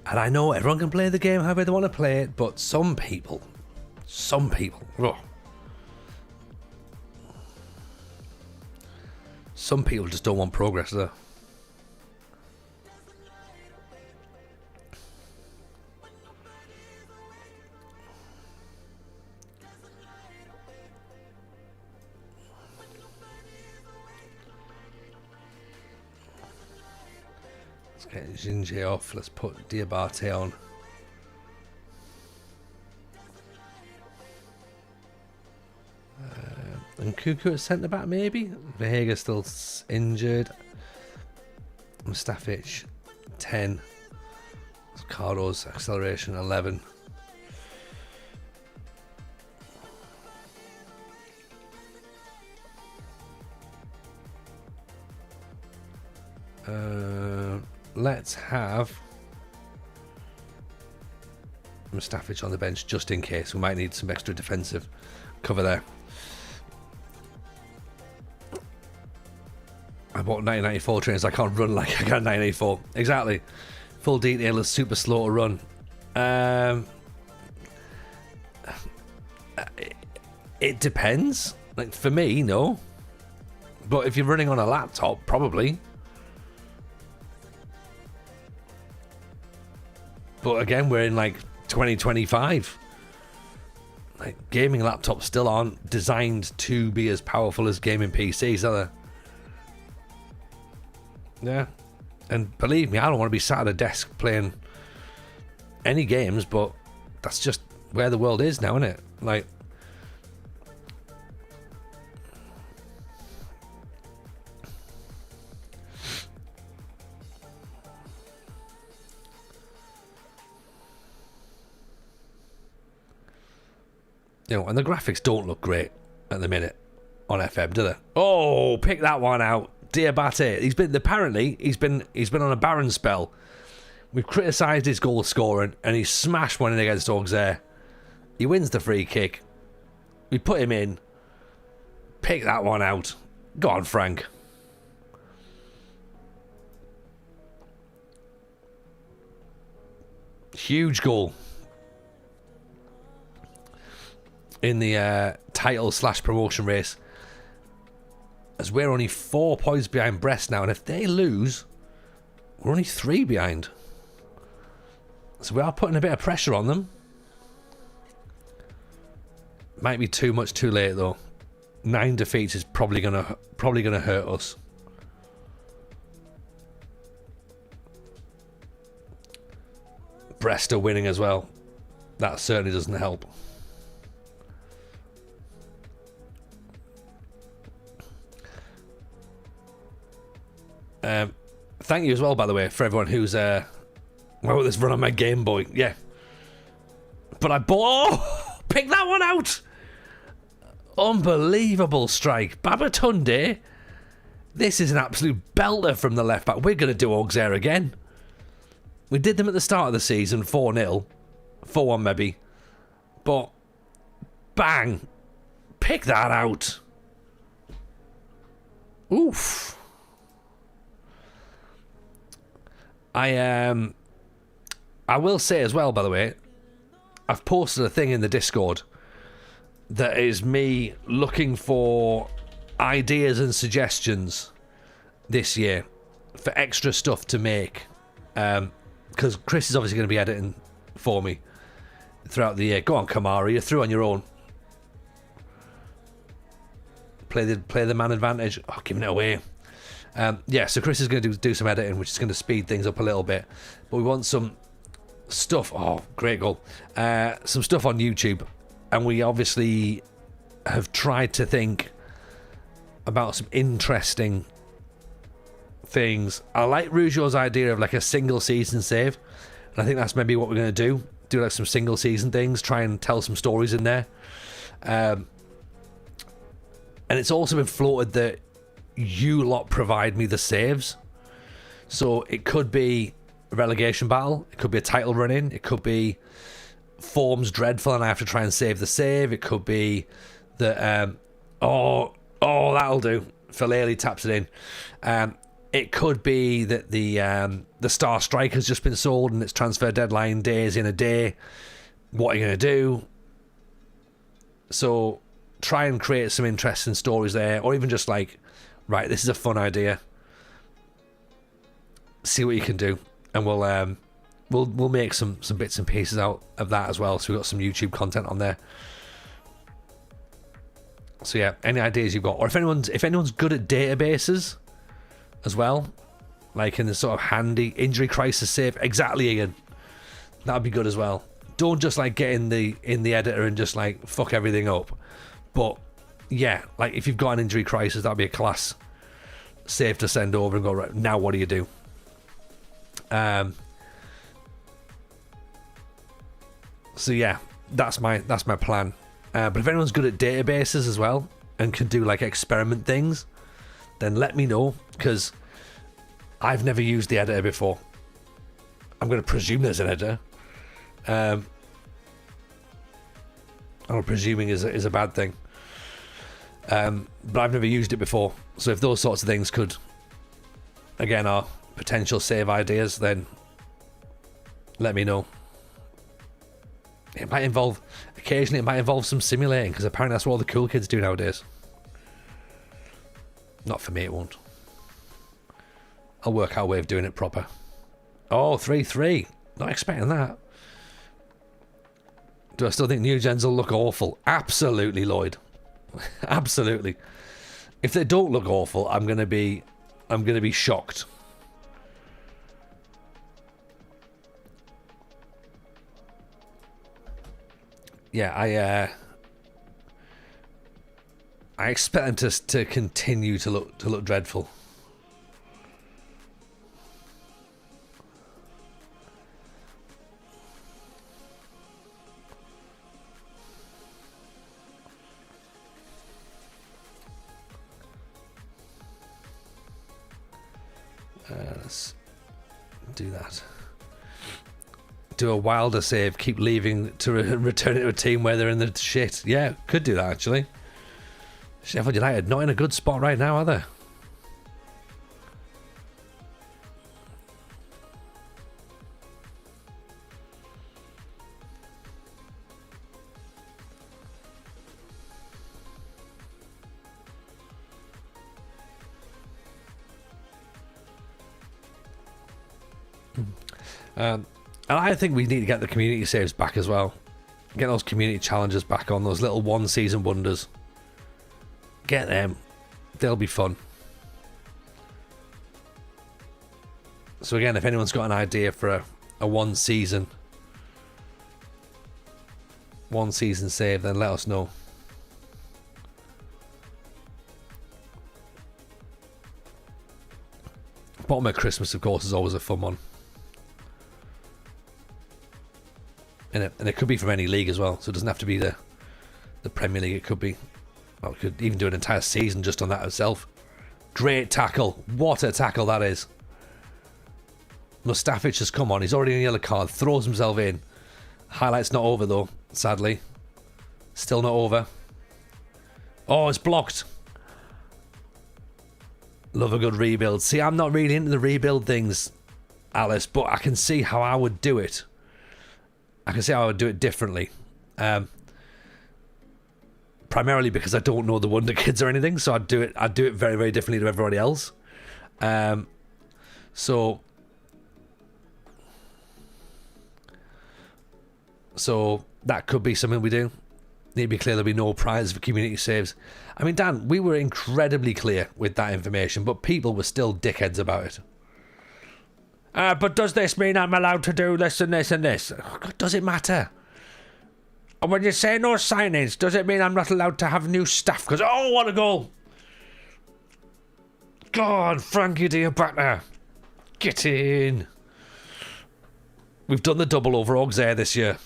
And I know everyone can play the game however they want to play it, but some people, oh, some people just don't want progress there. Let's get Jinji off. Let's put Diabate on. And Cuckoo at centre back, maybe. Vahega still injured. Mustafic 10. Cardo's acceleration 11. Let's have Mustafic on the bench just in case. We might need some extra defensive cover there. I bought 1994 trainers. I can't run like I got 1984. Exactly. Full detail is super slow to run. It depends. Like for me, no. But if you're running on a laptop, probably. But again, we're in like 2025. Like gaming laptops still aren't designed to be as powerful as gaming PCs, are they? Yeah, and believe me, I don't want to be sat at a desk playing any games, but that's just where the world is now, isn't it? Like, you know, and the graphics don't look great at the minute on FM, do they? Oh, pick that one out. Diabate, he's been on a barren spell. We've criticised his goal scoring and he smashed one in against Auxerre. He wins the free kick. We put him in. Pick that one out. Go on, Frank. Huge goal in the title/promotion race, as we're only 4 points behind Brest now, and if they lose, we're only 3 behind. So we are putting a bit of pressure on them. Might be too much too late though. 9 defeats is probably gonna hurt us. Brest are winning as well. That certainly doesn't help. Thank you as well, by the way, for everyone who's well, this run on my Game Boy. Yeah, but I bought. Oh, pick that one out! Unbelievable strike, Babatunde. This is an absolute belter from the left back. We're going to do Auxerre again. We did them at the start of the season, 4-0. 4-1 maybe. But, bang. Pick that out. Oof. I will say as well, by the way, I've posted a thing in the Discord that is me looking for ideas and suggestions this year for extra stuff to make. Because Chris is obviously going to be editing for me throughout the year. Go on, Kamara, you're through on your own. Play the man advantage. Oh, giving it away. Yeah, so Chris is going to do some editing, which is going to speed things up a little bit. But we want some stuff. Oh, great goal. Some stuff on YouTube. And we obviously have tried to think about some interesting things. I like Rougeau's idea of like a single season save. And I think that's maybe what we're going to do. Do like some single season things. Try and tell some stories in there. And it's also been floated that you lot provide me the saves. So it could be a relegation battle. It could be a title run-in. It could be form's dreadful and I have to try and save the save. It could be that, that'll do. Fellaini taps it in. It could be that the star striker's just been sold and it's transfer deadline days in a day. What are you going to do? So try and create some interesting stories there, or even just like, right, this is a fun idea. See what you can do, and we'll make some bits and pieces out of that as well. So we've got some YouTube content on there. So yeah, any ideas you've got, or if anyone's good at databases as well, like in the sort of handy injury crisis save, exactly, Ian, that'd be good as well. Don't just like get in the editor and just like fuck everything up. But yeah, like if you've got an injury crisis, that'd be a class save to send over and go, right, now what do you do? So yeah, that's my plan. But if anyone's good at databases as well and can do like experiment things, then let me know, because I've never used the editor before. I'm going to presume there's an editor. I'm presuming is a bad thing. But I've never used it before. So if those sorts of things could, again, are potential save ideas, then let me know. Occasionally it might involve some simulating, because apparently that's what all the cool kids do nowadays. Not for me, it won't. I'll work out a way of doing it proper. Oh, 3-3. Not expecting that. Do I still think new gens will look awful? Absolutely, Lloyd. Absolutely. If they don't look awful, I'm gonna be shocked. Yeah, I expect them to continue to look dreadful. Let's do that. Do a Wilder save, keep leaving to return it to a team where they're in the shit. Yeah, could do that actually. Sheffield United not in a good spot right now, are they? And I think we need to get the community saves back as well. Get those community challenges back on, those little one-season wonders. Get them. They'll be fun. So again, if anyone's got an idea for a one-season save, then let us know. Bottom of Christmas, of course, is always a fun one. And it could be from any league as well, so it doesn't have to be the Premier League. It could be, well, we could even do an entire season just on that itself. Great tackle. What a tackle that is. Mustafic has come on. He's already in a yellow card. Throws himself in. Highlight's not over, though, sadly. Still not over. Oh, it's blocked. Love a good rebuild. See, I'm not really into the rebuild things, Alice, but I can see how I would do it. I can see how I would do it differently. Primarily because I don't know the Wonder Kids or anything, so I'd do it very, very differently to everybody else. So that could be something we do. Need to be clear there'll be no prize for community saves. I mean, Dan, we were incredibly clear with that information, but people were still dickheads about it. But does this mean I'm allowed to do this and this and this? Does it matter? And when you say no signings, does it mean I'm not allowed to have new stuff? Because, oh, what a goal! God, Frankie Diabata. Get in. We've done the double over Auxerre this year.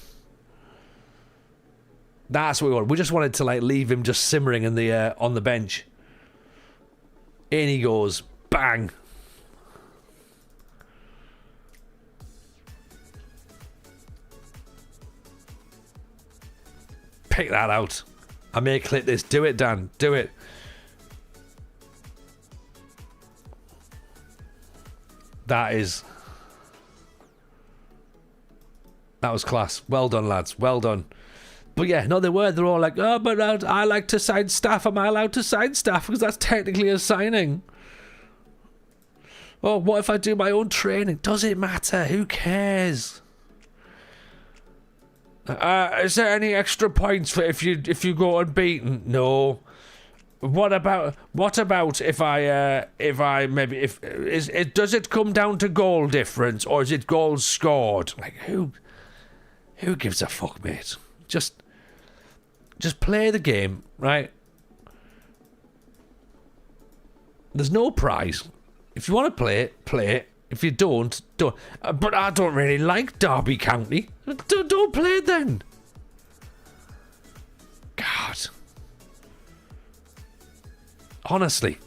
That's what we want. We just wanted to leave him just simmering in the on the bench. In he goes. Bang. Pick that out. I may clip this. Do it, Dan. Do it. That was class. Well done, lads. Well done. But yeah, no, they were. They're all like, oh, but I like to sign staff. Am I allowed to sign staff? Because that's technically a signing. Oh, what if I do my own training? Does it matter? Who cares? Is there any extra points for if you go unbeaten? No. What about if I maybe does it come down to goal difference or is it goals scored? Like who gives a fuck, mate? Just play the game, right? There's no prize. If you want to play it, play it. If you don't. But I don't really like Derby County. Don't play it then. God. Honestly.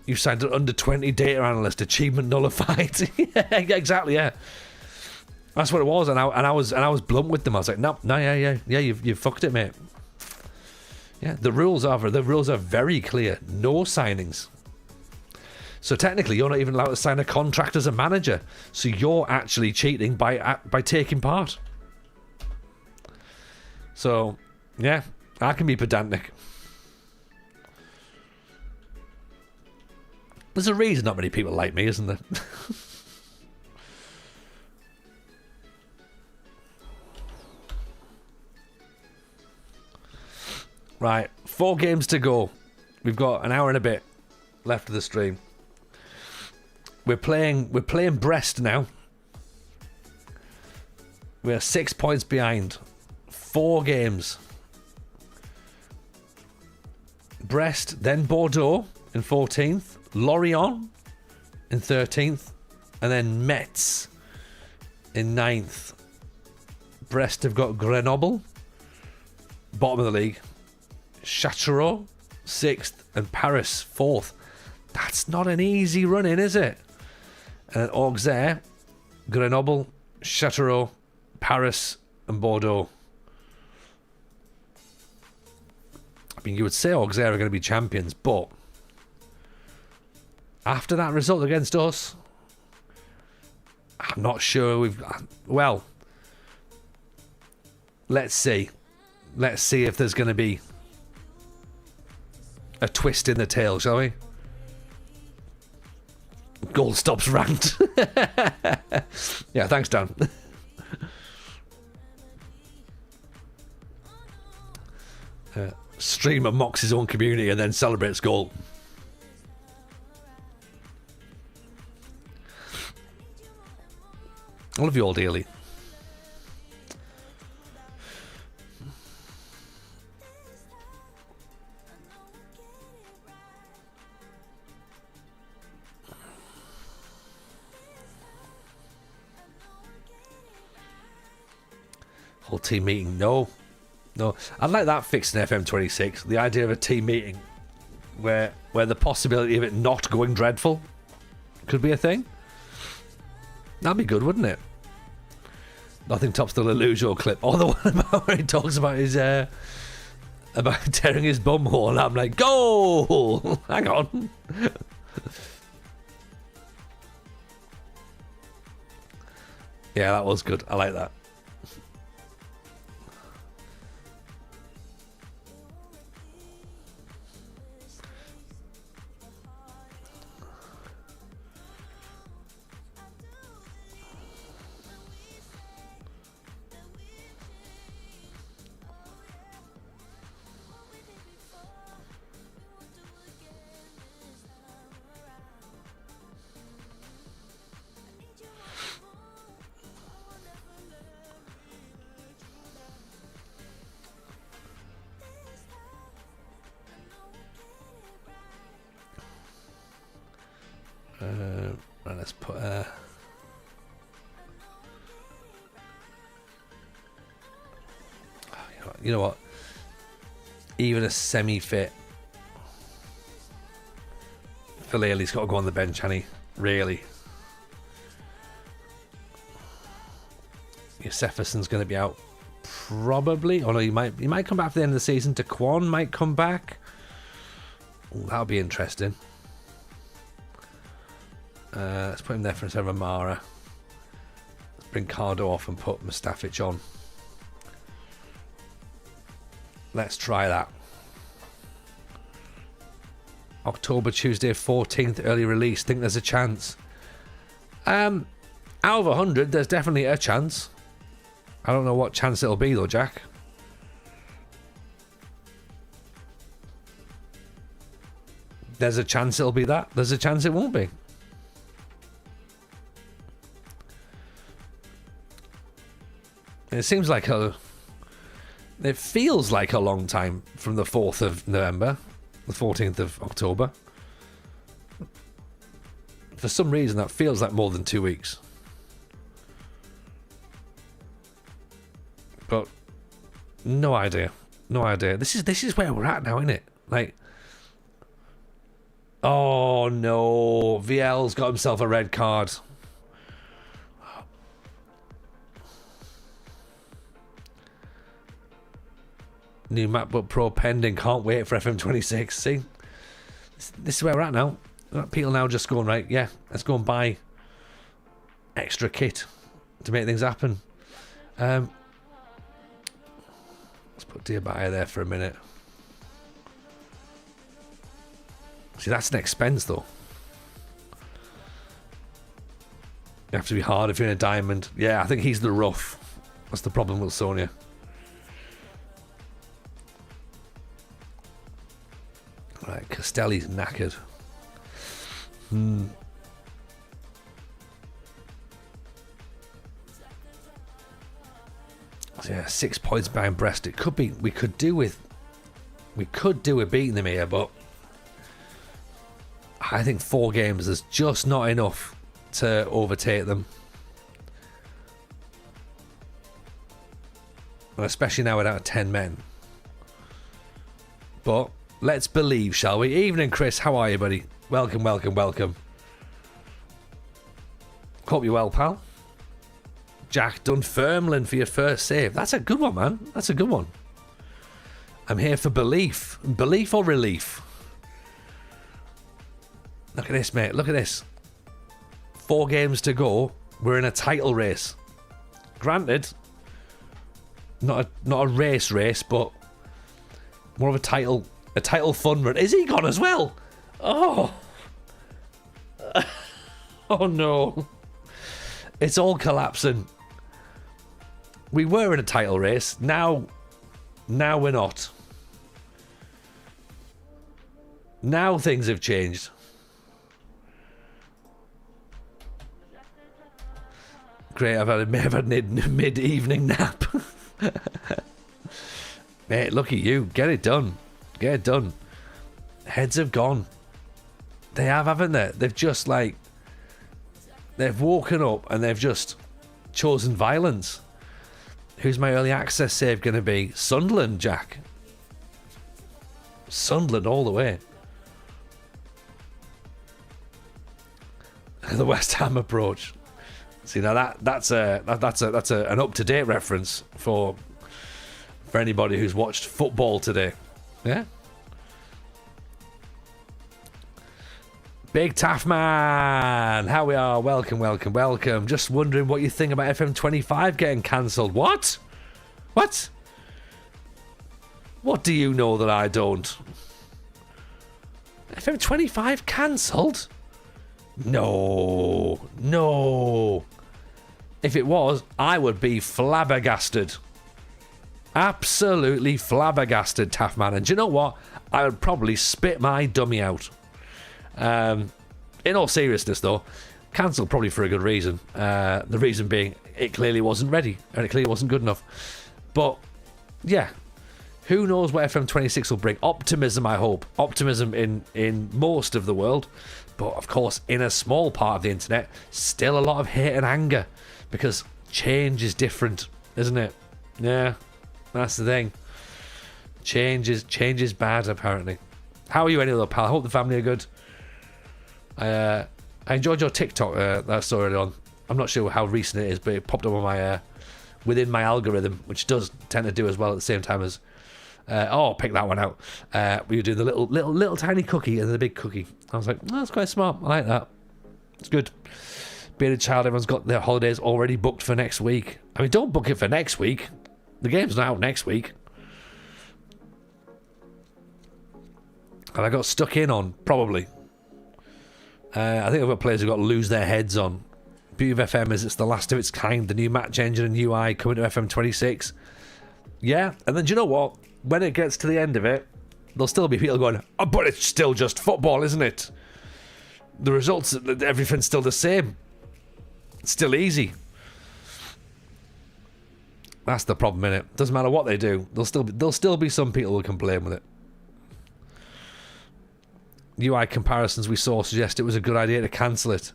You signed an under-20 data analyst. Achievement nullified. Yeah, exactly, yeah. That's what it was, and I was blunt with them. I was like, no, yeah, you fucked it, mate. Yeah, the rules are very clear. No signings. So technically, you're not even allowed to sign a contract as a manager. So you're actually cheating by taking part. So yeah, I can be pedantic. There's a reason not many people like me, isn't there? Right, 4 games to go. We've got an hour and a bit left of the stream. We're playing Brest now. We're 6 points behind. 4 games. Brest, then Bordeaux in 14th, Lorient in 13th, and then Metz in 9th. Brest have got Grenoble, bottom of the league. Châteauroux 6th and Paris 4th. That's not an easy run in, is it? And Auxerre, Grenoble, Châteauroux, Paris and Bordeaux. I mean, you would say Auxerre are going to be champions, but after that result against us, I'm not sure well, let's see. Let's see if there's going to be a twist in the tail, shall we? Goal stops rant. Yeah, thanks, Dan. Streamer mocks his own community and then celebrates goal. I love you all dearly. Whole team meeting, no. I'd like that fixed in FM26. The idea of a team meeting where the possibility of it not going dreadful could be a thing. That'd be good, wouldn't it? Nothing tops the Lelujo clip. Or the one about where he talks about his about tearing his bum hole, and I'm like, goal! Hang on. Yeah, that was good. I like that. Right, let's put you know what? Even a semi-fit Philaley's got to go on the bench, honey. Really? Josephison's going to be out probably. Oh no, he might come back for the end of the season. Daquan might come back. Ooh, that'll be interesting. Let's put him there for instead of Amara. Let's bring Cardo off and put Mustafic on. Let's try that. October, Tuesday, 14th, early release. Think there's a chance. Out of 100, there's definitely a chance. I don't know what chance it'll be though, Jack. There's a chance it'll be that. There's a chance it won't be. It seems like it feels like a long time from the 4th of November, the 14th of October. For some reason, that feels like more than 2 weeks. But no idea. No idea. This is where we're at now, isn't it? Like, oh no, VL's got himself a red card. New MacBook Pro pending. Can't wait for FM26. See, this is where we're at now. People now just going, right, yeah, let's go and buy extra kit to make things happen. Let's put Dear Buyer there for a minute. See, that's an expense though. You have to be hard if you're in a diamond. Yeah, I think he's the rough. That's the problem with Sonia. Right, Castelli's knackered. So yeah, 6 points behind Brest. It could be. We could do with beating them here, but I think 4 games is just not enough to overtake them. And especially now without 10 men. But let's believe, shall we? Evening, Chris. How are you, buddy? Welcome, welcome, welcome. Hope you're well, pal. Jack Dunfermline for your first save. That's a good one, man. That's a good one. I'm here for belief. Belief or relief? Look at this, mate. Look at this. 4 games to go. We're in a title race. Granted, not a race, but more of a title fun run. Is he gone as well? Oh. Oh no. It's all collapsing. We were in a title race. Now we're not. Now things have changed. Great, I've had a mid-evening nap. Mate, look at you. Get it done. Get it done. Heads have gone. They have, haven't they? They've just like... They've woken up and they've just chosen violence. Who's my early access save going to be? Sunderland, Jack. Sunderland all the way. The West Ham approach. See, now that's an up-to-date reference for anybody who's watched football today. Yeah. Big Taff Man, how we are? Welcome. Just wondering what you think about FM25 getting cancelled. What? What do you know that I don't? FM25 cancelled? No. If it was, I would be flabbergasted. Absolutely flabbergasted, Taff Man. And do you know what? I would probably spit my dummy out. In all seriousness, though, cancelled probably for a good reason. The reason being, it clearly wasn't ready, and it clearly wasn't good enough. But, yeah. Who knows what FM26 will bring? Optimism, I hope. Optimism in most of the world. But, of course, in a small part of the internet, still a lot of hate and anger. Because change is different, isn't it? Yeah, that's the thing. Change is bad, apparently. How are you anyway, though, pal? I hope the family are good. I enjoyed your TikTok that I saw earlier on. I'm not sure how recent it is, but it popped up on my within my algorithm, which does tend to do as well at the same time as pick that one out. We were doing the little tiny cookie and the big cookie. I was like, oh, that's quite smart. I like that. It's good. Bearded Child, everyone's got their holidays already booked for next week. I mean, don't book it for next week. The game's not out next week. And I got stuck in on, probably. I think I've got players who've got to lose their heads on. Beauty of FM is it's the last of its kind. The new match engine and UI coming to FM26. Yeah, and then do you know what? When it gets to the end of it, there'll still be people going, oh, but it's still just football, isn't it? The results, everything's still the same. It's still easy. That's the problem, innit? Doesn't matter what they do. There'll still be some people who complain with it. UI comparisons we saw suggest it was a good idea to cancel it.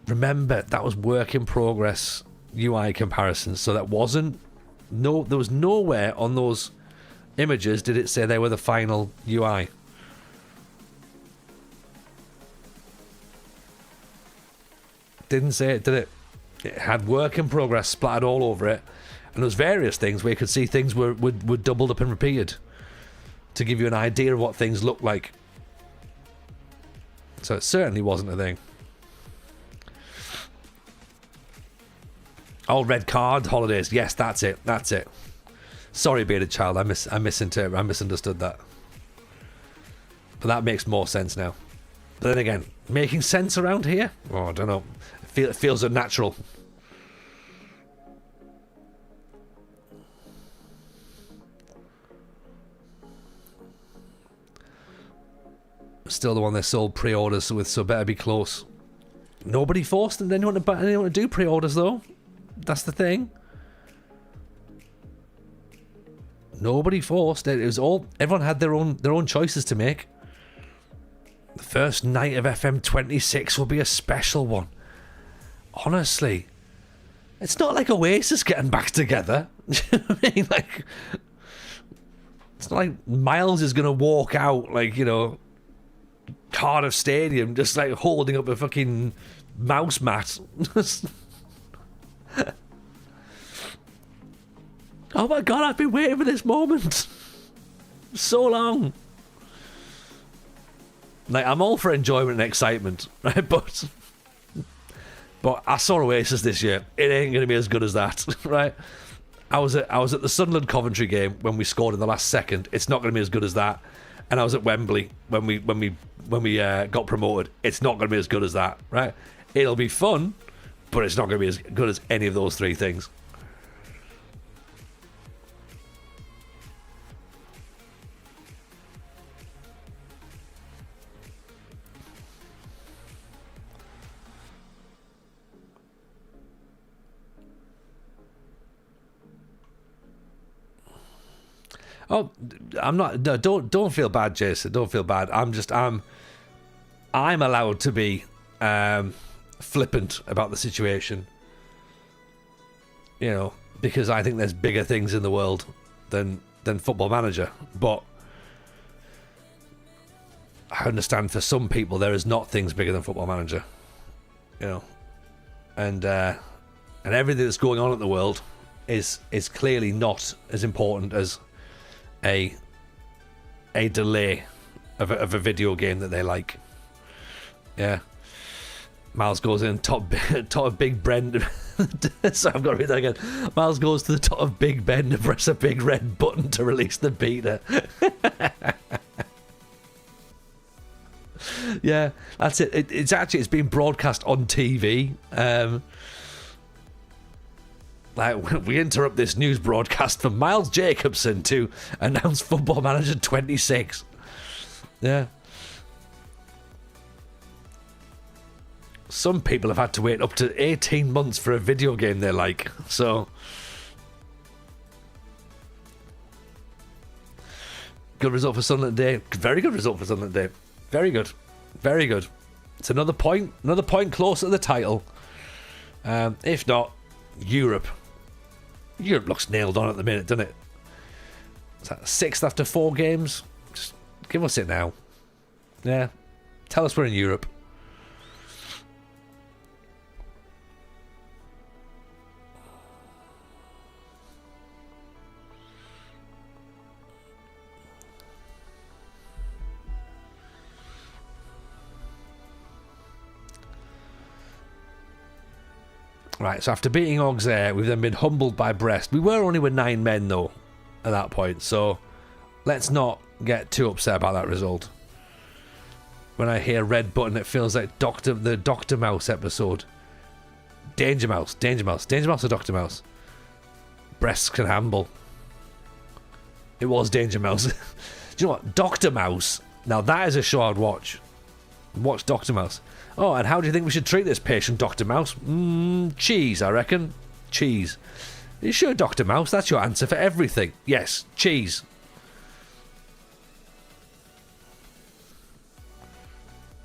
Remember, that was work in progress UI comparisons, so that wasn't... No, there was nowhere on those images did it say they were the final UI. Didn't say it, did it? It had work in progress splattered all over it, and there was various things where you could see things were doubled up and repeated to give you an idea of what things looked like. So it certainly wasn't a thing. Oh, red card holidays. Yes, that's it. Sorry, Bearded Child. I misunderstood that. But that makes more sense now. But then again, making sense around here? Oh, I don't know. It feels unnatural. Still the one they sold pre-orders with, so better be close. Nobody forced anyone to do pre-orders, though. That's the thing. Nobody forced it. It was all... Everyone had their own choices to make. The first night of FM26 will be a special one. Honestly. It's not like Oasis getting back together. I mean, like... It's not like Miles is going to walk out, like, you know... Cardiff Stadium, just like holding up a fucking mouse mat. Oh my god, I've been waiting for this moment so long. Like, I'm all for enjoyment and excitement, right? But I saw Oasis this year. It ain't gonna be as good as that, right? I was at the Sunderland Coventry game when we scored in the last second. It's not gonna be as good as that. And I was at Wembley when we got promoted. It's not going to be as good as that, right? It'll be fun, but it's not going to be as good as any of those three things. Oh, I'm not. No, don't feel bad, Jason. Don't feel bad. I'm allowed to be flippant about the situation. You know, because I think there's bigger things in the world than Football Manager. But I understand for some people there is not things bigger than Football Manager. You know, and everything that's going on in the world is clearly not as important as a delay of a video game that they like. Yeah. Miles goes in top of Big Ben. So I've got to read that again. Miles goes to the top of Big Ben to press a big red button to release the beta. Yeah, that's it. It's been broadcast on TV. Like, we interrupt this news broadcast for Miles Jacobson to announce Football Manager 26. Yeah. Some people have had to wait up to 18 months for a video game they like. So, good result for Sunderland today. Very good result for Sunderland today. Very good. Very good. It's another point closer to the title. If not, Europe. Europe looks nailed on at the minute, doesn't it? Is that 6th after 4 games? Just give us it now. Yeah. Tell us we're in Europe. Right, so after beating Auxerre, we've then been humbled by Brest. We were only with 9 men, though, at that point, so let's not get too upset about that result. When I hear red button, it feels like the Dr. Mouse episode. Danger Mouse or Dr. Mouse? Brest can handle. It was Danger Mouse. Do you know what? Dr. Mouse, now that is a show I'd watch. Watch Dr. Mouse. Oh, and how do you think we should treat this patient, Dr. Mouse? Cheese, I reckon. Cheese. Are you sure, Dr. Mouse? That's your answer for everything. Yes, cheese.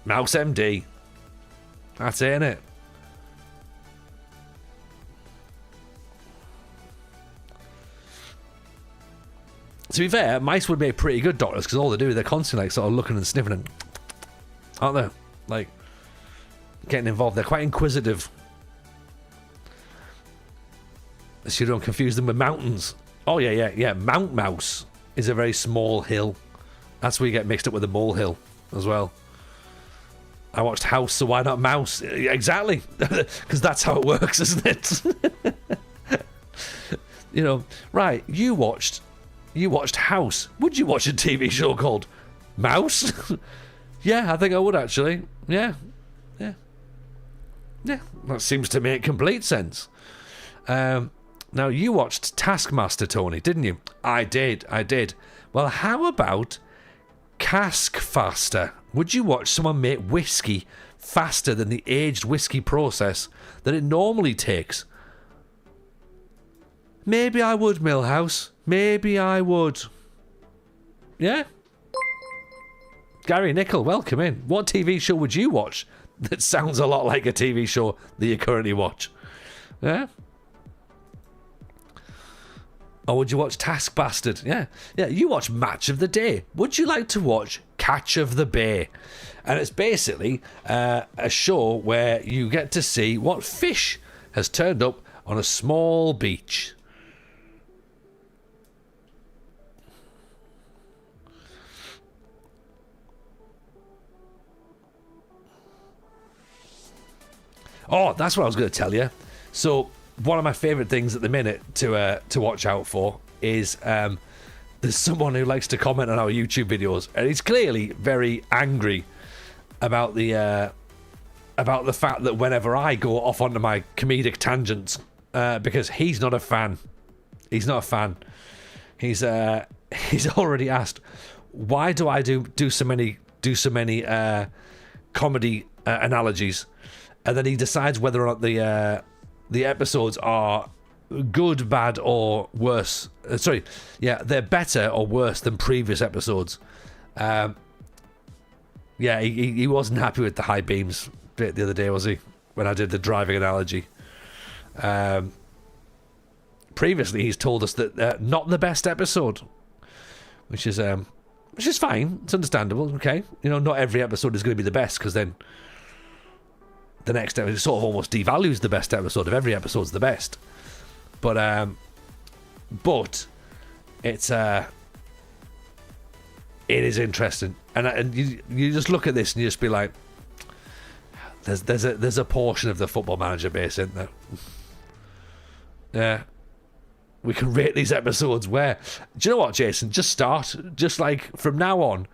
Mouse MD. That's it, innit? To be fair, mice would make pretty good doctors because all they do is they're constantly like sort of looking and sniffing and... aren't they? Like... getting involved. They're quite inquisitive. So you don't confuse them with mountains. Oh yeah. Mount Mouse is a very small hill. That's where you get mixed up with a molehill as well. I watched House, so why not Mouse? Exactly. Because that's how it works, isn't it? You know, right, you watched House. Would you watch a TV show called Mouse? Yeah, I think I would actually. Yeah, that seems to make complete sense. Now, you watched Taskmaster, Tony, didn't you? I did. Well, how about Cask Faster? Would you watch someone make whiskey faster than the aged whiskey process that it normally takes? Maybe I would, Millhouse. Maybe I would. Yeah? Gary Nickel, welcome in. What TV show would you watch that sounds a lot like a TV show that you currently watch? Yeah? Or would you watch Taskbastard? Yeah, you watch Match of the Day. Would you like to watch Catch of the Bay? And it's basically a show where you get to see what fish has turned up on a small beach. Oh, that's what I was going to tell you. So, one of my favourite things at the minute to watch out for is there's someone who likes to comment on our YouTube videos, and he's clearly very angry about the fact that whenever I go off onto my comedic tangents, because he's not a fan. He's not a fan. He's already asked, why do I do so many comedy analogies, and then he decides whether or not the episodes are good, bad, or worse. They're better or worse than previous episodes. He wasn't happy with the high beams bit the other day, was he? When I did the driving analogy. Previously, he's told us that not the best episode, which is fine. It's understandable. Okay, not every episode is going to be the best, because then the next episode. It sort of almost devalues the best episode. If every episode's the best, but it's it is interesting, and you just look at this and you just be like, there's a portion of the Football Manager base, isn't there? Yeah. We can rate these episodes where... Do you know what, Jason? Just start. Just like, from now on,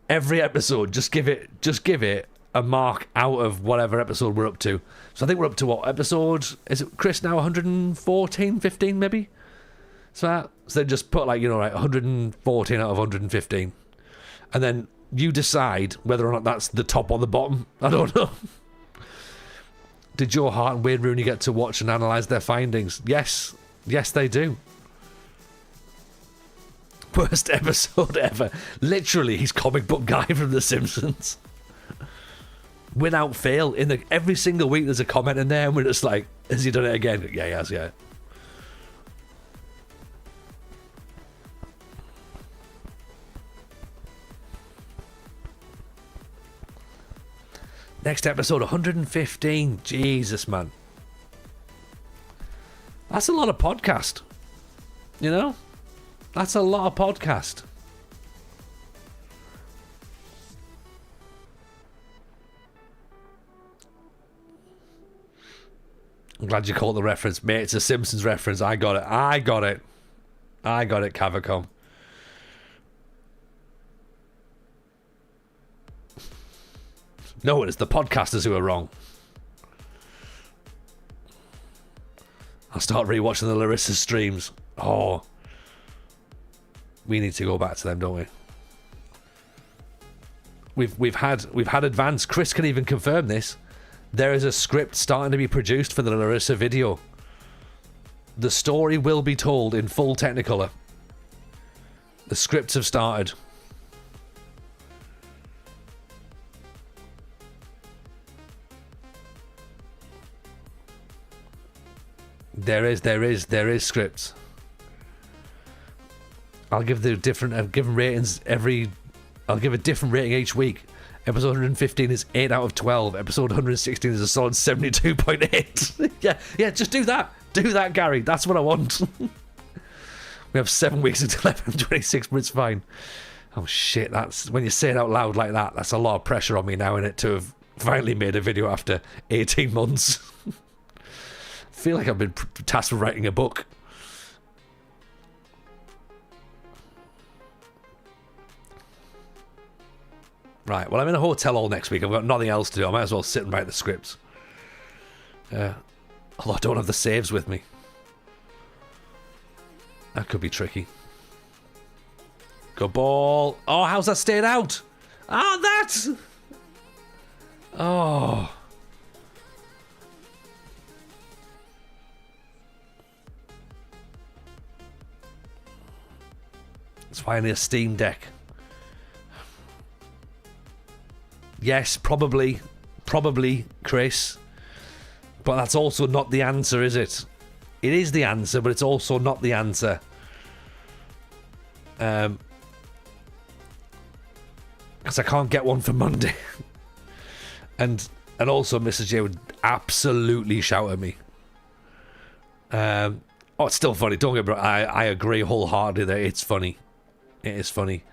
every episode, just give it a mark out of whatever episode we're up to. So I think we're up to what episode? Is it, Chris, now 114, 15 maybe? So then just put like, 114 out of 115. And then you decide whether or not that's the top or the bottom. I don't know. Did Joe Hart and Wayne Rooney get to watch and analyse their findings? Yes. Yes, they do. Worst episode ever. Literally, he's comic book guy from The Simpsons. Without fail. Every single week there's a comment in there and we're just like, has he done it again? Yeah, he has, yeah. Next episode, 115. Jesus, man. That's a lot of podcast. That's a lot of podcast. I'm glad you caught the reference, mate. It's a Simpsons reference. I got it, Cavacom. No, it's the podcasters who are wrong. I'll start rewatching the Larissa streams. Oh, we need to go back to them, don't we? We've had advance. Chris can even confirm this. There is a script starting to be produced for the Larissa video. The story will be told in full Technicolor. The scripts have started. There is scripts. I'll give the different. I've given ratings I'll give a different rating each week. Episode 115 is 8 out of 12. Episode 116 is a solid 72.8. yeah. Just do that. Do that, Gary. That's what I want. We have 7 weeks until FM26, but it's fine. Oh shit! That's when you say it out loud like that. That's a lot of pressure on me now, innit, to have finally made a video after 18 months. I feel like I've been tasked with writing a book. Right, well, I'm in a hotel all next week. I've got nothing else to do. I might as well sit and write the scripts. Although I don't have the saves with me. That could be tricky. Good ball. Oh, how's that stayed out? Oh. It's finally a Steam Deck. Yes, probably, Chris. But that's also not the answer, is it? It is the answer, but it's also not the answer. Because I can't get one for Monday. and also Mrs. J would absolutely shout at me. Oh, it's still funny. Don't get me wrong. I agree wholeheartedly that it's funny. It is funny.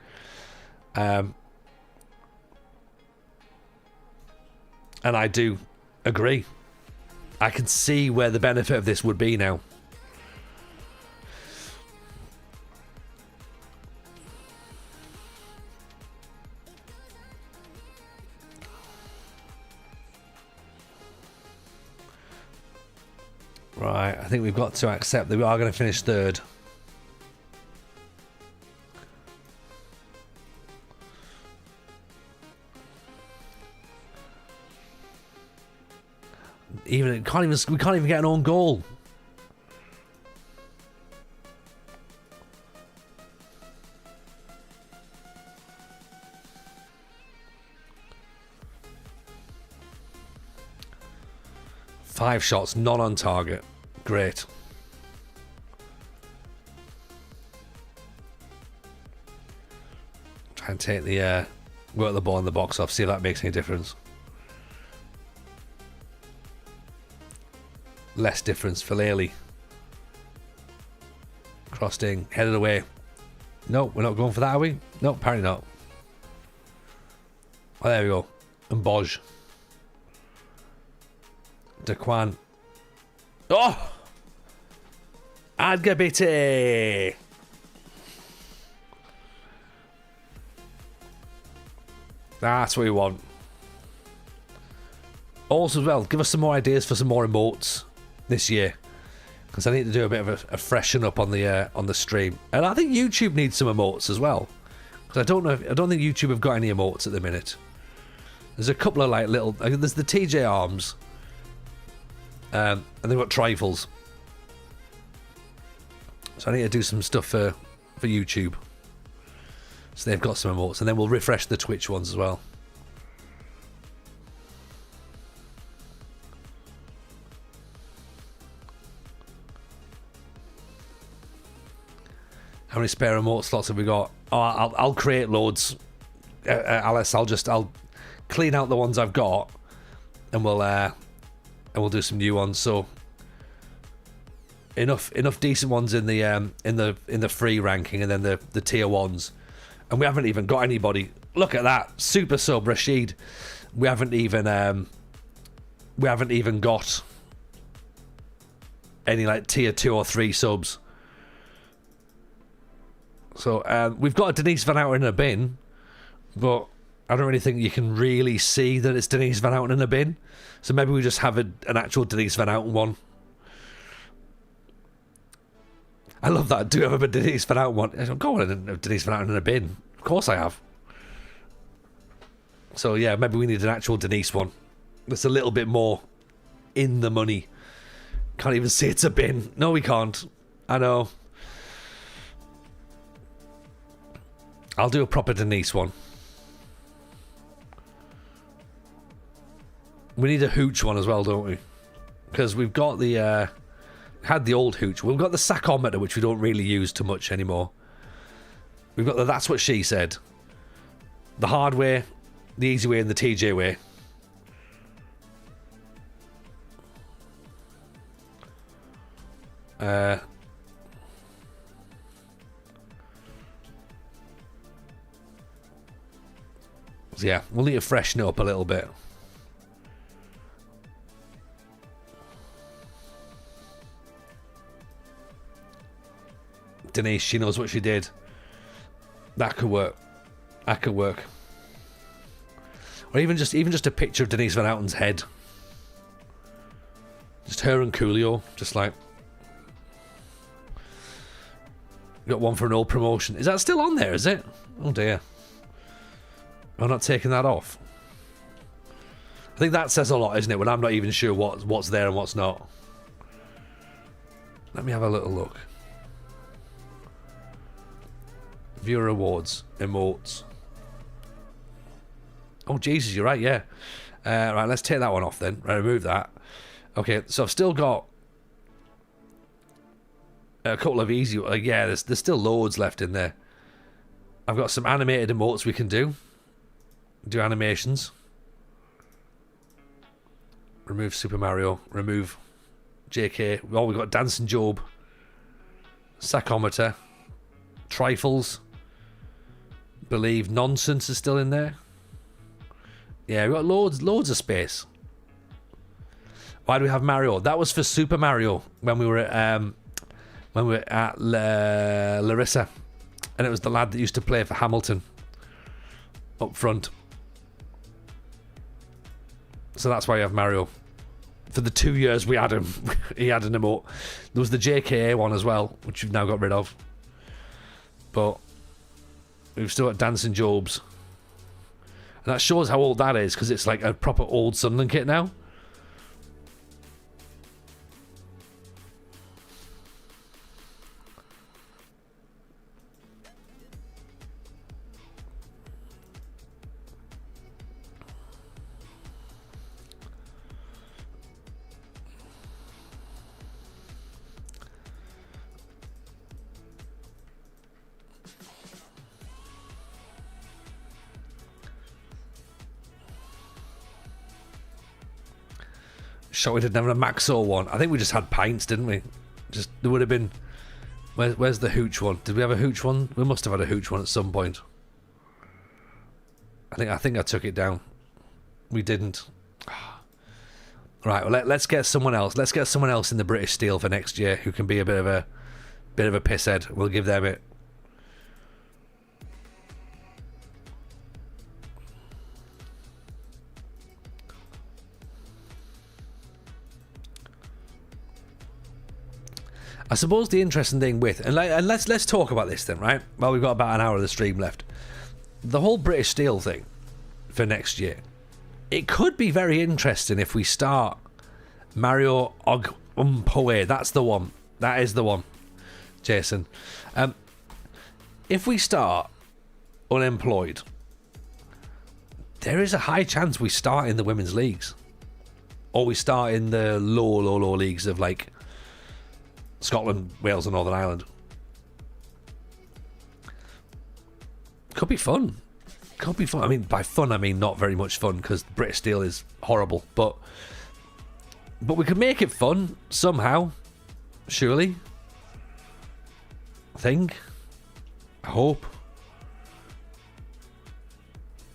And I do agree. I can see where the benefit of this would be now. Right, I think we've got to accept that we are going to finish third. We can't even get an own goal. Five shots, none on target. Great. Try and take the work the ball in the box off. See if that makes any difference. less difference for Laley. Crosting, headed away. No, we're not going for that, are we? No, apparently not. Oh, there we go. And Boj. Daquan. Oh! Adgabiti! That's what we want. Also, as well, give us some more ideas for some more emotes this year, because I need to do a bit of a freshen up on the stream, and I think YouTube needs some emotes as well, because I don't think YouTube have got any emotes at the minute. There's a couple of like little. There's the TJ arms, and they've got trifles. So I need to do some stuff for YouTube. So they've got some emotes, and then we'll refresh the Twitch ones as well. How many spare emote slots have we got? Oh, I'll create loads, Alice. I'll clean out the ones I've got, and we'll do some new ones. So enough decent ones in the free ranking, and then the tier ones. And we haven't even got anybody. Look at that, super sub Rashid. We haven't even got any like tier 2 or 3 subs. So we've got a Denise Van Houten in a bin, but I don't really think you can really see that it's Denise Van Houten in a bin. So maybe we just have an actual Denise Van Houten one. I love that. Do you have a Denise Van Houten one? I don't go on a Denise Van Houten in a bin. Of course I have. So yeah, maybe we need an actual Denise one. That's a little bit more in the money. Can't even see it's a bin. No, we can't. I know. I'll do a proper Denise one. We need a hooch one as well, don't we? Because we've got the had the old hooch. We've got the sacometer, which we don't really use too much anymore. We've got the That's What She Said. The hard way, the easy way, and the TJ way. So yeah, we'll need to freshen it up a little bit. Denise, she knows what she did. That could work. That could work. Or even just a picture of Denise Van Houten's head. Just her and Coolio, just like. Got one for an old promotion. Is that still on there? Is it? Oh dear. I'm not taking that off. I think that says a lot, isn't it? When I'm not even sure what's there and what's not. Let me have a little look. Viewer rewards, emotes. Oh Jesus, you're right. Yeah. Right, let's take that one off then. Right, remove that. Okay, so I've still got a couple of easy. Yeah, there's still loads left in there. I've got some animated emotes we can do. Do animations. Remove Super Mario. Remove JK. Oh, we've got Dancing Job. Sacometer. Trifles. Believe Nonsense is still in there. Yeah, we've got loads of space. Why do we have Mario? That was for Super Mario when we were at Larissa, and it was the lad that used to play for Hamilton up front. So that's why you have Mario. For the 2 years we had him, he had an emote. There was the JKA one as well, which we've now got rid of. But we've still got Dancing Jobs. And that shows how old that is, because it's like a proper old Sunderland kit now. Sure, we didn't have a Maxo one. I think we just had pints, didn't we? Just there would have been. Where's the hooch one? Did we have a hooch one? We must have had a hooch one at some point. I think I took it down. We didn't. Right, well, let's get someone else. Let's get someone else in the British Steel for next year who can be a bit of a pisshead. We'll give them it. I suppose the interesting thing with and let's talk about this then, right? Well, we've got about an hour of the stream left. The whole British Steel thing for next year. It could be very interesting if we start Mario Ogumpoe. That's the one. That is the one, Jason. If we start unemployed, there is a high chance we start in the women's leagues. Or we start in the low leagues of like Scotland, Wales and Northern Ireland. Could be fun. Could be fun. I mean, by fun, I mean not very much fun because British Steel is horrible. But we could make it fun somehow. Surely. I think. I hope.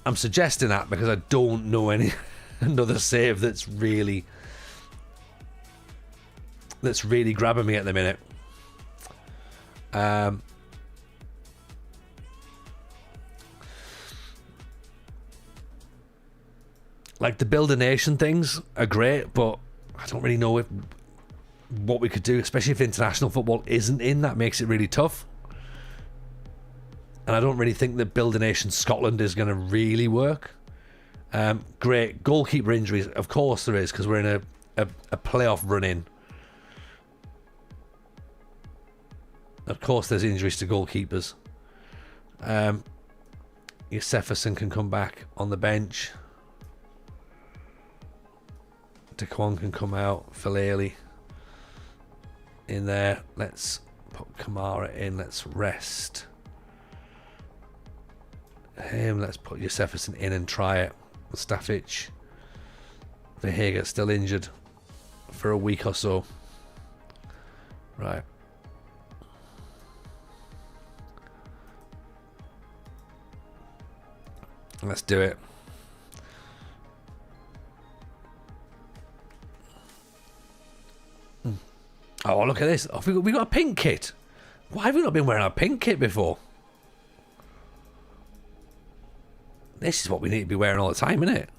I'm suggesting that because I don't know any another save that's really grabbing me at the minute. Like the Build a Nation things are great, but I don't really know what we could do, especially if international football isn't in. That makes it really tough. And I don't really think that Build a Nation Scotland is going to really work. Great. Goalkeeper injuries, of course there is, because we're in a playoff run-in. Of course there's injuries to goalkeepers. Josefferson can come back on the bench. Daquan can come out. Falele in there. Let's put Kamara in. Let's rest him. Let's put Josefferson in and try it. Staffich. Verheer's still injured for a week or so. Right. Let's do it. Oh, look at this. Oh, we got a pink kit. Why have we not been wearing our pink kit before? This is what we need to be wearing all the time, isn't it?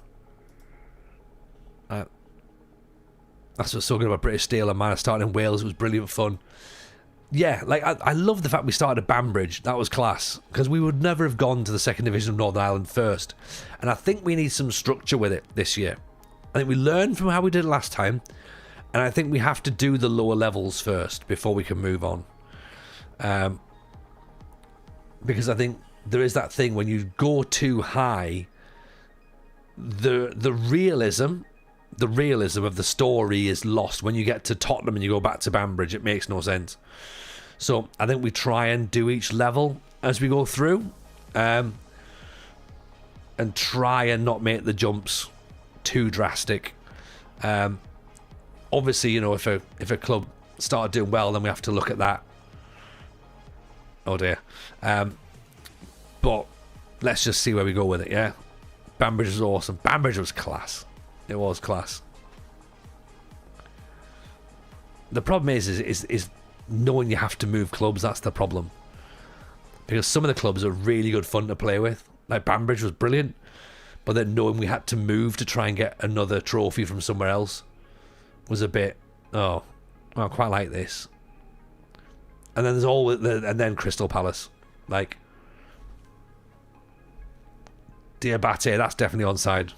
That's what's so good about British Steel and man. Starting in Wales, it was brilliant fun. Yeah, like I love the fact we started at Banbridge. That was class. Because we would never have gone to the second division of Northern Ireland first. And I think we need some structure with it this year. I think we learned from how we did it last time. And I think we have to do the lower levels first before we can move on. Because I think there is that thing when you go too high, the realism of the story is lost. When you get to Tottenham and you go back to Banbridge, it makes no sense. So I think we try and do each level as we go through, and try and not make the jumps too drastic. Obviously, you know, if a club started doing well, then we have to look at that. Oh dear. But let's just see where we go with it, yeah? Banbridge was awesome. Banbridge was class. It was class. The problem is knowing you have to move clubs. That's the problem. Because some of the clubs are really good fun to play with. Like Banbridge was brilliant. But then knowing we had to move to try and get another trophy from somewhere else was a bit, I quite like this. And then and then Crystal Palace. Like, Diabate, that's definitely onside.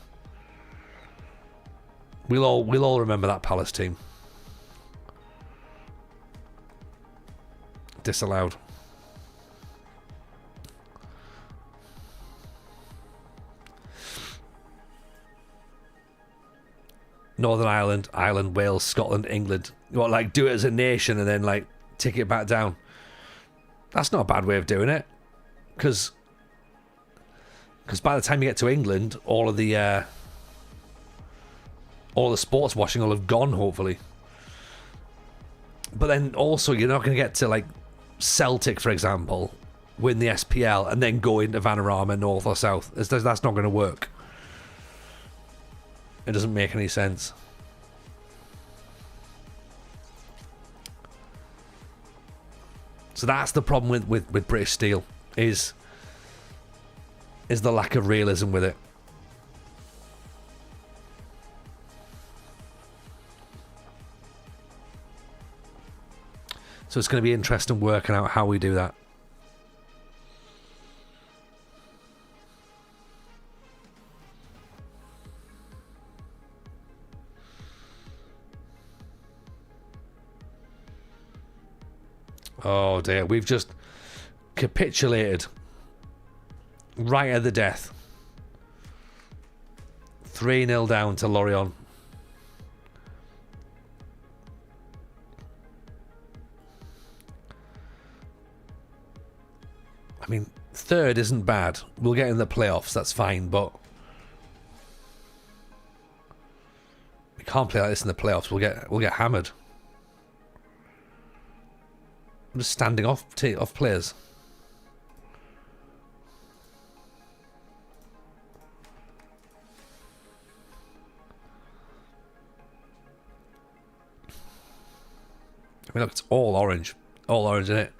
We'll all remember that Palace team. Disallowed. Northern Ireland, Wales, Scotland, England. You want, like, do it as a nation and then, like, tick it back down. That's not a bad way of doing it. Because by the time you get to England, all of the all the sports washing will have gone, hopefully. But then also, you're not going to get to, like, Celtic, for example, win the SPL and then go into Vanarama, North or South. That's not going to work. It doesn't make any sense. So that's the problem with British Steel, is the lack of realism with it. So it's going to be interesting working out how we do that. Oh dear, we've just capitulated right at the death. 3-0 down to Lorient. I mean, third isn't bad. We'll get in the playoffs, that's fine, but we can't play like this in the playoffs. We'll get hammered. I'm just standing off players. I mean, look, it's all orange. All orange, isn't it?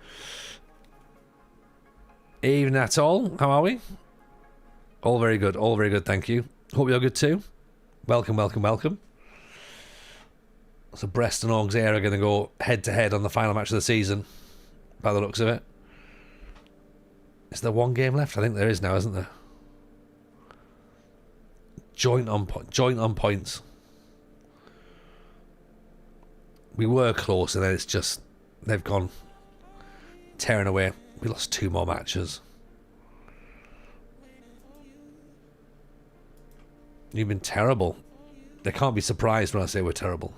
Even at all, how are we? All very good, thank you. Hope you're good too. Welcome, welcome, welcome. So Brest and Auxerre are going to go head-to-head on the final match of the season, by the looks of it. Is there one game left? I think there is now, isn't there? Joint on points. We were close, and then it's just they've gone tearing away. We lost 2 more matches. You've been terrible. They can't be surprised when I say we're terrible.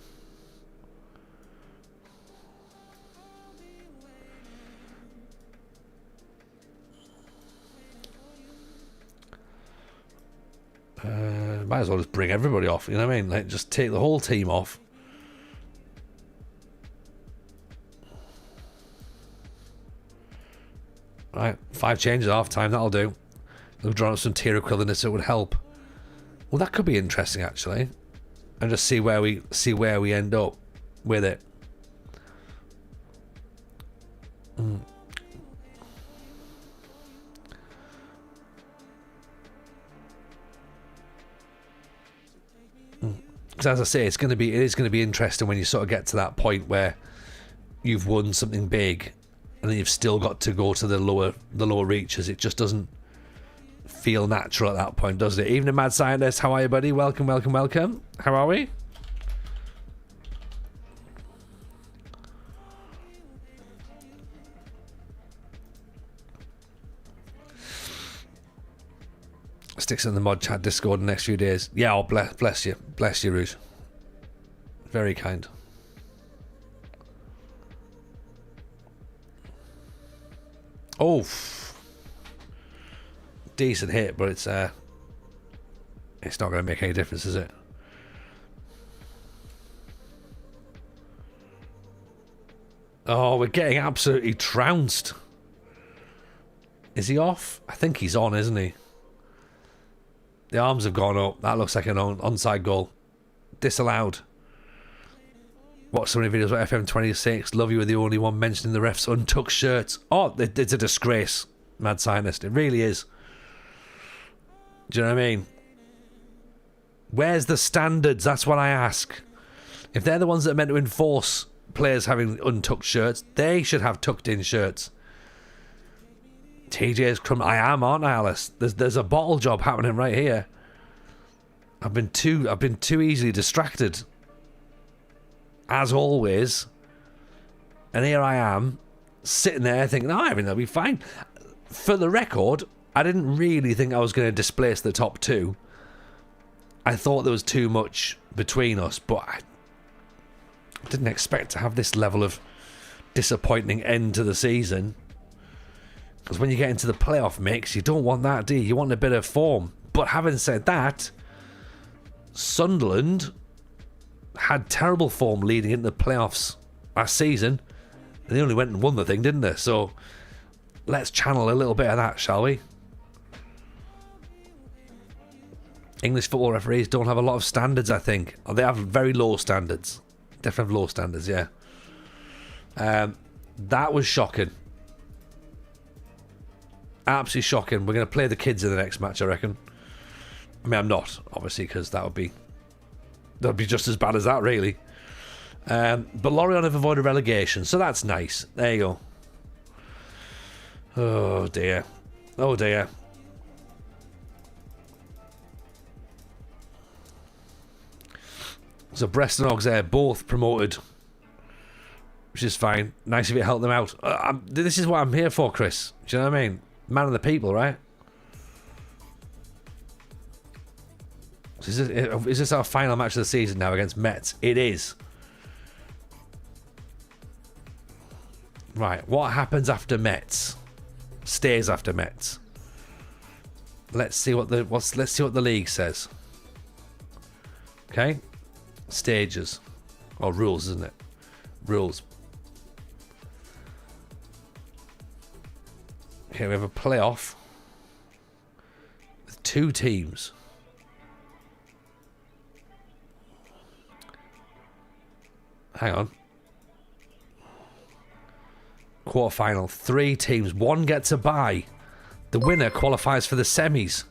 Might as well just bring everybody off, you know what I mean? Like, just take the whole team off. Right, 5 changes at half time, that'll do. They'll draw up some tier equivalence, it would help. Well, that could be interesting actually. And just see where we end up with it. Because as I say, it is going to be interesting when you sort of get to that point where you've won something big and then you've still got to go to the lower reaches. It just doesn't feel natural at that point, does it? Evening, Mad Scientist. How are you, buddy? Welcome, welcome, welcome. How are we? Sticks in the mod chat Discord in the next few days. Yeah, oh, bless you, Rouge. Very kind. Oh, decent hit, but it's not going to make any difference, is it? Oh, we're getting absolutely trounced. Is he off? I think he's on, isn't he? The arms have gone up. That looks like an onside goal. Disallowed. Watch so many videos about FM26. Love you were the only one mentioning the ref's untucked shirts. Oh, it's a disgrace, Mad Scientist. It really is. Do you know what I mean? Where's the standards? That's what I ask. If they're the ones that are meant to enforce players having untucked shirts, they should have tucked in shirts. TJ's crumb. I am, aren't I, Alice? There's a bottle job happening right here. I've been too easily distracted, as always. And here I am, sitting there thinking, oh, everything will be fine. For the record, I didn't really think I was going to displace the top 2. I thought there was too much between us, but I didn't expect to have this level of disappointing end to the season. Because when you get into the playoff mix, you don't want that, do you? You want a bit of form. But having said that, Sunderland had terrible form leading into the playoffs last season. And they only went and won the thing, didn't they? So let's channel a little bit of that, shall we? English football referees don't have a lot of standards, I think. Or they have very low standards. Definitely have low standards, yeah. That was shocking. Absolutely shocking. We're going to play the kids in the next match, I reckon. I mean, I'm not, obviously, because that'd be just as bad as that, really. But Lorient have avoided relegation, so that's nice. There you go. Oh, dear. Oh, dear. So Brest and Auxerre both promoted, which is fine. Nice if it helped them out. This is what I'm here for, Chris. Do you know what I mean? Man of the people, right? Is this our final match of the season now against Metz? It is. Right, what happens after Metz? Stays after Metz. Let's see what the league says. Okay, stages or rules, isn't it? Rules. Okay, we have a playoff with 2 teams. Hang on. Quarterfinal, 3 teams. 1 gets a bye. The winner qualifies for the semis.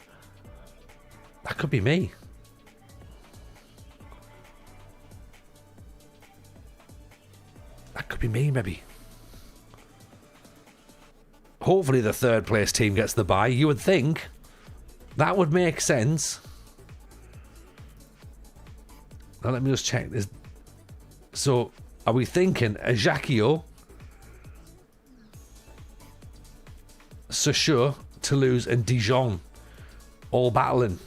That could be me. That could be me, maybe. Hopefully the 3rd place team gets the bye. You would think that would make sense. Now let me just check this. So, are we thinking Ajaccio, Sochaux, Toulouse and Dijon all battling?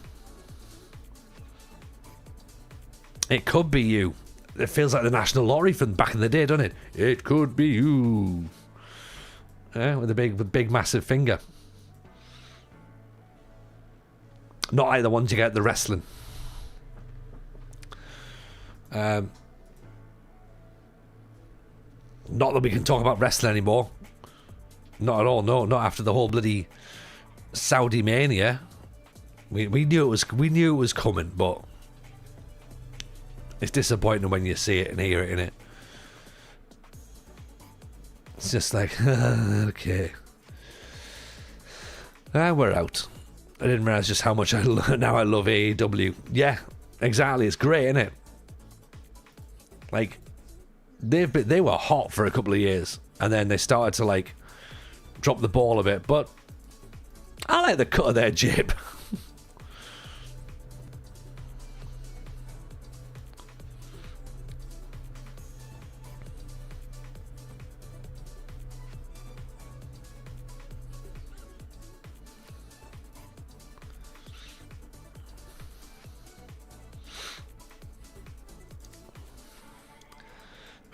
It could be you. It feels like the national lottery from back in the day, doesn't it? It could be you. Yeah, with the big massive finger. Not like the ones you get at the wrestling. Not that we can talk about wrestling anymore. Not at all. No, not after the whole bloody Saudi mania. We knew it was coming, but it's disappointing when you see it and hear it, innit? It's just like, okay. We're out. I didn't realise just how much now I love AEW. Yeah, exactly. It's great, isn't it? Like, they were hot for a couple of years, and then they started to like drop the ball a bit. But I like the cut of their jib.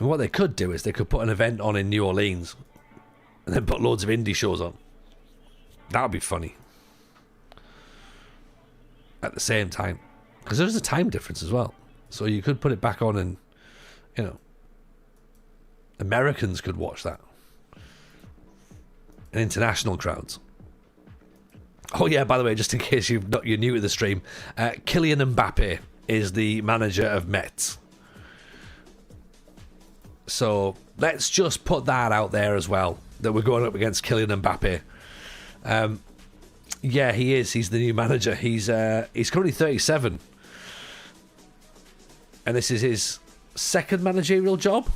And what they could do is they could put an event on in New Orleans and then put loads of indie shows on. That would be funny. At the same time. Because there's a time difference as well. So you could put it back on and, you know, Americans could watch that. And international crowds. Oh yeah, by the way, just in case you're new to the stream, Kylian Mbappe is the manager of Metz. So let's just put that out there as well, that we're going up against Kylian Mbappe. Yeah, he is. He's the new manager. He's currently 37. And this is his second managerial job.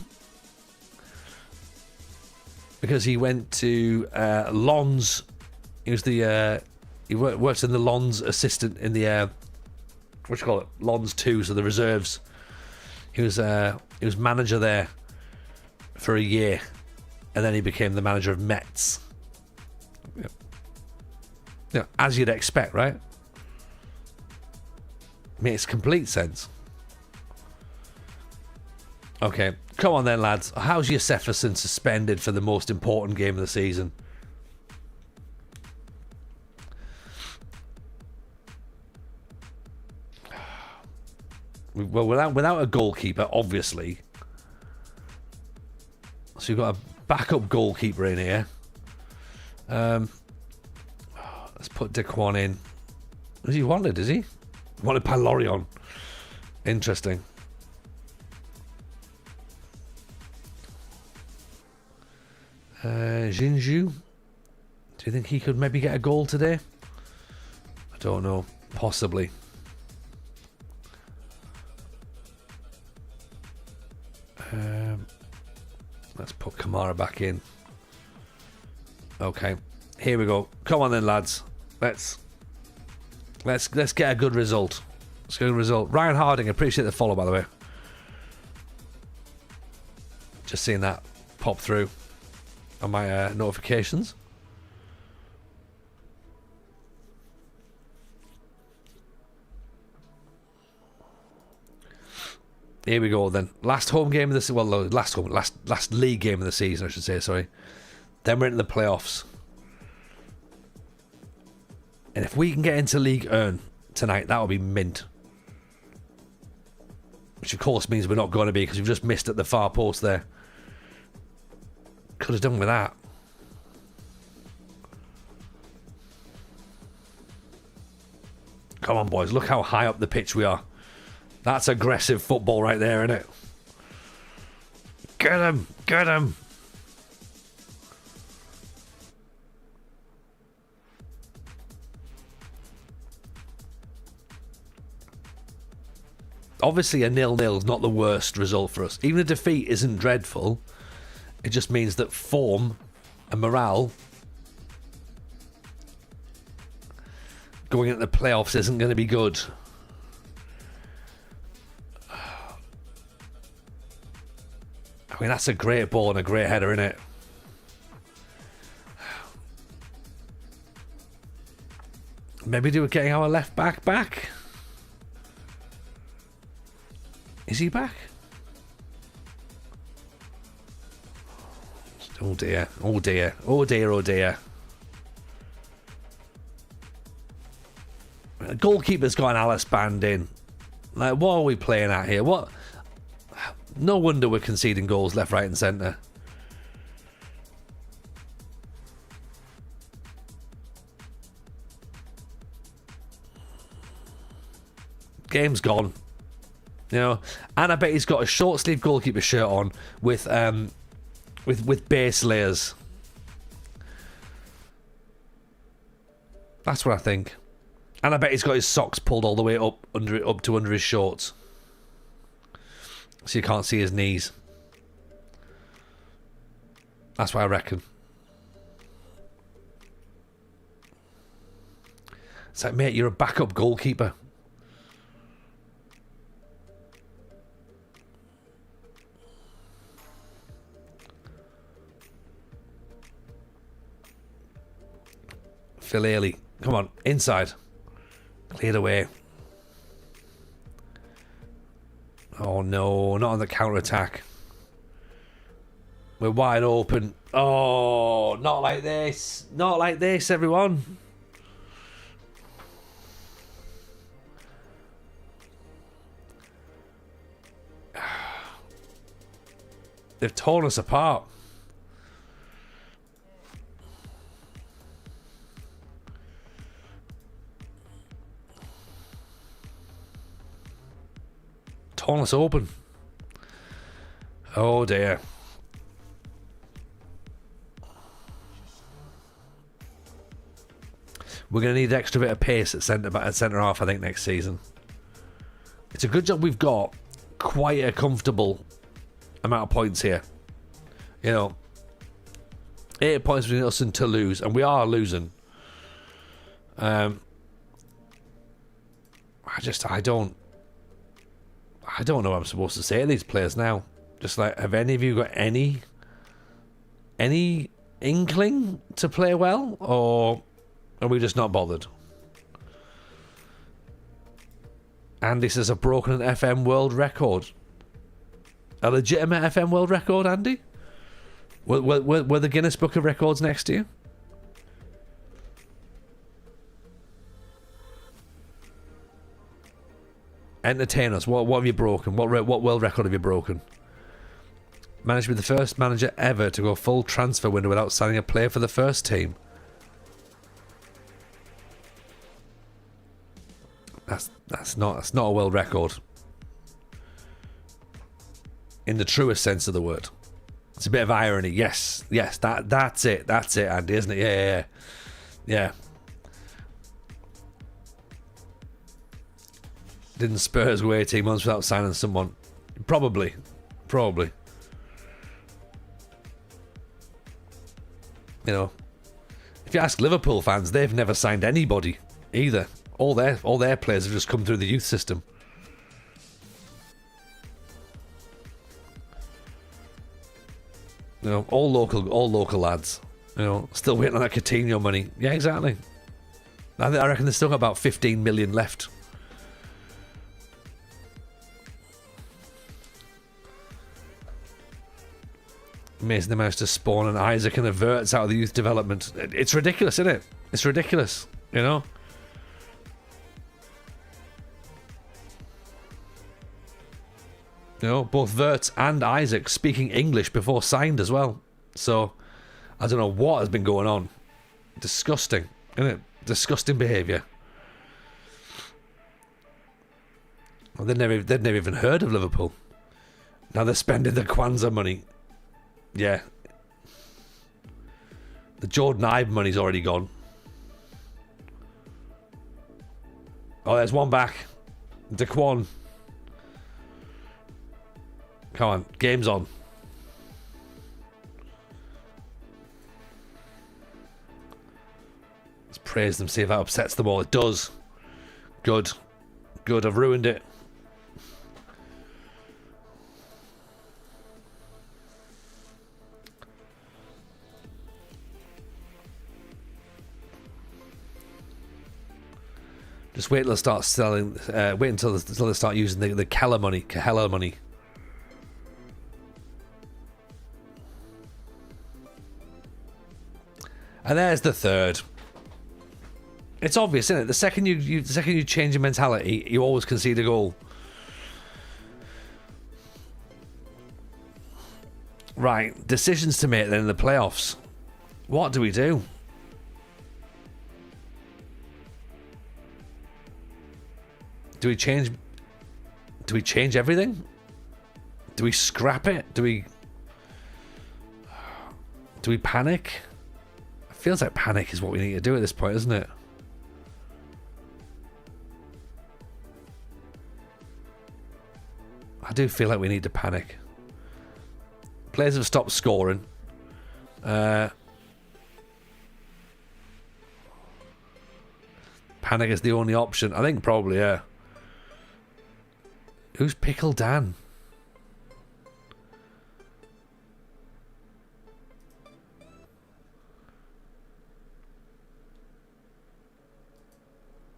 Because he went to Lens. He was he worked in the Lens assistant in the what do you call it? Lens 2, so the reserves. He was manager there for a year, and then he became the manager of Metz. Yeah, as you'd expect, right? Makes complete sense. Okay, come on then, lads. How's your Jefferson suspended for the most important game of the season? Well, without a goalkeeper, obviously. So you've got a backup goalkeeper in here. Let's put Daquan in. Is he wanted, is he? Wanted by Lorient. Interesting. Jinju. Do you think he could maybe get a goal today? I don't know. Possibly. Let's put Kamara back in. Okay. Here we go. Come on then, lads. Let's get a good result. Let's get a result. Ryan Harding, appreciate the follow, by the way. Just seeing that pop through on my notifications. Here we go then. Last home game of the last league game of the season, I should say. Sorry. Then we're into the playoffs. And if we can get into League Earn tonight, that would be mint. Which of course means we're not going to be, because we've just missed at the far post there. Could have done with that. Come on, boys. Look how high up the pitch we are. That's aggressive football right there, isn't it? Get him! Get him! Obviously, a 0-0 is not the worst result for us. Even a defeat isn't dreadful. It just means that form and morale going into the playoffs isn't going to be good. I mean, that's a great ball and a great header, isn't it? Maybe do it getting our left back. Is he back? Oh dear, oh dear, oh dear, oh dear. The goalkeeper's got an Alice band in. Like, what are we playing at here? What? No wonder we're conceding goals left, right and centre. Game's gone. You know, and I bet he's got a short sleeve goalkeeper shirt on with base layers. That's what I think. And I bet he's got his socks pulled all the way up to under his shorts, so you can't see his knees. That's what I reckon. It's like, mate, you're a backup goalkeeper. Phil Ailey, come on, inside. Cleared away. Oh no, not on the counter-attack. We're wide open. Oh, not like this. Not like this, everyone. They've torn us apart. Torn us open. Oh dear. We're going to need an extra bit of pace at centre half, I think, next season. It's a good job we've got quite a comfortable amount of points here. You know, 8 points between us and Toulouse, and we are losing. I don't know what I'm supposed to say to these players now. Just like, have any of you got any inkling to play well, or are we just not bothered? Andy says, I've broken an FM world record. A legitimate FM world record, Andy? Were the Guinness Book of Records next to you? Entertain us. What have you broken? What world record have you broken? Managed to be the first manager ever to go full transfer window without signing a player for the first team. That's not a world record. In the truest sense of the word. It's a bit of irony. Yes, that's it, Andy, isn't it? Yeah. Didn't Spurs go 18 months without signing someone? Probably. You know, if you ask Liverpool fans, they've never signed anybody either. All their players have just come through the youth system. You know, all local lads. You know, still waiting on that Coutinho money. Yeah, exactly. I reckon they've still got about 15 million left. Amazing they managed to spawn an Isaac and a Verts out of the youth development. It's ridiculous, isn't it? It's ridiculous, you know? You know, both Verts and Isaac speaking English before signed as well. So, I don't know what has been going on. Disgusting, isn't it? Disgusting behaviour. Well, they'd never even heard of Liverpool. Now they're spending the Kwanzaa money. Yeah. The Jordan Ibe money's already gone. Oh, there's one back. Daquan. Come on, game's on. Let's praise them, see if that upsets them all. It does. Good. I've ruined it. Just wait till they start selling. Wait until they start using the Keller money. And there's the third. It's obvious, isn't it? The second you change your mentality, you always concede a goal. Right, decisions to make then in the playoffs. What do we do? Do we change everything? Do we scrap it? Do we panic? It feels like panic is what we need to do at this point, isn't it? I do feel like we need to panic. Players have stopped scoring. Panic is the only option. I think probably, yeah. Who's Pickle Dan?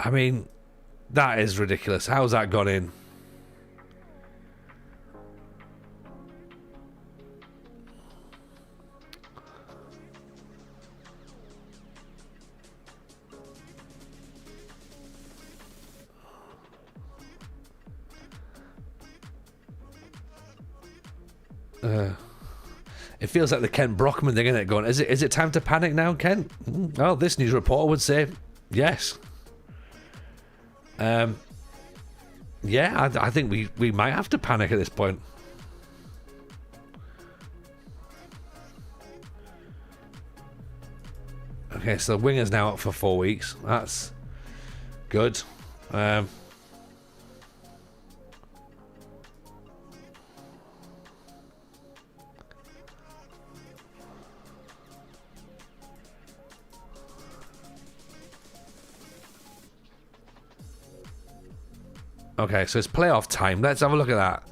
I mean, that is ridiculous. How's that gone in? It feels like the Kent Brockman thing, isn't it? Going, is it time to panic now, Kent? Well, this news reporter would say yes. Yeah, I think we might have to panic at this point. Okay, so Winger's now out for 4 weeks. That's good. Okay, so it's playoff time. Let's have a look at that.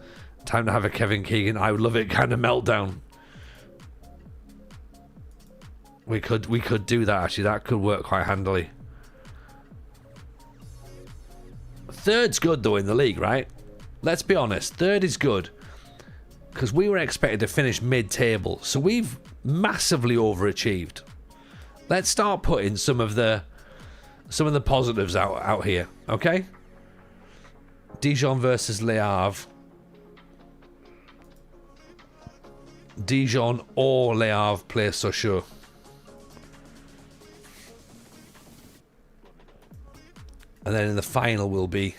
Time to have a Kevin Keegan, I would love it kind of meltdown. We could do that, actually. That could work quite handily. Third's good, though, in the league, right? Let's be honest. Third is good. Because we were expected to finish mid-table. So we've massively overachieved. Let's start putting some of the positives out here, okay? Dijon versus Le Havre. Dijon or Le Havre play Sochaux. And then in the final will be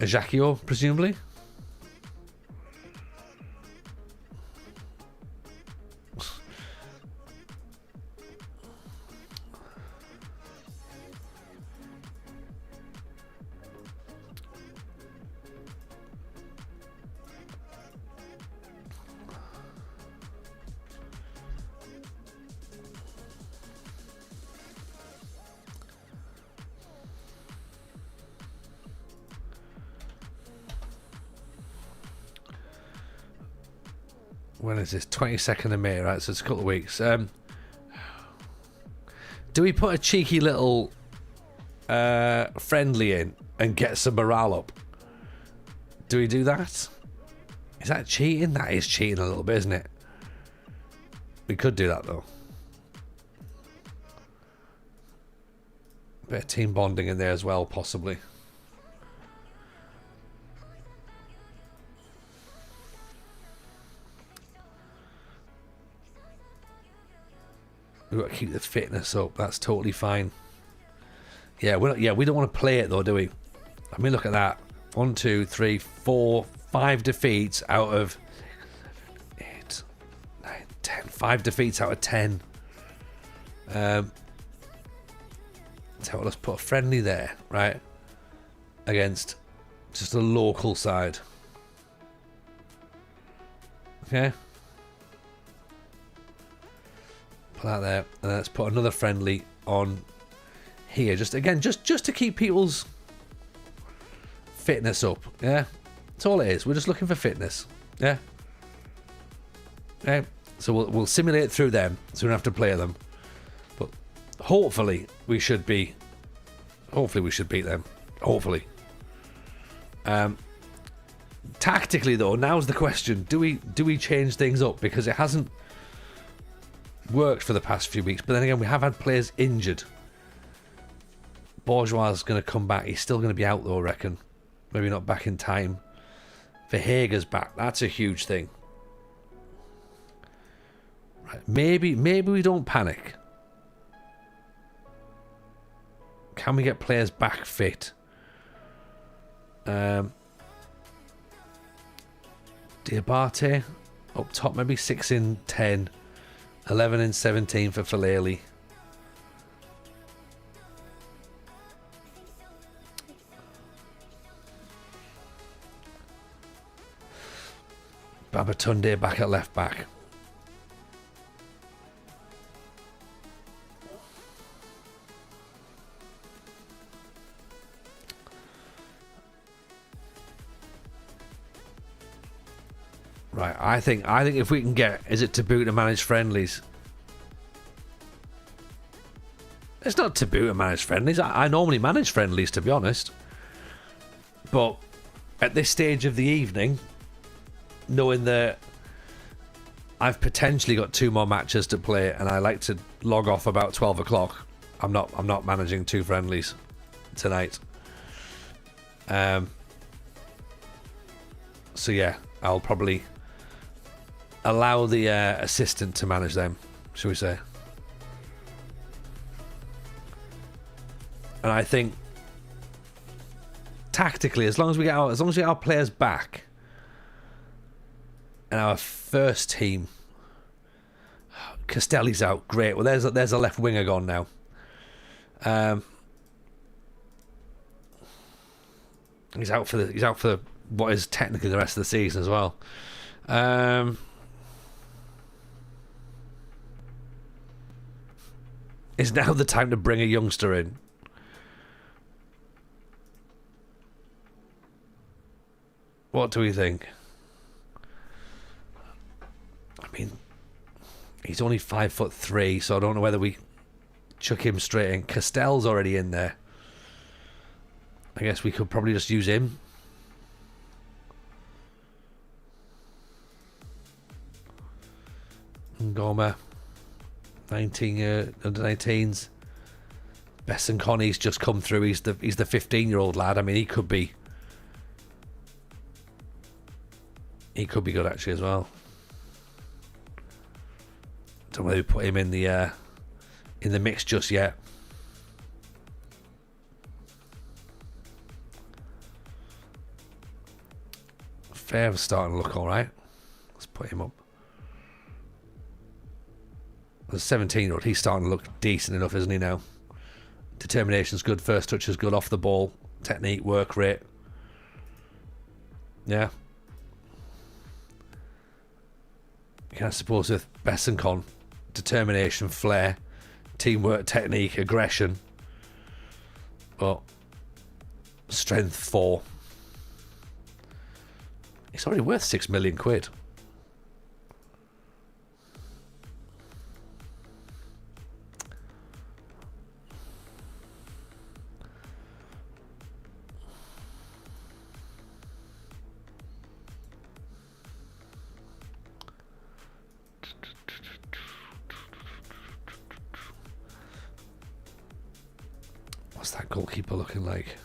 Ajaccio, presumably. When is this? 22nd of May, right? So it's a couple of weeks. Do we put a cheeky little friendly in and get some morale up? Do we do that? Is that cheating? That is cheating a little bit, isn't it? We could do that, though. Bit of team bonding in there as well, possibly. We've got to keep the fitness up. That's totally fine. Yeah, we don't want to play it though, do we? I mean, look at that. 1, 2, 3, 4, 5 defeats out of 8, 9, 10. 5 defeats out of 10. So let's put a friendly there, right? Against just a local side. Okay. That there, and then let's put another friendly on here. Just again, just to keep people's fitness up. Yeah, that's all it is. We're just looking for fitness. Yeah. Okay. So we'll simulate through them, so we don't have to play them. But hopefully we should beat them. Hopefully. Tactically though, now's the question: do we change things up, because it hasn't worked for the past few weeks, but then again we have had players injured. Bourgeois is going to come back. He's still going to be out though, I reckon. Maybe not back in time. Verhaeghe's back. That's a huge thing. Right. Maybe we don't panic. Can we get players back fit? Diabate up top, maybe 6 in 10. 11 and 17 for Falele. Babatunde back at left back. Right, I think if we can get, is it taboo to manage friendlies? It's not taboo to manage friendlies. I normally manage friendlies, to be honest. But at this stage of the evening, knowing that I've potentially got 2 more matches to play and I like to log off about 12 o'clock, I'm not managing 2 friendlies tonight. So yeah, I'll probably allow the assistant to manage them, shall we say. And I think tactically, as long as we get our players back and our first team, Castelli's out, great. Well, there's a left winger gone now. He's out for what is technically the rest of the season as well. Is now the time to bring a youngster in? What do we think? I mean, he's only 5'3", so I don't know whether we chuck him straight in. Castell's already in there. I guess we could probably just use him. Ngoma, 19 under 19s. Besson Connie's just come through. He's the 15-year-old lad. I mean, he could be He could be good actually as well. Don't really put him in the mix just yet. Fair's starting to look all right. Let's put him up. The 17-year-old, he's starting to look decent enough, isn't he now? Determination's good, first touch is good, off the ball, technique, work rate. Yeah. I suppose with Bessencon, determination, flair, teamwork, technique, aggression. But strength 4. It's already worth 6 million quid. What's that goalkeeper looking like?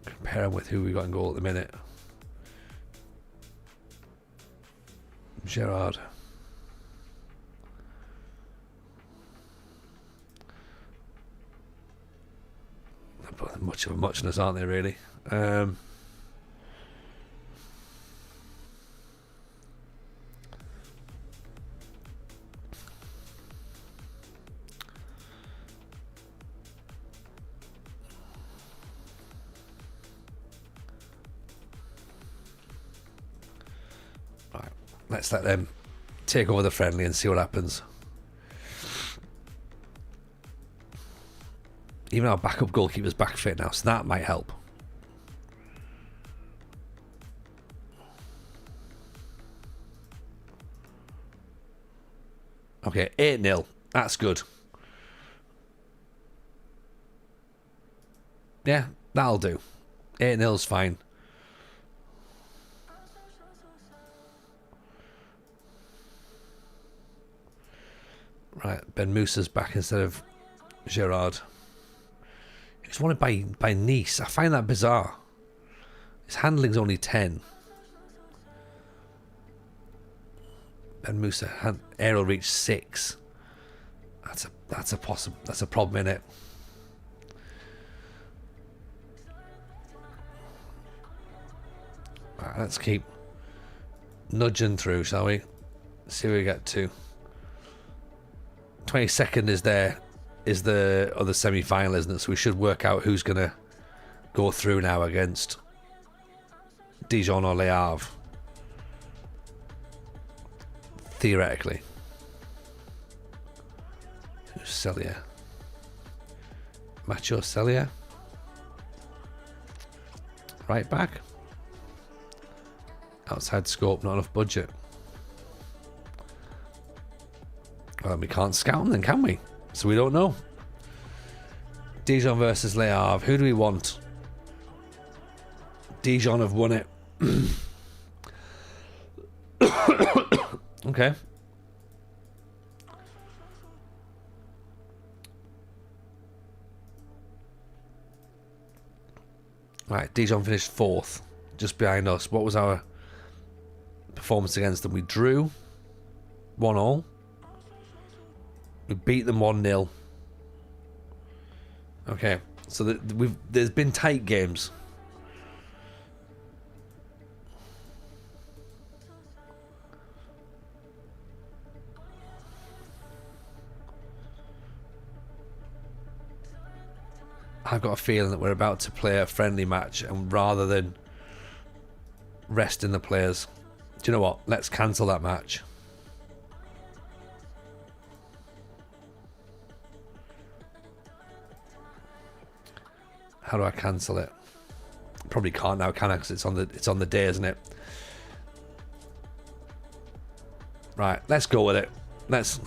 Compare him with who we got in goal at the minute. Gerrard. They're much of a muchness, aren't they, really? Let's let them take over the friendly and see what happens. Even our backup goalkeeper's back fit now, so that might help. Okay, 8-0. That's good. Yeah, that'll do. 8-0's fine. Right, Ben Musa's back instead of Gerrard. He's wanted by Nice. I find that bizarre. His handling's only 10. Ben Musa aerial reach 6. That's a problem, innit? Right, let's keep nudging through, shall we? See where we get to. 22nd is the other semi-final, isn't it? So we should work out who's going to go through now against Dijon or Le Havre. Theoretically. Who's Celia? Macho Celia? Right back. Outside scope, not enough budget. Well, we can't scout them then, can we? So we don't know. Dijon versus Le Havre. Who do we want? Dijon have won it. Okay. Right, Dijon finished 4th, just behind us. What was our performance against them? We drew 1-1. We beat them 1-0. Okay, so there's been tight games. I've got a feeling that we're about to play a friendly match, and rather than resting the players, do you know what? Let's cancel that match. How do I cancel it? Probably can't now, can I? Because it's on the day, isn't it? Right, let's go with it. Let's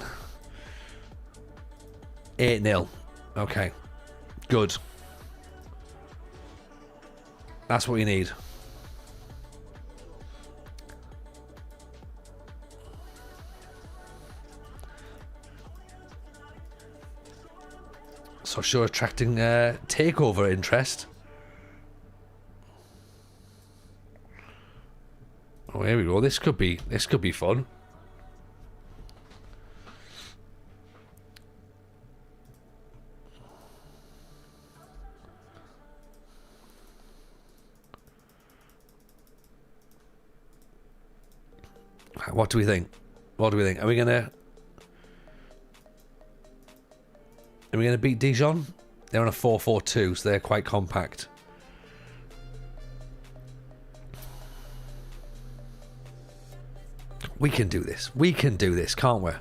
8-0. Okay, good. That's what we need. So sure, attracting takeover interest. here we go. This could be fun. What do we think? What do we think? Are we gonna beat Dijon? They're on a 4-4-2, so they're quite compact. We can do this. We can do this, can't we?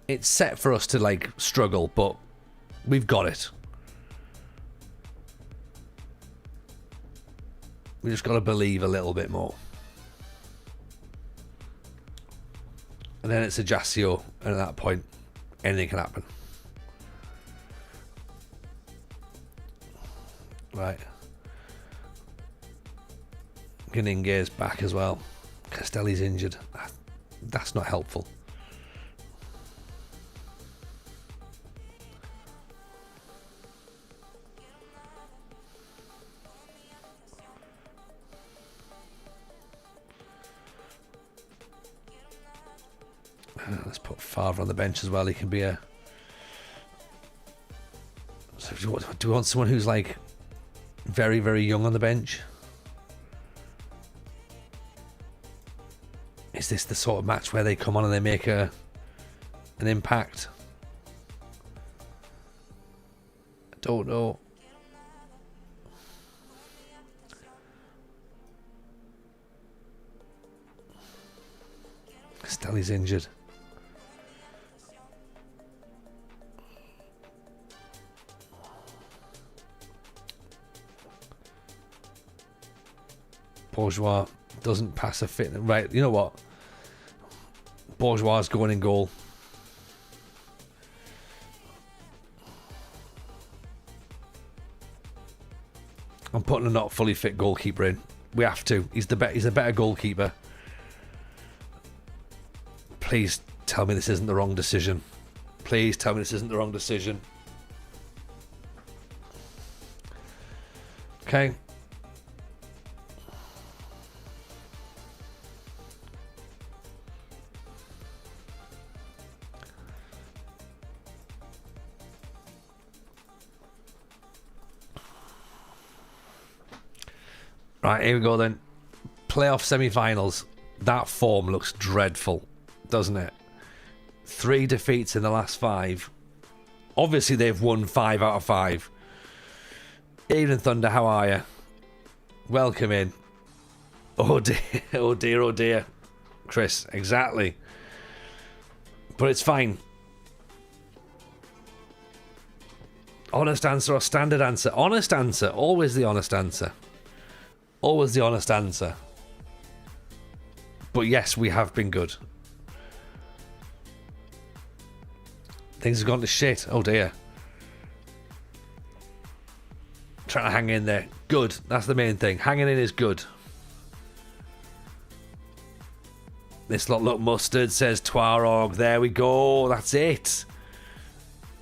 It's set for us to, like, struggle, but we've got it. We just got to believe a little bit more. And then it's Ajaccio, and at that point, anything can happen. Right. Ganinge's back as well. Castelli's injured. That's not helpful. Let's put Favre on the bench as well. He can be a... So do we want someone who's like very, very young on the bench? Is this the sort of match where they come on and they make an impact? I don't know. Castelli's injured. Bourgeois doesn't pass a fit. Right, you know what? Bourgeois is going in goal. I'm putting a not fully fit goalkeeper in. We have to. He's a better goalkeeper. Please tell me this isn't the wrong decision. Please tell me this isn't the wrong decision. Okay. Right, here we go then. Playoff semi-finals. That form looks dreadful, doesn't it? 3 defeats in the last 5. Obviously, they've won 5 out of 5. Evening Thunder, how are you? Welcome in. Oh dear, oh dear, oh dear. Chris, exactly. But it's fine. Honest answer or standard answer? Honest answer. Always the honest answer. Always the honest answer. But yes, we have been good. Things have gone to shit. Oh dear. Trying to hang in there. Good. That's the main thing. Hanging in is good. This look mustard, says Twarog. There we go. That's it.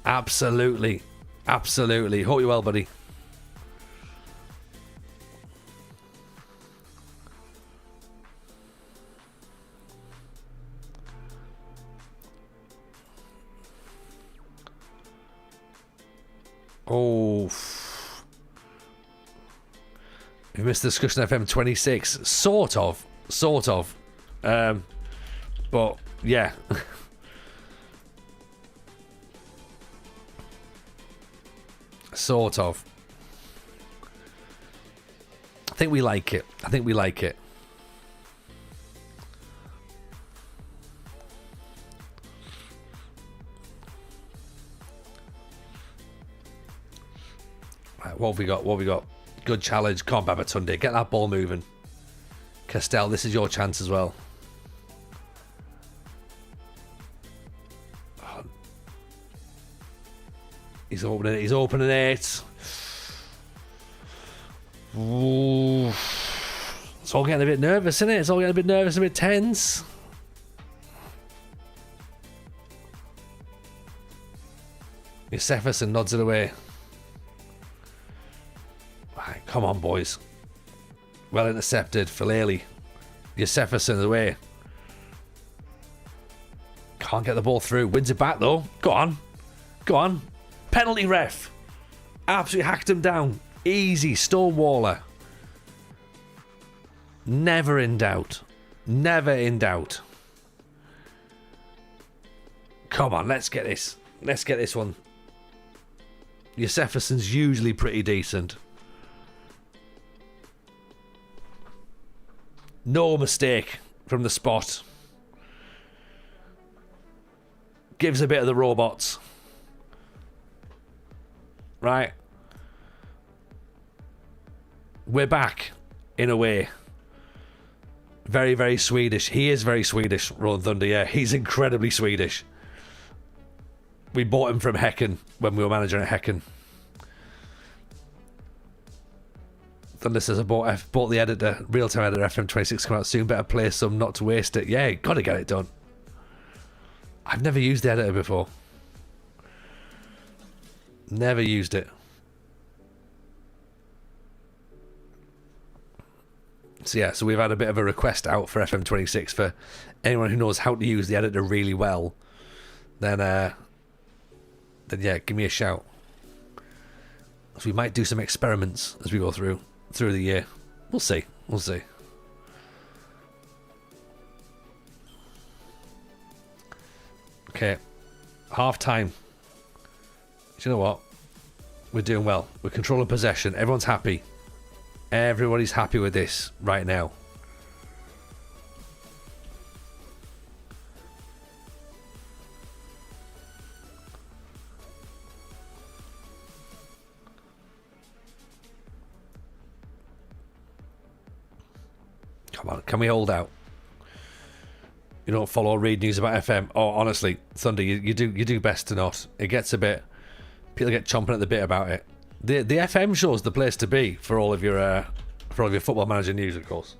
Absolutely. Absolutely. Hope you're well, buddy. Oh, we missed the discussion FM26. Sort of. But yeah. Sort of. I think we like it. Right, what have we got? Good challenge. Come on, Babatunde. Get that ball moving. Castell, this is your chance as well. Oh. He's opening it. Ooh. It's all getting a bit nervous, isn't it? It's all getting a bit nervous, a bit tense. Jefferson nods it away. Right, come on, boys. Well intercepted. Fileli. Josefsson away. Can't get the ball through. Wins it back though. Go on. Go on. Penalty ref. Absolutely hacked him down. Easy. Stonewaller. Never in doubt. Never in doubt. Come on, let's get this. Let's get this one. Josefsson's usually pretty decent. No mistake from the spot. Gives a bit of the robots. Right. We're back, in a way. Very, very Swedish. He is very Swedish, Rolling Thunder, yeah. He's incredibly Swedish. We bought him from Häcken when we were manager at Häcken. Thunder says, I bought the editor, real-time editor, FM26 come out soon. Better play some, not to waste it. Yeah, got to get it done. I've never used the editor before. Never used it. So yeah, so we've had a bit of a request out for FM26 for anyone who knows how to use the editor really well. Then yeah, give me a shout. So we might do some experiments as we go through the year. We'll see. We'll see. Okay, half time. Do you know what? We're doing well. We're controlling possession. Everyone's happy. Everybody's happy with this right now. Come on, can we hold out? You don't follow or read news about FM. Oh, honestly, Thunder, you do best to not. It gets a bit. People get chomping at the bit about it. The FM show's the place to be for all of your Football Manager news, of course.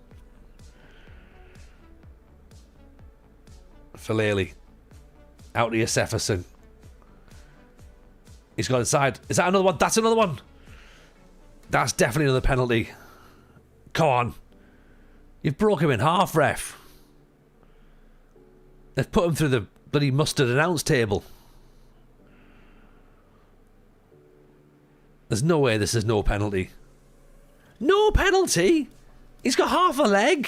Falele. Out to Josefsson. He's got inside. Is that another one? That's another one. That's definitely another penalty. Come on. You've broke him in half, ref. They've put him through the bloody mustard announce table. There's no way this is no penalty. No penalty? He's got half a leg.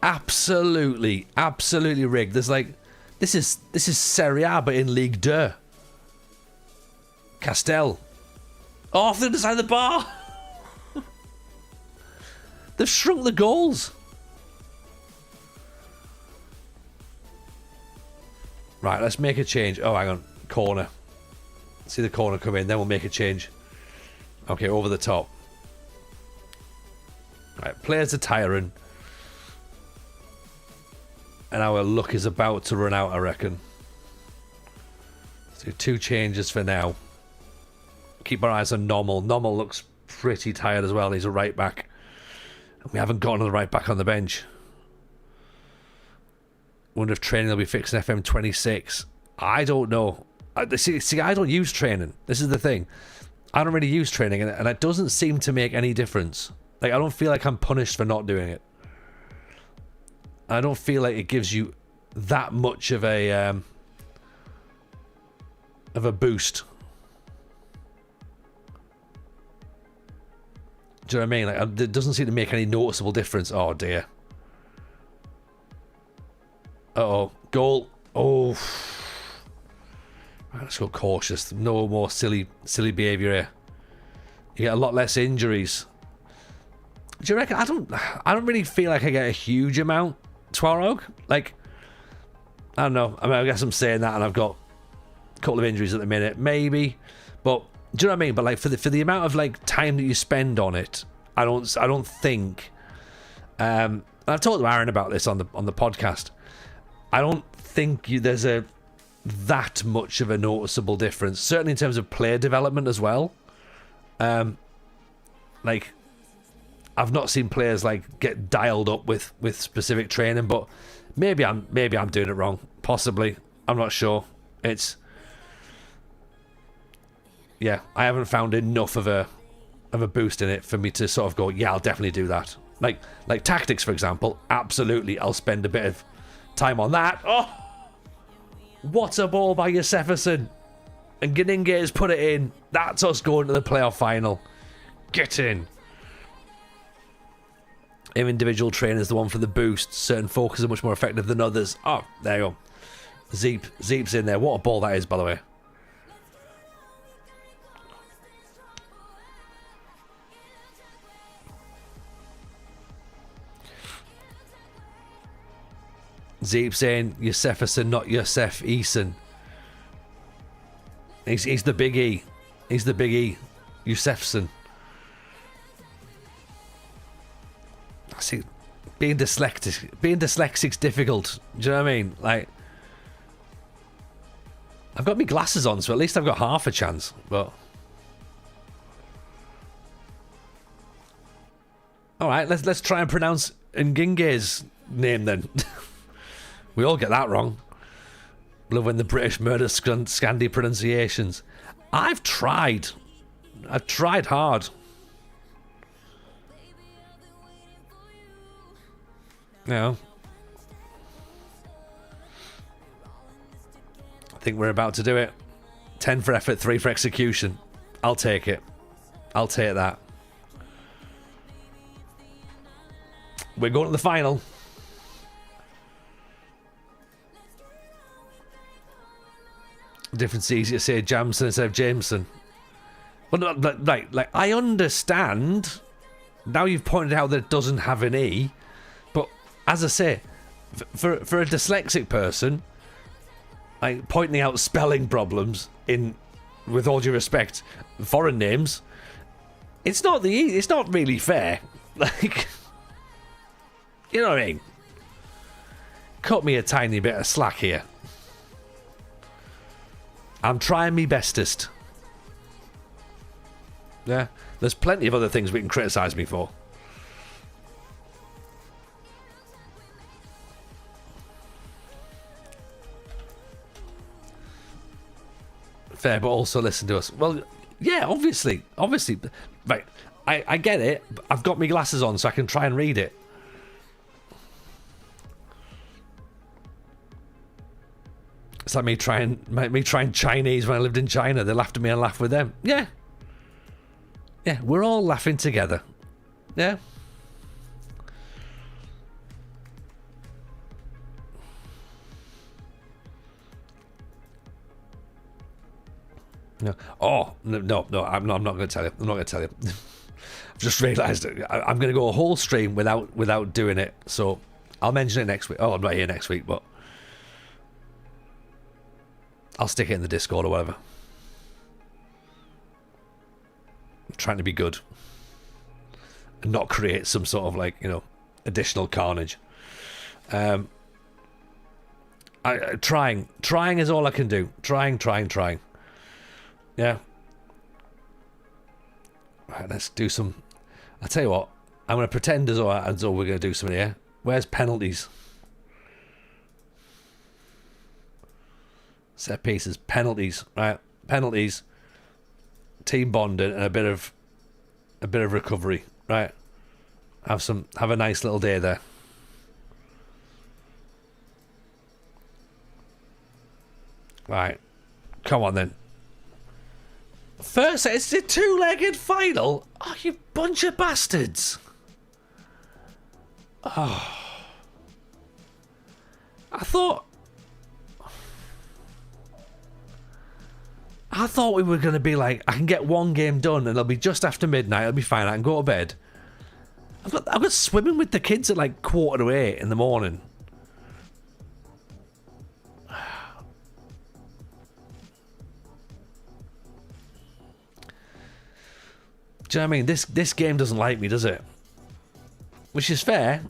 Absolutely rigged. There's like, this is Serie A but in Ligue 2. Castel. Off the other side of the bar. They've shrunk the goals. Right, let's make a change. Oh, hang on. Corner. See the corner come in, then we'll make a change. Okay, over the top. Right, players are tiring. And our luck is about to run out, I reckon. So 2 changes for now. Keep our eyes on Normal. Normal looks pretty tired as well. He's a right back. And we haven't got another right back on the bench. Wonder if training will be fixed in FM26. I don't know. See, I don't use training. This is the thing. I don't really use training, and it doesn't seem to make any difference. Like, I don't feel like I'm punished for not doing it. I don't feel like it gives you that much of a boost. Do you know what I mean? Like, it doesn't seem to make any noticeable difference. Oh dear. Uh-oh. Goal. Oh. Right, let's go cautious. No more silly behaviour here. You get a lot less injuries. Do you reckon? I don't really feel like I get a huge amount, Twarog. Like, I don't know. I mean, I guess I'm saying that and I've got a couple of injuries at the minute. Maybe. But do you know what I mean? But like for the amount of like time that you spend on it, I don't think I've talked to Aaron about this on the podcast. I don't think there's that much of a noticeable difference. Certainly in terms of player development as well. Like, I've not seen players like get dialed up with specific training, but maybe I'm doing it wrong. Possibly, I'm not sure. I haven't found enough of a of a boost in it for me to sort of go, yeah, I'll definitely do that. Like tactics, for example, absolutely, I'll spend a bit of time on that. Oh, what a ball by Jefferson. And Geninge has put it in. That's us going to the playoff final. Get in. Individual training is the one for the boost. Certain focus are much more effective than others. Oh, there you go. Zeep's in there. What a ball that is, by the way. Zeep's in. Jefferson, not Josef Eason. He's the big E. He's the big E. Josefson. See, being dyslexic's difficult. Do you know what I mean? Like, I've got my glasses on, so at least I've got half a chance. But all right, let's try and pronounce Nginge's name then. We all get that wrong. Love when the British murder Scandi pronunciations. I've tried hard. No. I think we're about to do it. 10 for effort, 3 for execution. I'll take it. I'll take that. We're going to the final. Difference easier to say Jamson instead of Jameson. Well, like I understand. Now you've pointed out that it doesn't have an E, but as I say, for a dyslexic person, like pointing out spelling problems in, with all due respect, foreign names, it's not really fair. Like, you know what I mean? Cut me a tiny bit of slack here. I'm trying me bestest. Yeah, there's plenty of other things we can criticise me for. Fair, but also listen to us. Well, yeah, obviously. Right, I get it. I've got my glasses on, so I can try and read it. It's like me trying Chinese when I lived in China. They laughed at me and laughed with them. Yeah. Yeah, we're all laughing together. Yeah. No. Oh, no, I'm not going to tell you. I'm not going to tell you. I've just realised I'm going to go a whole stream without doing it. So I'll mention it next week. Oh, I'm not here next week, but I'll stick it in the Discord or whatever. I'm trying to be good and not create some sort of, like, you know, additional carnage. Trying is all I can do. Trying. Yeah. Right, let's do some. I'll tell you what. I'm going to pretend as though we're going to do something here. Where's penalties? Set pieces, penalties, right? Penalties, team bonding, and a bit of recovery, right? Have a nice little day there. Right, come on then. First, it's a 2-legged final. Oh, you bunch of bastards! Oh, I thought we were going to be like, I can get one game done and it'll be just after midnight, it'll be fine, I can go to bed. I've got swimming with the kids at like 7:45 in the morning. Do you know what I mean? This game doesn't like me, does it? Which is fair.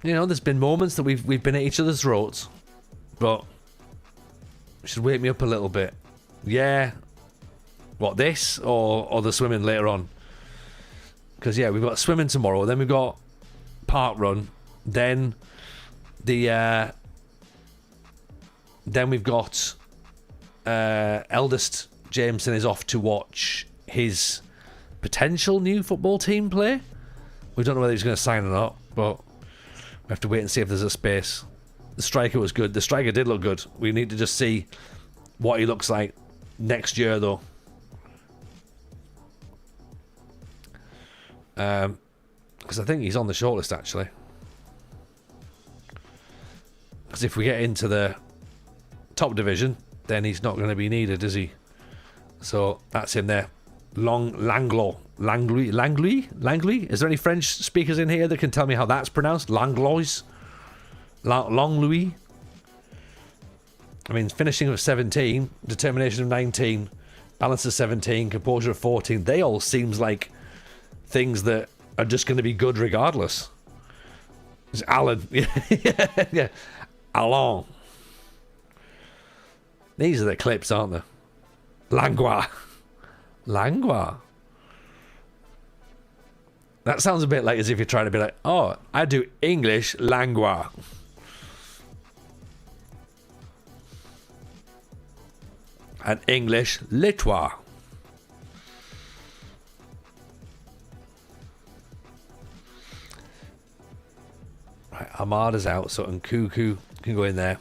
You know, there's been moments that we've been at each other's throats, but it should wake me up a little bit. Yeah. What, this or the swimming later on? Because yeah, we've got swimming tomorrow, then we've got park run, then the then we've got eldest Jameson is off to watch his potential new football team play. We don't know whether he's going to sign or not, but we have to wait and see if there's a space. The striker was good. The striker did look good. We need to just see what he looks like next year, though. Because I think he's on the shortlist, actually. Because if we get into the top division, then he's not going to be needed, is he? So that's him there. Langlois. Is there any French speakers in here that can tell me how that's pronounced? Langlois? Longlouis? I mean, finishing of 17, determination of 19, balance of 17, composure of 14. They all seems like things that are just going to be good regardless. It's Alan. Yeah. Alon. These are the clips, aren't they? Langlois. That sounds a bit like as if you're trying to be like, oh, I do English Langlois. And English Litois. Right, Armada's out, so Nkuku can go in there.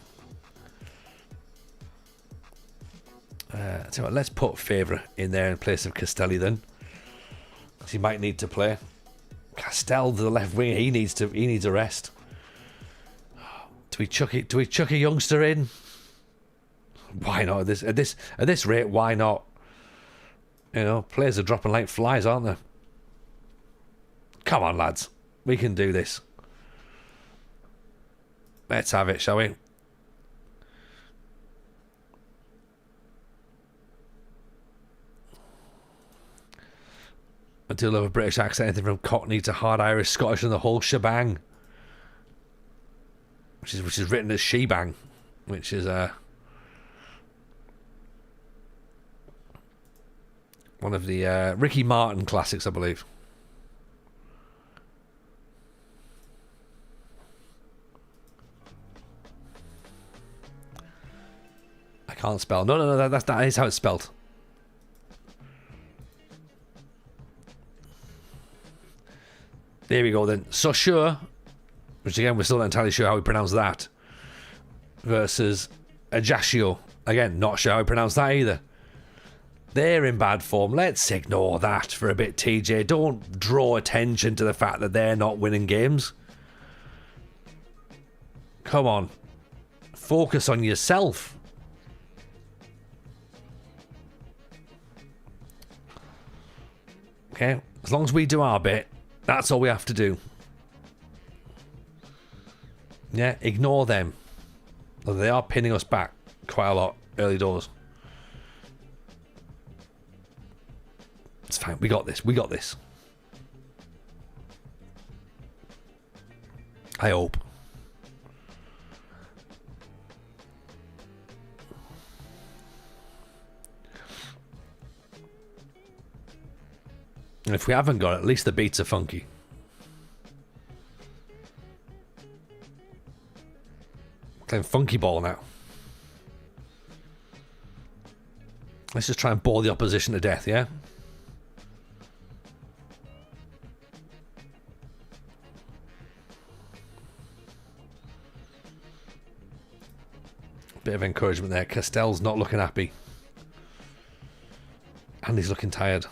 So let's put Favre in there in place of Castelli then. He might need to play. Castell, the left winger, he needs a rest. Do we chuck a youngster in? Why not at this rate? Why not? You know, players are dropping like flies, aren't they? Come on, lads, we can do this. Let's have it, shall we? I do love a British accent, anything from Cockney to hard Irish, Scottish, and the whole shebang. Which is written as shebang, which is one of the Ricky Martin classics, I believe. I can't spell. No. That is how it's spelled. There we go then. Sochaux, which again we're still not entirely sure how we pronounce that, versus Ajaccio. Again, not sure how we pronounce that either. They're in bad form. Let's ignore that for a bit, TJ. Don't draw attention to the fact that they're not winning games. Come on. Focus on yourself. Okay? As long as we do our bit, that's all we have to do. Yeah, ignore them. Although they are pinning us back quite a lot early doors. It's fine. We got this. I hope. And if we haven't got it, at least the beats are funky. Playing funky ball now. Let's just try and bore the opposition to death, yeah? Bit of encouragement there. Castell's not looking happy. And he's looking tired.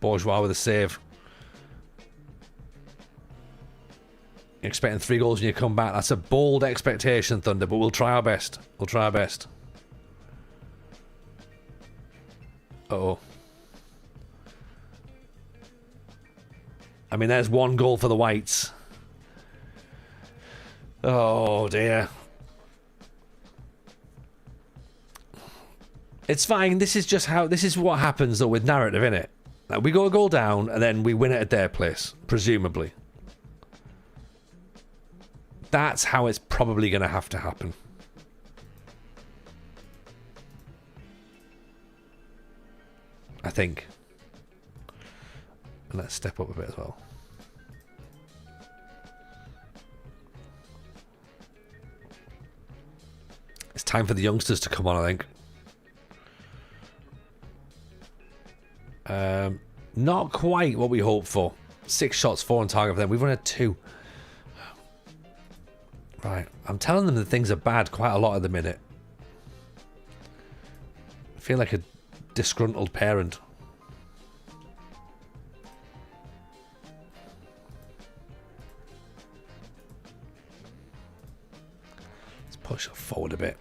Bourgeois with a save. You're expecting 3 goals when you come back. That's a bold expectation, Thunder, but we'll try our best. Uh-oh. I mean, there's 1 goal for the Whites. Oh, dear. It's fine. This is what happens, though, with narrative, innit? Like, we go a goal down, and then we win it at their place, presumably. That's how it's probably going to have to happen. I think. And let's step up a bit as well. It's time for the youngsters to come on, I think. Not quite what we hoped for. 6 shots, 4 on target for them. We've only had 2. Right, I'm telling them that things are bad quite a lot at the minute. I feel like a disgruntled parent. Let's push it forward a bit.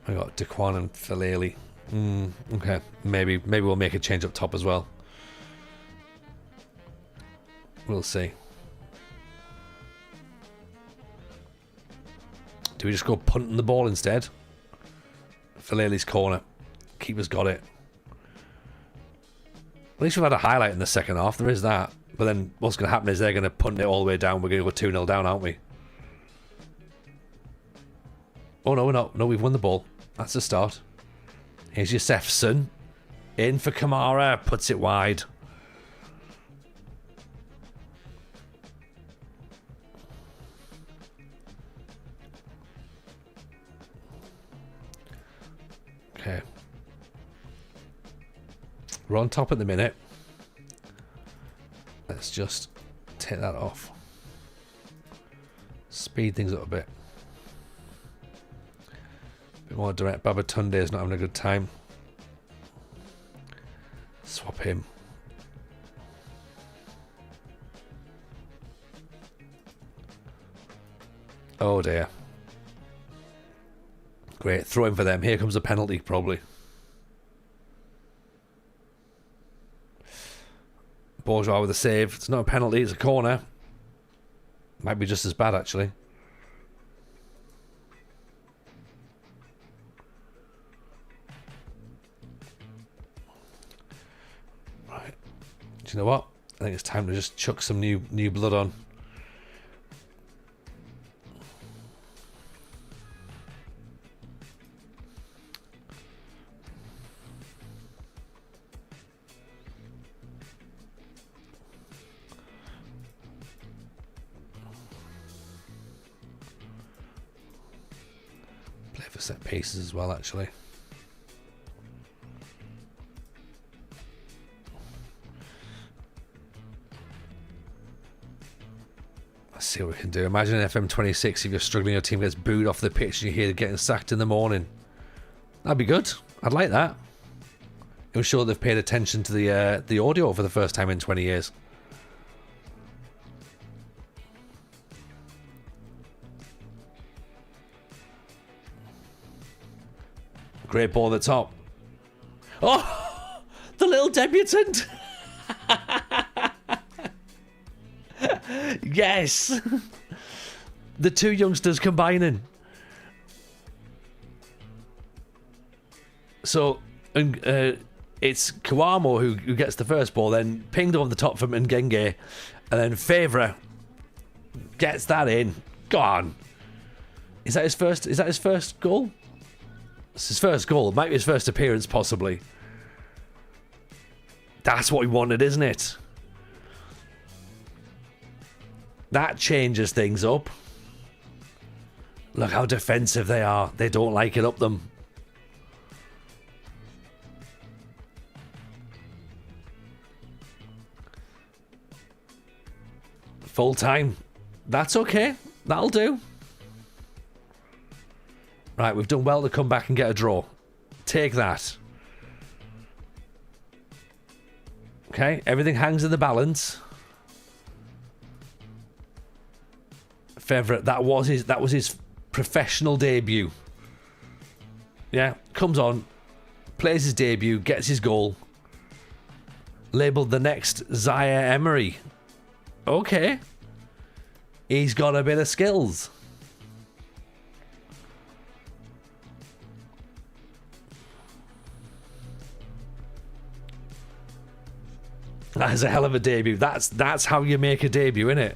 I got Daquan and Filele. Okay, maybe we'll make a change up top as well. We'll see. Do we just go punting the ball instead? Filele's corner. Keeper's got it. At least we've had a highlight in the second half. There is that. But then what's going to happen is they're going to punt it all the way down. We're going to go 2-0 down, aren't we? Oh, no, we're not. No, we've won the ball. That's the start. Here's Yosefson. In for Kamara. Puts it wide. Okay. We're on top at the minute. Let's just take that off. Speed things up a bit. Bit more direct. Babatunde is not having a good time. Swap him. Oh dear. Great. Throw in for them. Here comes a penalty, probably. Bourgeois with a save. It's not a penalty, it's a corner. Might be just as bad, actually. Right. Do you know what? I think it's time to just chuck some new blood on. Set pieces as well, actually. Let's see what we can do. Imagine in FM26 if you're struggling, your team gets booed off the pitch and you hear getting sacked in the morning. That'd be good. I'd like that. I'm sure they've paid attention to the audio for the first time in 20 years. Great ball at the top. Oh, the little debutant. Yes. The two youngsters combining. So it's Kawamo who gets the first ball, then pinged over the top from Ngenge, and then Favre gets that in. Go on. Is that his first goal? It's his first goal. It might be his first appearance, possibly. That's what we wanted, isn't it? That changes things up. Look how defensive they are. They don't like it up them. Full time. That's okay. That'll do. Right, we've done well to come back and get a draw. Take that. Okay, everything hangs in the balance. Favourite, that was his professional debut. Yeah, comes on, plays his debut, gets his goal. Labelled the next Zaire Emery. Okay. He's got a bit of skills. That is a hell of a debut. That's how you make a debut, innit?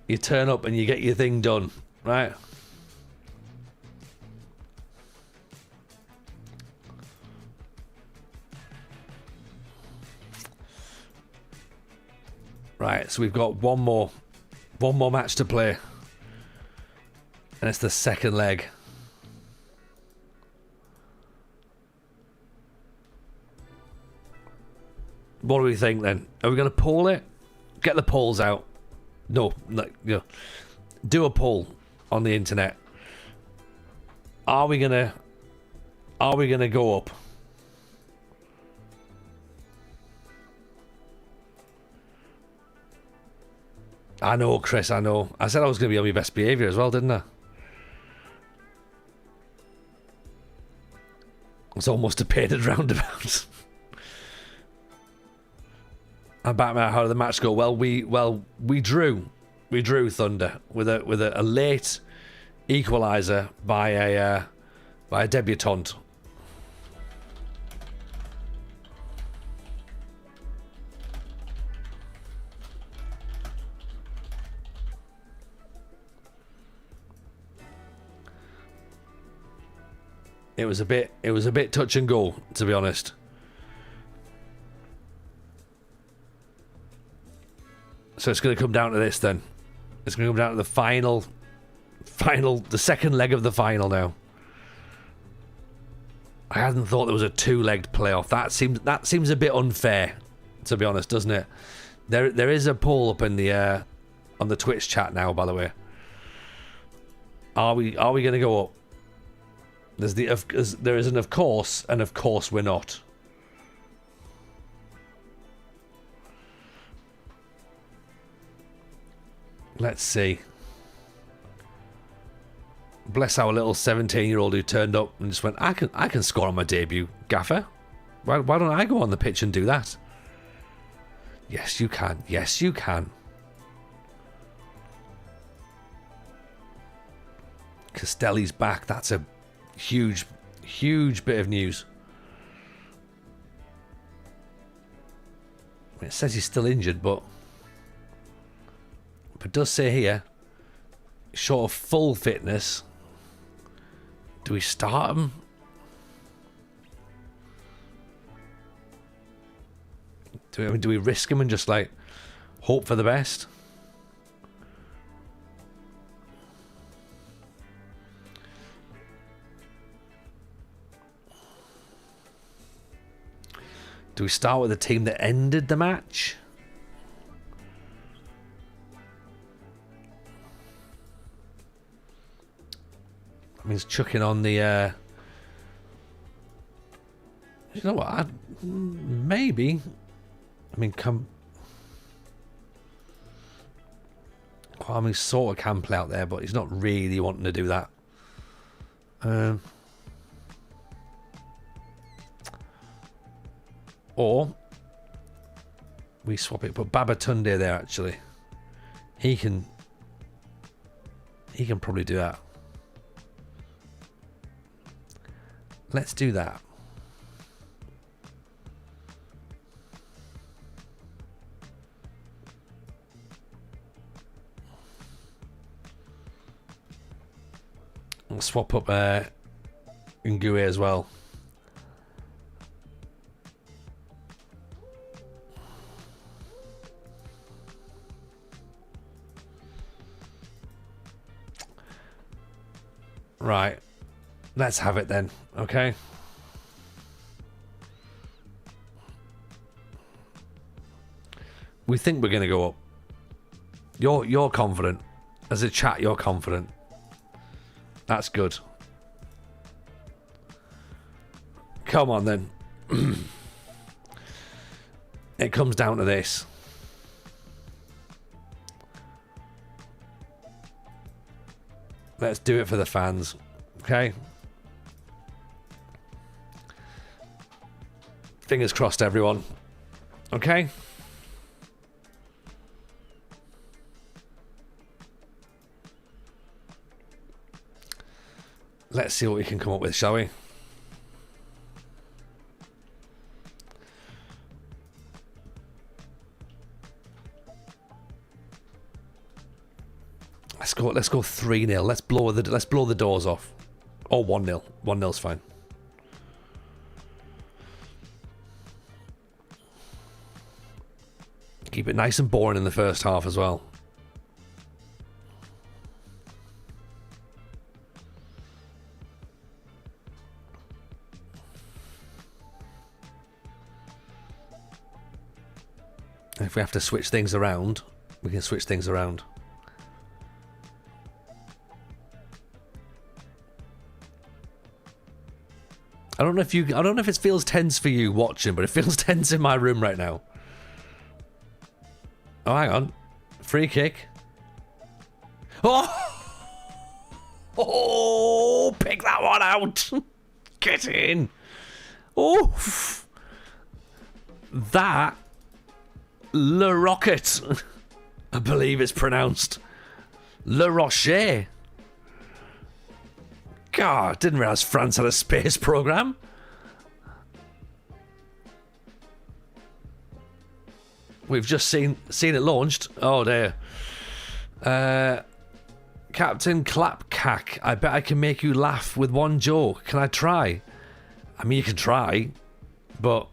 You turn up and you get your thing done, right? Right, so we've got one more match to play. And it's the second leg. What do we think then? Are we going to poll it? Get the polls out. No, do a poll on the internet. Are we gonna go up? I know, Chris, I know. I said I was going to be on my best behaviour as well, didn't I? It's almost a painted roundabout. I'm back now. How did the match go? Well, we drew Thunder with a late equaliser by a debutante. It was a bit touch and go, to be honest. So it's going to come down to this then. It's going to come down to the final, the second leg of the final now. I hadn't thought there was a two-legged playoff. That seems a bit unfair, to be honest, doesn't it? There is a poll up in the on the Twitch chat now, by the way. Are we going to go up? There is an of course, and of course we're not. Let's see. Bless our little 17-year-old who turned up and just went, I can score on my debut, Gaffer. Why don't I go on the pitch and do that? Yes, you can. Yes, you can. Castelli's back. That's a huge bit of news. It says he's still injured, but it does say here, short of full fitness. Do we start him? Do we risk him and just like hope for the best? Do we start with the team that ended the match? I mean, it's chucking on the... You know what? Maybe. I mean, Kwame sort of can play out there, but he's not really wanting to do that. Or we swap it, put Babatunde there. Actually, he can probably do that. Let's do that. We'll swap up Ngui as well. Right. Let's have it then, okay? We think we're going to go up. You're confident. As a chat, you're confident. That's good. Come on then. It comes down to this. Let's do it for the fans. Okay? Fingers crossed, everyone. Okay? Let's see what we can come up with, shall we? Let's go 3-0. Let's blow the doors off. Or 1-0. 1-0's fine. Keep it nice and boring in the first half as well. If we have to switch things around, we can switch things around. I don't know if it feels tense for you watching, but it feels tense in my room right now. Oh, hang on. Free kick. Oh! Oh, pick that one out. Get in. Oh. That Le Rocket, I believe it's pronounced. Le Rocher. God, didn't realise France had a space program. We've just seen it launched. Oh dear. Captain Clapcack, I bet I can make you laugh with one joke. Can I try? I mean, you can try, but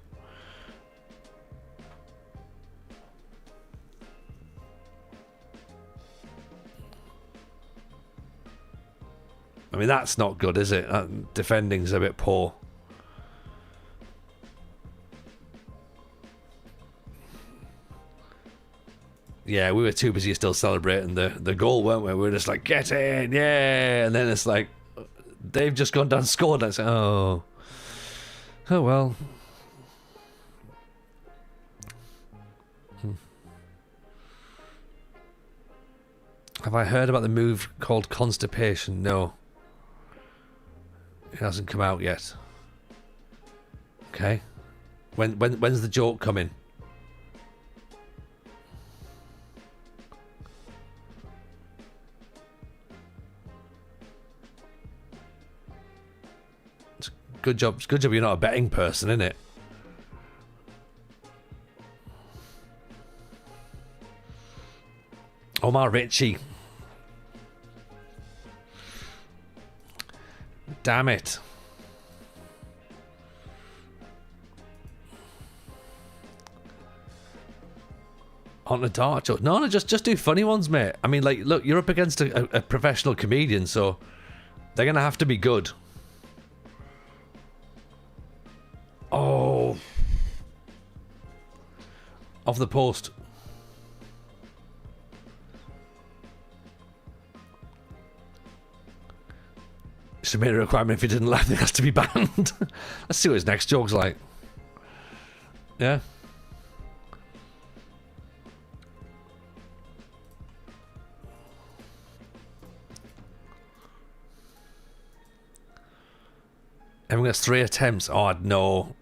I mean, that's not good, is it? Defending's a bit poor. Yeah, we were too busy still celebrating the goal, weren't we? We were just like, get in, yeah! And then it's like, they've just gone down and scored. I said, oh well. Have I heard about the move called constipation? No. It hasn't come out yet. Okay. When's the joke coming? Good job you're not a betting person, innit? Omar Ritchie. Damn it. On the dark joke. No, just do funny ones, mate. I mean, like, look, you're up against a professional comedian, so they're gonna have to be good. Oh. Off the post. Should have made a requirement if he didn't laugh, it has to be banned. Let's see what his next joke's like. Yeah. Everyone gets 3 attempts. Oh, no,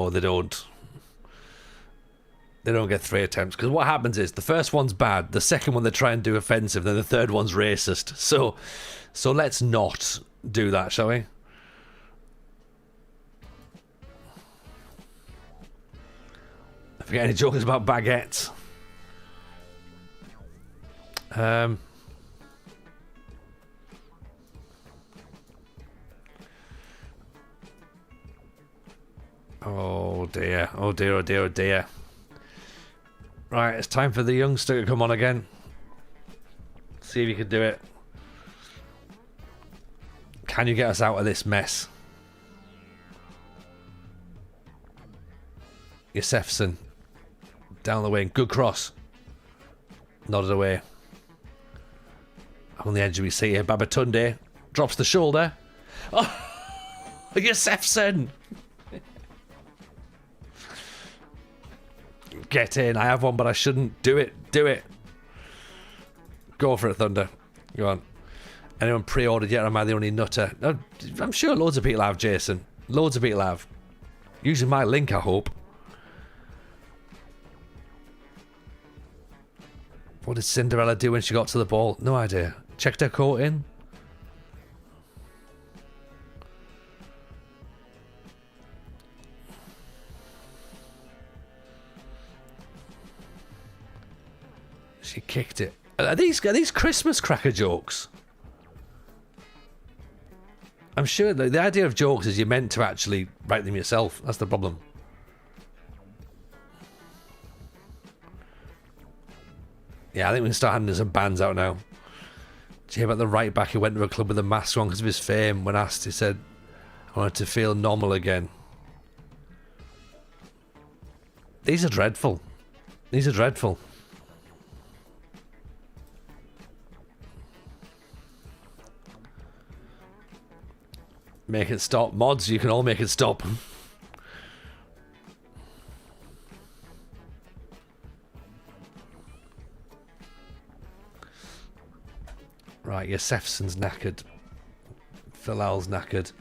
they don't. They don't get 3 attempts. Because what happens is, the first one's bad, the second one they try and do offensive, then the third one's racist. So let's not do that, shall we? I forget any jokes about baguettes. Oh dear, oh dear, oh dear, oh dear. Right, it's time for the youngster to come on again. See if you can do it. Can you get us out of this mess? Yosefson. Down the wing. Good cross. Nodded away. I'm on the edge of my seat here. Babatunde drops the shoulder. Oh, Yosefson. Get in. I have one, but I shouldn't. Do it. Do it. Go for it, Thunder. Go on. Anyone pre-ordered yet? Or am I the only nutter? I'm sure loads of people have, Jason. Loads of people have. Using my link, I hope. What did Cinderella do when she got to the ball? No idea. Checked her coat in. She kicked it. Are these Christmas cracker jokes? I'm sure the idea of jokes is you're meant to actually write them yourself. That's the problem. Yeah, I think we can start handing some bands out now. Did you hear about the right back who went to a club with a mask on because of his fame? When asked, he said, I wanted to feel normal again. These are dreadful. These are dreadful. Make it stop. Mods, you can all make it stop. Right, Yosefson's knackered. Philal's knackered.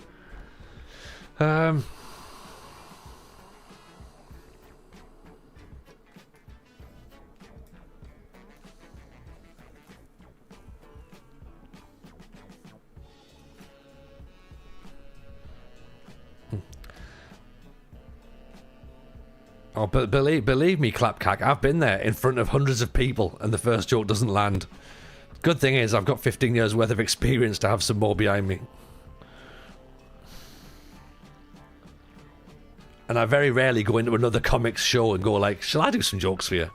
Oh, but believe me, Clapcack, I've been there in front of hundreds of people and the first joke doesn't land. Good thing is I've got 15 years worth of experience to have some more behind me. And I very rarely go into another comics show and go like, shall I do some jokes for you?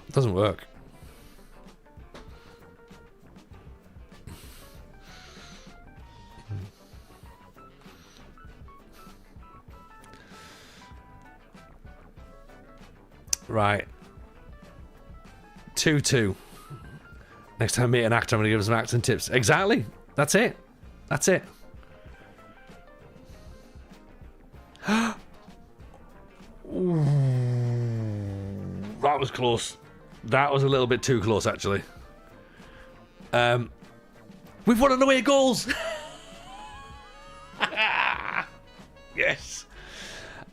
It doesn't work. Right. 2-2. Next time I meet an actor, I'm going to give him some acting tips. Exactly. That's it. That's it. Ooh, that was close. That was a little bit too close, actually. We've won on away goals. Yes.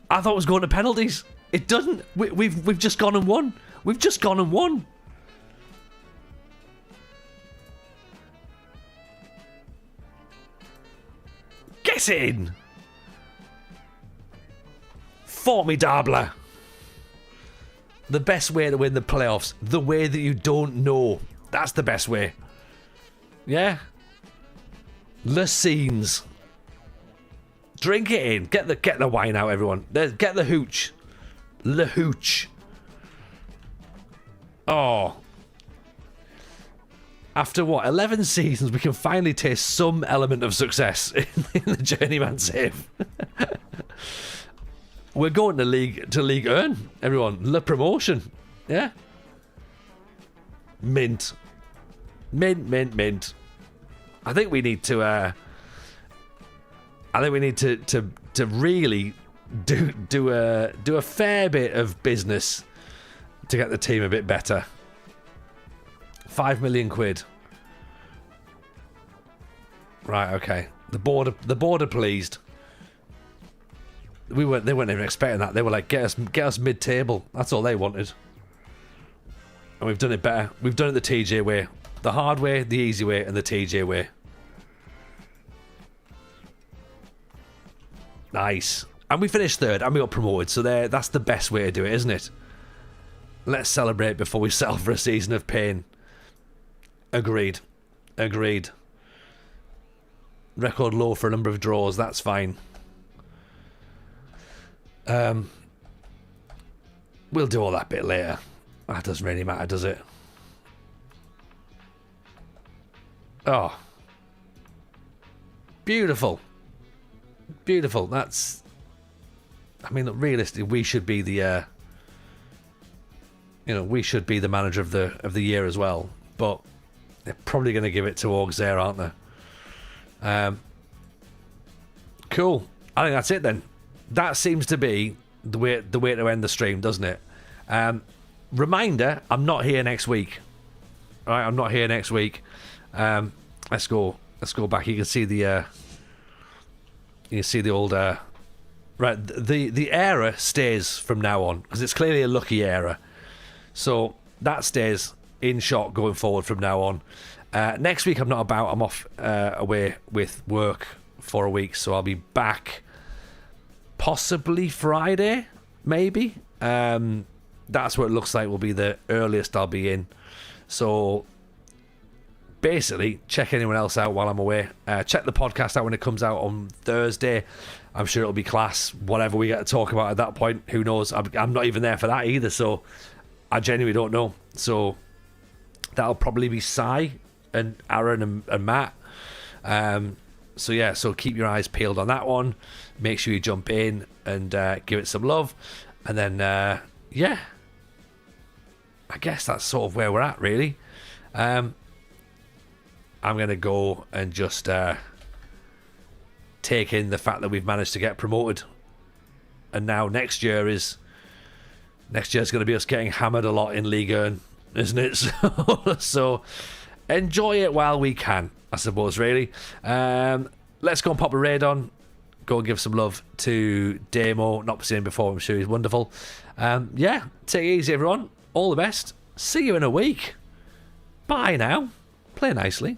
I thought it was going to penalties. It doesn't. We've just gone and won. We've just gone and won. Get in. Formidable. The best way to win the playoffs. The way that you don't know. That's the best way. Yeah. Le scenes. Drink it in. Get the wine out, everyone. Get the hooch. Le hooch. Oh. After what, 11 seasons, we can finally taste some element of success in the Journeyman save. We're going to League Earn, everyone. Le promotion. Yeah. Mint. Mint. I think we need to to really do a fair bit of business to get the team a bit better. 5 million quid. Right, okay. The board are pleased. They weren't even expecting that. They were like, get us mid-table. That's all they wanted. And we've done it better. We've done it the TJ way. The hard way, the easy way, and the TJ way. Nice. And we finished third and we got promoted, so that's the best way to do it, isn't it? Let's celebrate before we settle for a season of pain. Agreed. Record low for a number of draws, that's fine. We'll do all that bit later. That doesn't really matter, does it? Oh. Beautiful. That's... I mean, look, realistically, we should be the... we should be the manager of the year as well. But they're probably going to give it to Orgs there, aren't they? Cool. I think that's it then. That seems to be the way to end the stream, doesn't it? Reminder, I'm not here next week. All right, I'm not here next week. Let's go back. You can see the old right. The era stays from now on because it's clearly a lucky era. So that stays in shot going forward from now on. Next week I'm not about. I'm off away with work for a week, so I'll be back possibly Friday, maybe. That's what it looks like will be the earliest I'll be in. So basically, check anyone else out while I'm away. Check the podcast out when it comes out on Thursday. I'm sure it'll be class. Whatever we get to talk about at that point, who knows? I'm not even there for that either, so I genuinely don't know. So that'll probably be Sai and Aaron and Matt. So keep your eyes peeled on that one. Make sure you jump in and give it some love. And then yeah, I guess that's sort of where we're at, really. I'm going to go and just take in the fact that we've managed to get promoted. And now next year's going to be us getting hammered a lot in Ligue 1, isn't it? So enjoy it while we can, I suppose, really. Let's go and pop a raid on. Go and give some love to Damo. Not seen him before, I'm sure he's wonderful. Yeah, take it easy, everyone. All the best. See you in a week. Bye now. Play nicely.